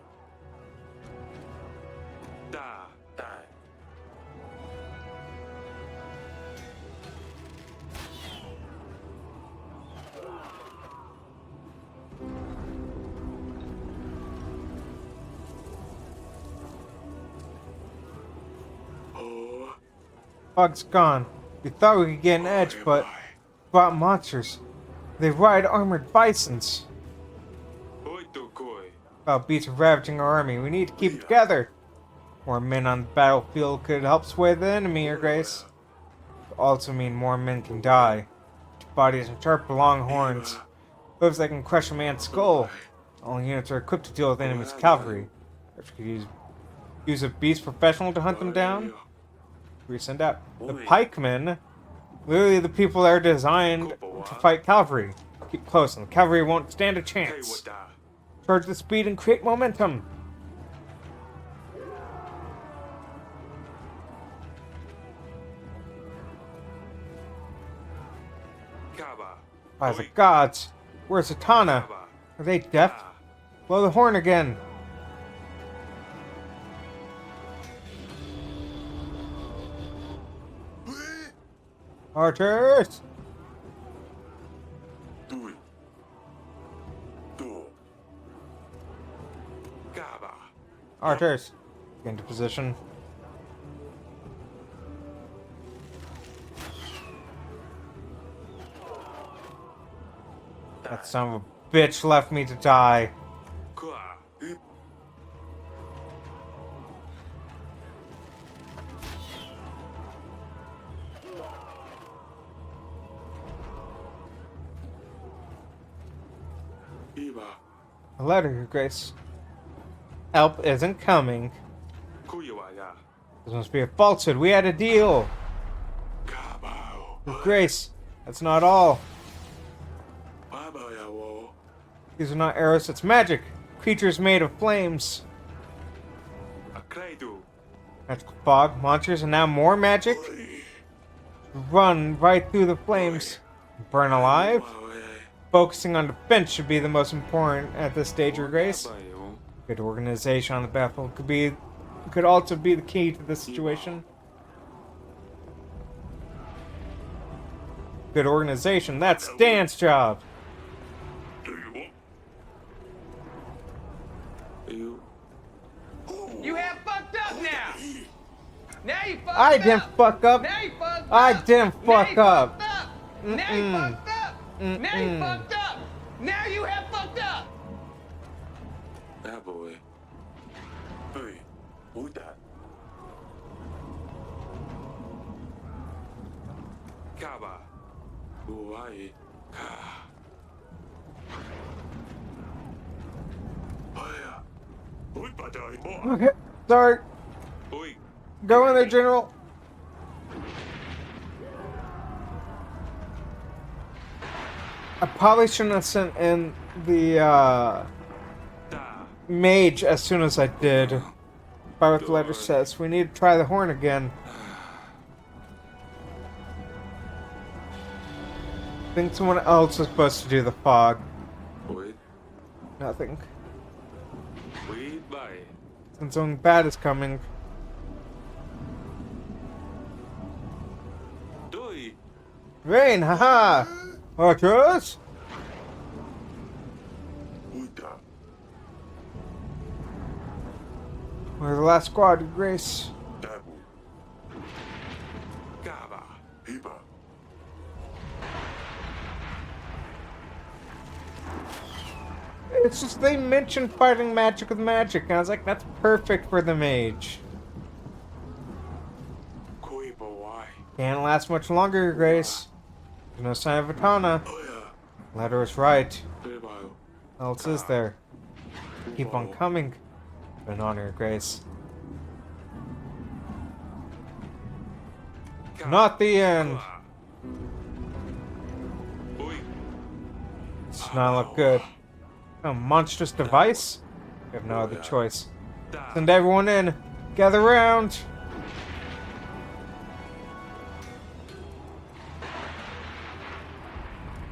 Da. Da. Oh. Fog's gone. We thought we could get an edge, but brought monsters. They ride armored bisons. Oi to koi. About beasts ravaging our army. We need to keep together. More men on the battlefield could help sway the enemy, Your Grace. Could also mean more men can die. Bodies and sharp, long horns. Hooves that can crush a man's skull. All units are equipped to deal with enemy's cavalry. If you could use a beast professional to hunt them down, we send out the pikemen. Literally the people that are designed to fight cavalry. Keep close and the cavalry won't stand a Hey, chance. what Charge the speed and create momentum. Kaba. By the gods, where's Atana? Kaba. Are they deaf? Blow the horn again. Archers! Tui. Do. Kaba. Archers! Get into position. That son of a bitch left me to die. Kua. Hip. Iba. A letter, Your Grace. Help isn't coming. Kuiwaya. This must be a falsehood. We had a deal. Kabao. Your Grace, that's not all. Babayawo. These are not arrows, it's magic. Creatures made of flames. Akraidu. Magical fog, monsters, and now more magic? Run right through the flames. Burn alive? Focusing on defense should be the most important at this stage, Your Grace. Good organization on the battlefield could also be the key to this situation. Good organization, that's Dan's job. Do you want? You. You have fucked up now. Now you fucked up. I didn't fuck up. Now you fucked up. I didn't Now fuck you up. fucked up. Now you fucked up. Now you fucked up. Now you have fucked up. That boy. Hey, who that? Kaba. Uwai. Ka. Hiya. Oi, padai mo. Okay, sorry. Oi. Go in there, General. I probably shouldn't have sent in the Da. mage as soon as I did. By what the letter says, we need to try the horn again. I think someone else is supposed to do the fog. Oi. Nothing. We bye. Since something bad is coming. Doi. Rain, haha! Archers! Uta. We're the last squad, Your Grace. Dabu. Kaba. Hiba. It's just they mentioned fighting magic with magic, and I was like, that's perfect for the mage. Koi bawai. Can't last much longer, Your Grace. There's no sign of Atana. Oya. Letter is right. Bebao. What else is there? Keep on coming. An honor, Your Grace. Not the end. Oi. This does not look good. A monstrous device? We have no other choice. Da. Send everyone in. Gather round.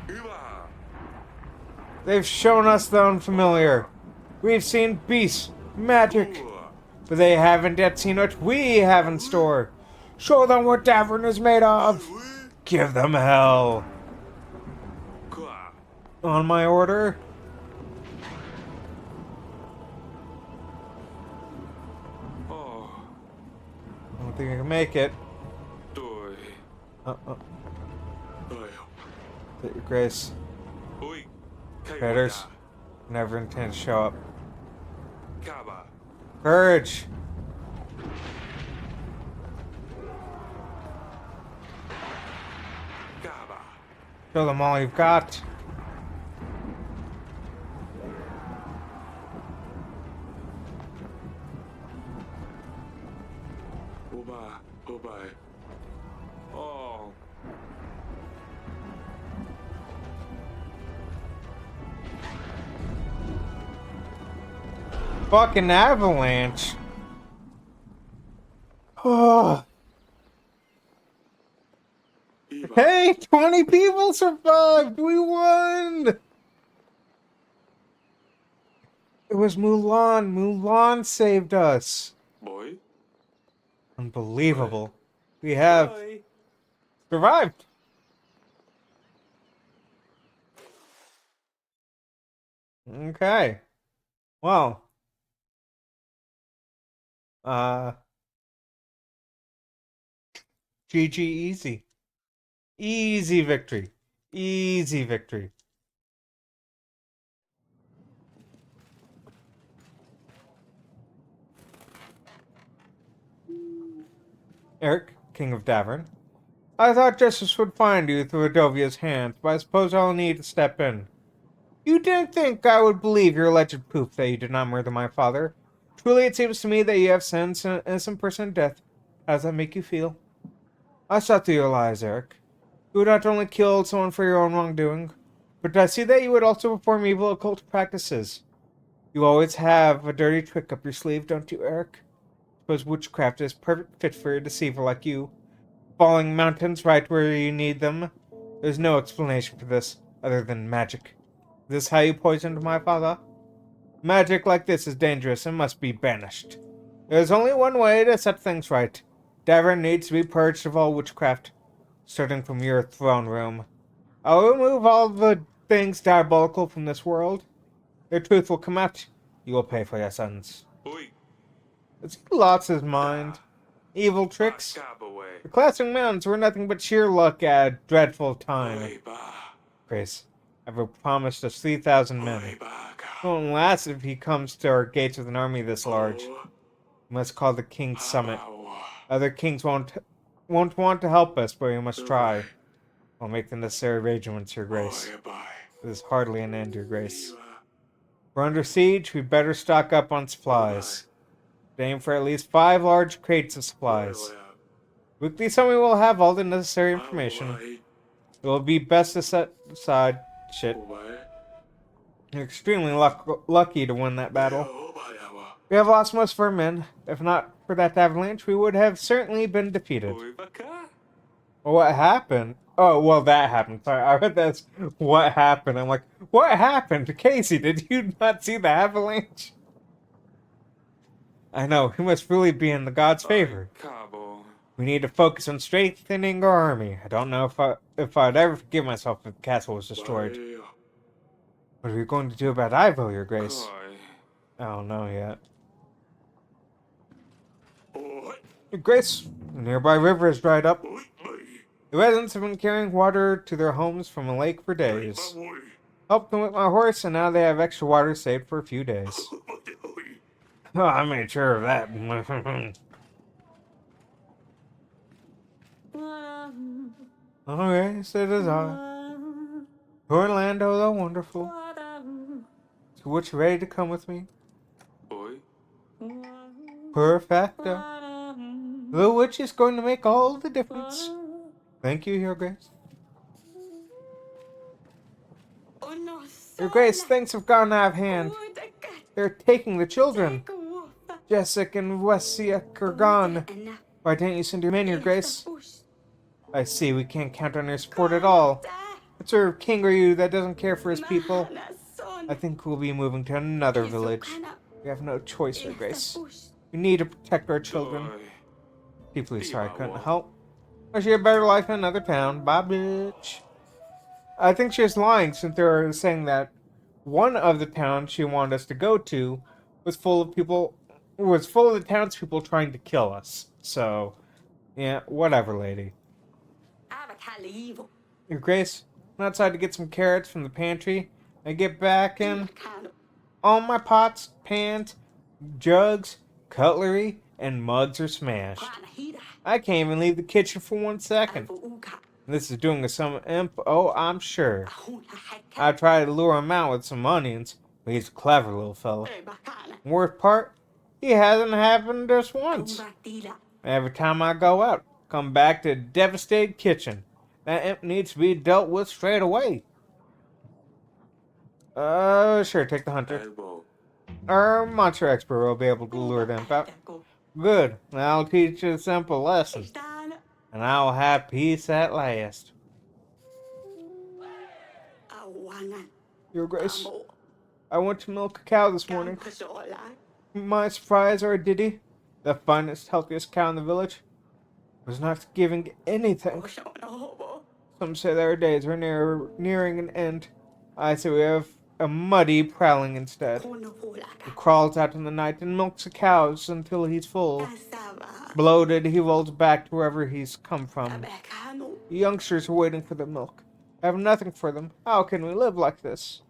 Hiba. They've shown us the unfamiliar. We've seen beasts, magic, Ua. but they haven't yet seen what we have in store. Show them what Davern is made of. Give them hell. Kua. On my order. Oh. I don't think I can make it. Doi. Uh-uh. Oyo. Your Grace. Oi. Kai Traitors. wata. Never intend to show up. Kaba. Courage. Kaba. Show them all you've got. Oba. Obai. Oh. fucking avalanche. Oh. Iba. Hey, 20 people survived! We won! It was Mulan. Mulan saved us. Boy. Unbelievable. We have Boy. survived. Okay. Well. GG easy. Easy victory. Easy victory. Eric, King of Davern. I thought justice would find you through Adovia's hands, but I suppose I'll need to step in. You didn't think I would believe your alleged proof that you did not murder my father. Truly, it seems to me that you have sentenced an innocent person to death. How does that make you feel? I saw through your lies, Eric. You not only killed someone for your own wrongdoing, but I see that you would also perform evil occult practices. You always have a dirty trick up your sleeve, don't you, Eric? Suppose witchcraft is perfect fit for a deceiver like you. Falling mountains right where you need them. There's no explanation for this, other than magic. Is this how you poisoned my father? Magic like this is dangerous and must be banished. There's only one way to set things right. Davern needs to be purged of all witchcraft, starting from your throne room. I'll remove all the things diabolical from this world. Their truth will come out. You will pay for your sins. Oi. It's lost his mind. Evil tricks. Kabawe. The clashing mountains were nothing but sheer luck at a dreadful time. Oi ba. Grace, I've promised us 3,000 Oi men. ba It won't last if he comes to our gates with an army this large. We must call the King's Summit. Other kings won't want to help us, but we must try. I'll make the necessary arrangements, Your Grace. This is hardly an end, Your Grace. We're under siege, we'd better stock up on supplies. Aim for at least 5 large crates of supplies. Weekly summit will have all the necessary information. It will be best to set aside shit. You're extremely lucky to win that battle. We have lost most of our men. If not for that avalanche, we would have certainly been defeated. What happened? Oh, well, that happened. Sorry, I read that's what happened. I'm like, what happened? Casey, did you not see the avalanche? I know, he must really be in the god's favor. We need to focus on strengthening our army. I don't know if I'd ever forgive myself if the castle was destroyed. What are we going to do about Ivo, Your Grace? I don't know yet. Your Grace, the nearby river has dried up. The residents have been carrying water to their homes from a lake for days. Helped them with my horse, and now they have extra water saved for a few days. Oh, I made sure of that. Okay, so does I. Orlando the Wonderful. So what, you ready to come with me? Perfecto. The witch is going to make all the difference. Thank you, Your Grace. Your Grace, things have gone out of hand. They're taking the children. Jessica and Wesiak are gone. Why didn't you send your men, Your Grace? I see, we can't count on your support at all. What sort of king are you that doesn't care for his people? I think we'll be moving to another village. We have no choice, Your Grace. We need to protect our children. Deeply sorry I couldn't help. Wish you a better life in another town. Bye, bitch. I think she was lying since they were saying that one of the towns she wanted us to go to was full of the townspeople trying to kill us. So, yeah, whatever, lady. Your Grace, I'm outside to get some carrots from the pantry. I get back in. All my pots, pans, jugs, cutlery, and mugs are smashed. I can't even leave the kitchen for 1 second. This is doing us some imp, oh, I'm sure. I tried to lure him out with some onions, but he's a clever little fellow. Worst part, he hasn't happened just once. Every time I go out, come back to a devastated kitchen. That imp needs to be dealt with straight away. Sure, take the hunter. Our monster expert will be able to lure them out. Good. I'll teach you a simple lesson, Están and I'll have peace at last. awangan. Your Grace, Amo. I went to milk a cow this morning. Kampasola. My surprise, our Diddy, the finest, healthiest cow in the village, was not giving anything. Oshono. Some say their days are nearing an end. I say we have a muddy prowling instead. Kono He pulaka. crawls out in the night and milks the cows until he's full. Kasaba. Bloated, he rolls back to wherever he's come from. Abekano. The youngsters are waiting for the milk. I have nothing for them. How can we live like this?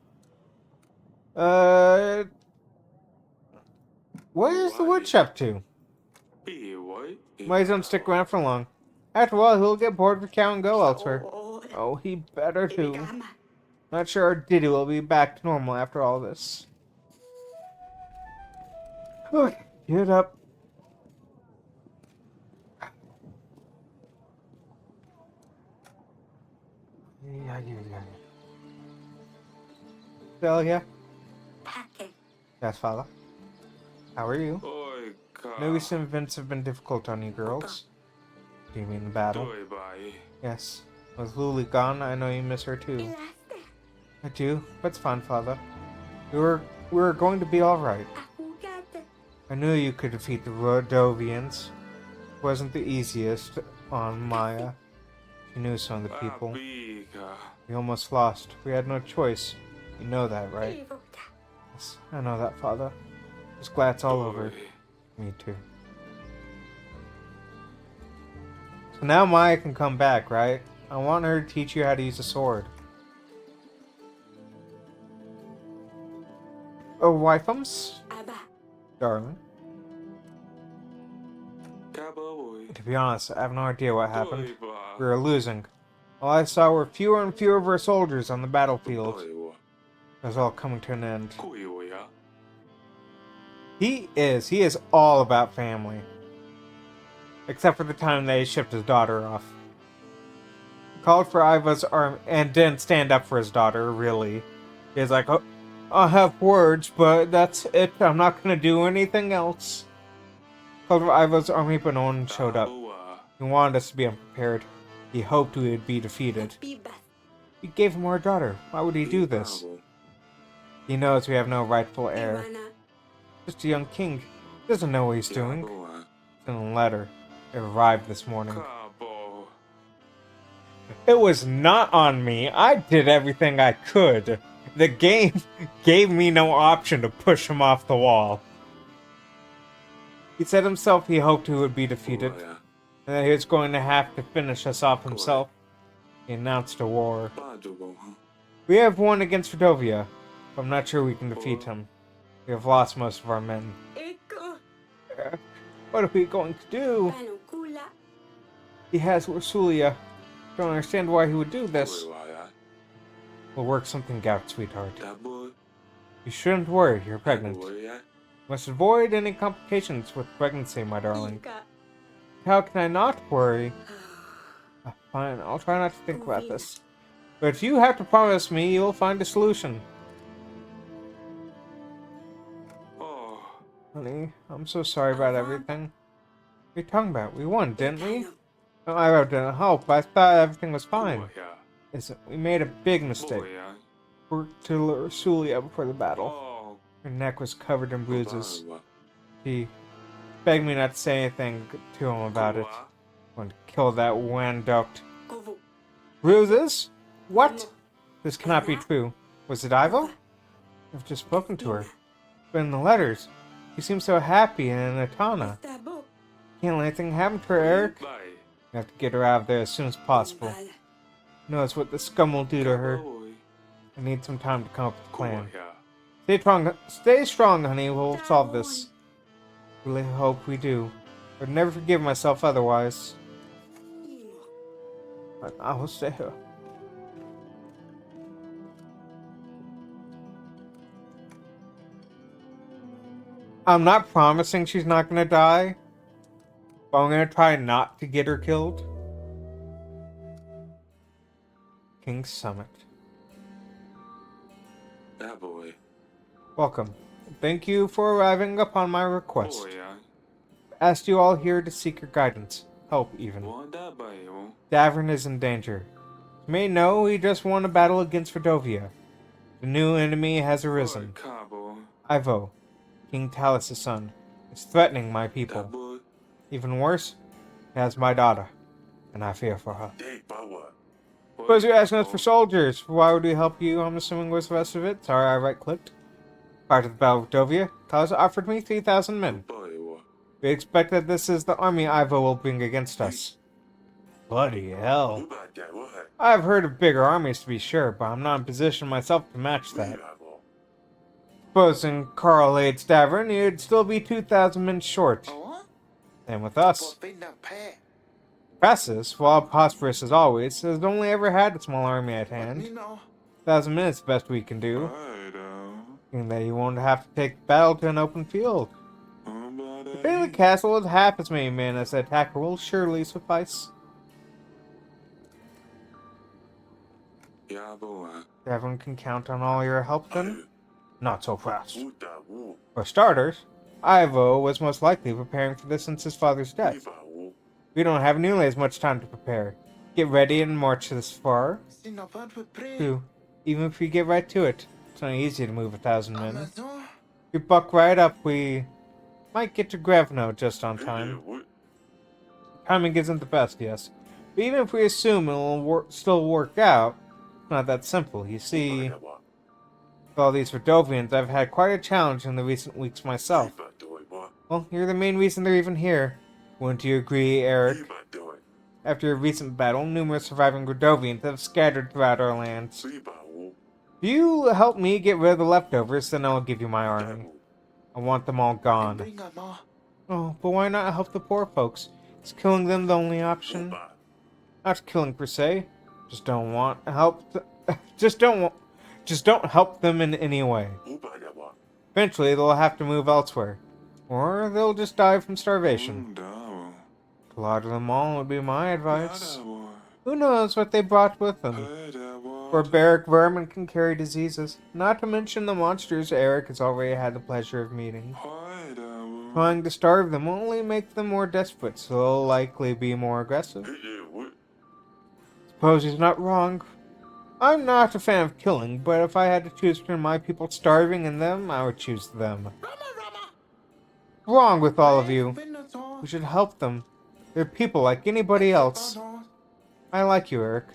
Where's the wood up to? Why he don't stick around for long? After a while, he'll get bored of the cow and go elsewhere. Oh, he better too. Ibigama. Not sure our Diddy will be back to normal after all this. Okay, get up. Yeah. Celia? Pake. Yes, father. How are you? Maybe some events have been difficult on you girls. Do you mean the battle? Yes. With Luli gone, I know you miss her too. Ilaste. I do. That's fine, father. We were going to be alright. Akugate. I knew you could defeat the Rodovians. It wasn't the easiest on Maya. She knew some of the people. We almost lost. We had no choice. You know that, right? Ivuta. Yes, I know that, father. Just glad it's all over. Me too. So now Maya can come back, right? I want her to teach you how to use a sword. Oh, wifeums? Aba. Darling. To be honest, I have no idea what happened. We were losing. All I saw were fewer and fewer of our soldiers on the battlefield. It was all coming to an end. He is all about family. Except for the time they shipped his daughter off. Called for Iva's arm and didn't stand up for his daughter, really. He's like, oh, I'll have words, but that's it. I'm not gonna do anything else. Called for Iva's army, but no one showed up. He wanted us to be unprepared. He hoped we would be defeated. Bibas. We gave him our daughter. Why would he do this? He knows we have no rightful heir. Imana. Just a young king. He doesn't know what he's doing. It's in a letter. It arrived this morning. It was not on me. I did everything I could. The game gave me no option to push him off the wall. He said himself he hoped he would be defeated, and that he was going to have to finish us off himself. He announced a war. We have won against Rodovia, but I'm not sure we can defeat him. We have lost most of our men. Eko. What are we going to do? Panukula. He has Ursulia. Don't understand why he would do this. We'll work something out, sweetheart. You shouldn't worry, you're pregnant. You must avoid any complications with pregnancy, my darling. Ika. How can I not worry? Fine, I'll try not to think about this. But if you have to promise me, you'll find a solution. Honey, I'm so sorry about everything. What are you talking about? We won, didn't we? No, I didn't help. I thought everything was fine. We made a big mistake. Worked to lure Sulia before the battle. Her neck was covered in bruises. He begged me not to say anything to him about it. I'm going to kill that Wanduct. Kovu. Bruises? What? This cannot be true. Was it Ivo? I've just spoken to her. But in the letters, she seems so happy and Atana. Tabo. Can't let anything happen to her, Eric. We have to get her out of there as soon as possible. Bala. Who knows what the scum will do to her. I need some time to come up with a plan. Stay strong, honey. We'll solve this. Really hope we do. I'd never forgive myself otherwise. But I will stay here. I'm not promising she's not gonna die, but I'm gonna try not to get her killed. King's Summit. Welcome. Thank you for arriving upon my request. Oya. Asked you all here to seek your guidance. Help, even. Wanda bayo. Davern is in danger. You may know he just won a battle against Rodovia. The new enemy has arisen. Kabo. Ivo, King Talus' son, is threatening my people. Dabo. Even worse, he has my daughter, and I fear for her. Hey, Bawa. Suppose you're asking us for soldiers. Why would we help you? I'm assuming was the rest of it. Sorry, I right-clicked. Part of the Battle of Dovia, Talus offered me 3,000 men. Bayo. We expect that this is the army Ivo will bring against us. Bloody hell. I've heard of bigger armies to be sure, but I'm not in position myself to match that. Supposing Carl aids Davern, he'd still be 2,000 men short. Same with us. Crassus, while prosperous as always, has only ever had a small army at hand. 1,000 men is the best we can do. Meaning that you won't have to take the battle to an open field. The Bailey Castle with half as many men as the attacker will surely suffice. Everyone can count on all your help then? Not so fast. For starters, Ivo was most likely preparing for this since his father's death. We don't have nearly as much time to prepare. Get ready and march this far. True. Even if we get right to it, it's not easy to move 1,000 men. If we buck right up, we might get to Grevno just on time. Timing isn't the best, yes. But even if we assume it'll still work out, it's not that simple. You see, with all these Rodovians, I've had quite a challenge in the recent weeks myself. Well, you're the main reason they're even here. Wouldn't you agree, Eric? After a recent battle, numerous surviving Rodovians have scattered throughout our lands. If you help me get rid of the leftovers, then I'll give you my army. I want them all gone. Oh, but why not help the poor folks? Is killing them the only option? Not killing per se. Just don't want help. Just don't help them in any way. Eventually, they'll have to move elsewhere, or they'll just die from starvation. Slaughter them all would be my advice. Who knows what they brought with them? Barbaric vermin can carry diseases, not to mention the monsters Eric has already had the pleasure of meeting. Trying to starve them will only make them more desperate, so they'll likely be more aggressive. Suppose he's not wrong. I'm not a fan of killing, but if I had to choose between my people starving and them, I would choose them. Wrong with all of you. We should help them. They're people like anybody else. I like you, Eric.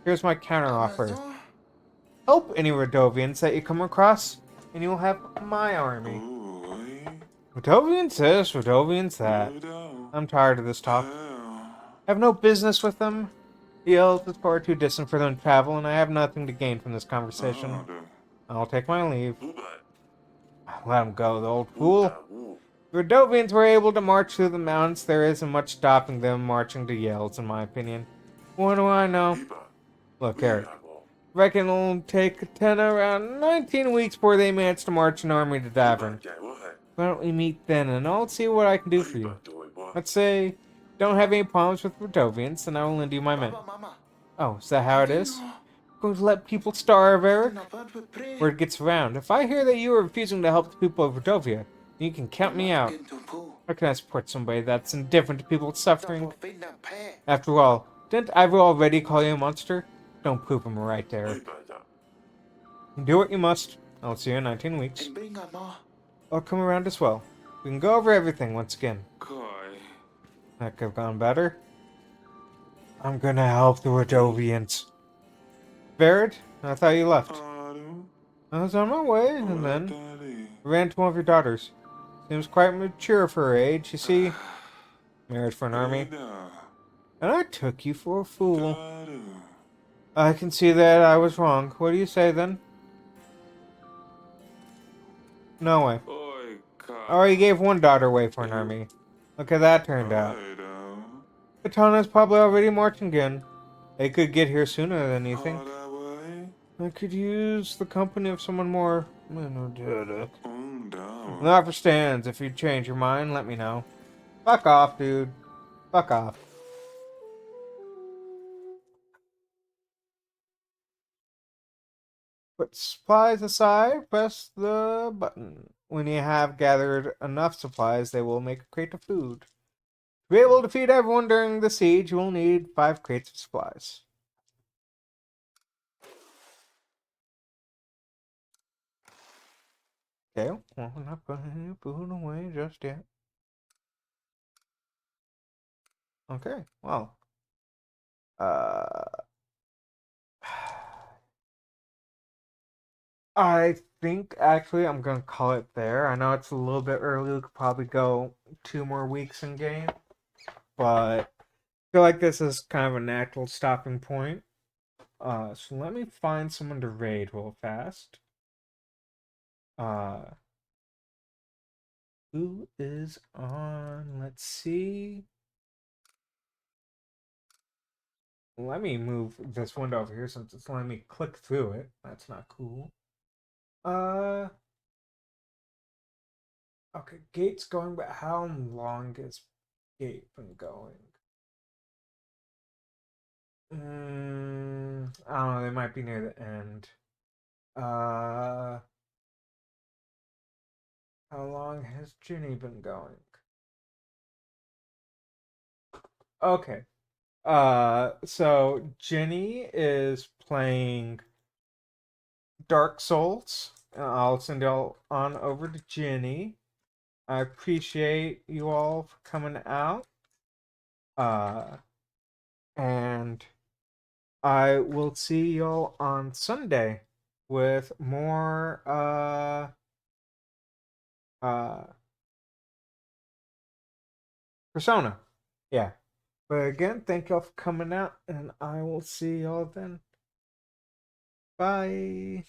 Here's my counteroffer. Help any Rodovians that you come across, and you'll have my army. Rodovians this, Rodovians that. I'm tired of this talk. I have no business with them. The Elves is far too distant for them to travel, and I have nothing to gain from this conversation. I'll take my leave. Let him go, the old fool. If Rodovians were able to march through the mountains, there isn't much stopping them marching to Yells, in my opinion. What do I know? Look, Eric. Reckon it'll take 10 around 19 weeks before they manage to march an army to Davern. Why don't we meet then, and I'll see what I can do for you. Let's say, don't have any problems with Rodovians, then I will lend you my men. Oh, is that how it is? Going to let people starve, Eric? Word gets around. If I hear that you are refusing to help the people of Rodovia, you can count me out. How can I support somebody that's indifferent to people suffering? After all, didn't Ivo already call you a monster? Don't prove him right, Eric. Do what you must. I'll see you in 19 weeks. I'll come around as well. We can go over everything once again. That could have gone better. I'm gonna help the Rodovians. Baird, I thought you left. I was on my way, and then I ran into one of your daughters. Seems quite mature for her age, you see. Married for an army. And I took you for a fool. I can see that I was wrong. What do you say, then? No way. Oh, you gave one daughter away for an army. Look how that turned out. Katana's probably already marching again. They could get here sooner than you think. I could use the company of someone more energetic. Not for stands. If you change your mind, let me know. Fuck off, dude. Fuck off. Put supplies aside, press the button. when you have gathered enough supplies, they will make a crate of food. To be able to feed everyone during the siege, you will need 5 crates of supplies. Okay, well, I'm not putting any food away just yet. Okay, well. I think actually I'm gonna call it there. I know it's a little bit early. We could probably go 2 more weeks in game, but I feel like this is kind of a natural stopping point. So let me find someone to raid real fast. Uh, who is on? Let's see. Let me move this window over here since it's letting me click through it. That's not cool. Okay, Gate's going, but how long has Gate been going? I don't know, they might be near the end. Uh, how long has Ginny been going? Okay. So Ginny is playing Dark Souls. I'll send y'all on over to Ginny. I appreciate you all for coming out. And I will see y'all on Sunday with more Persona. Yeah. But again, thank y'all for coming out, and I will see y'all then. Bye.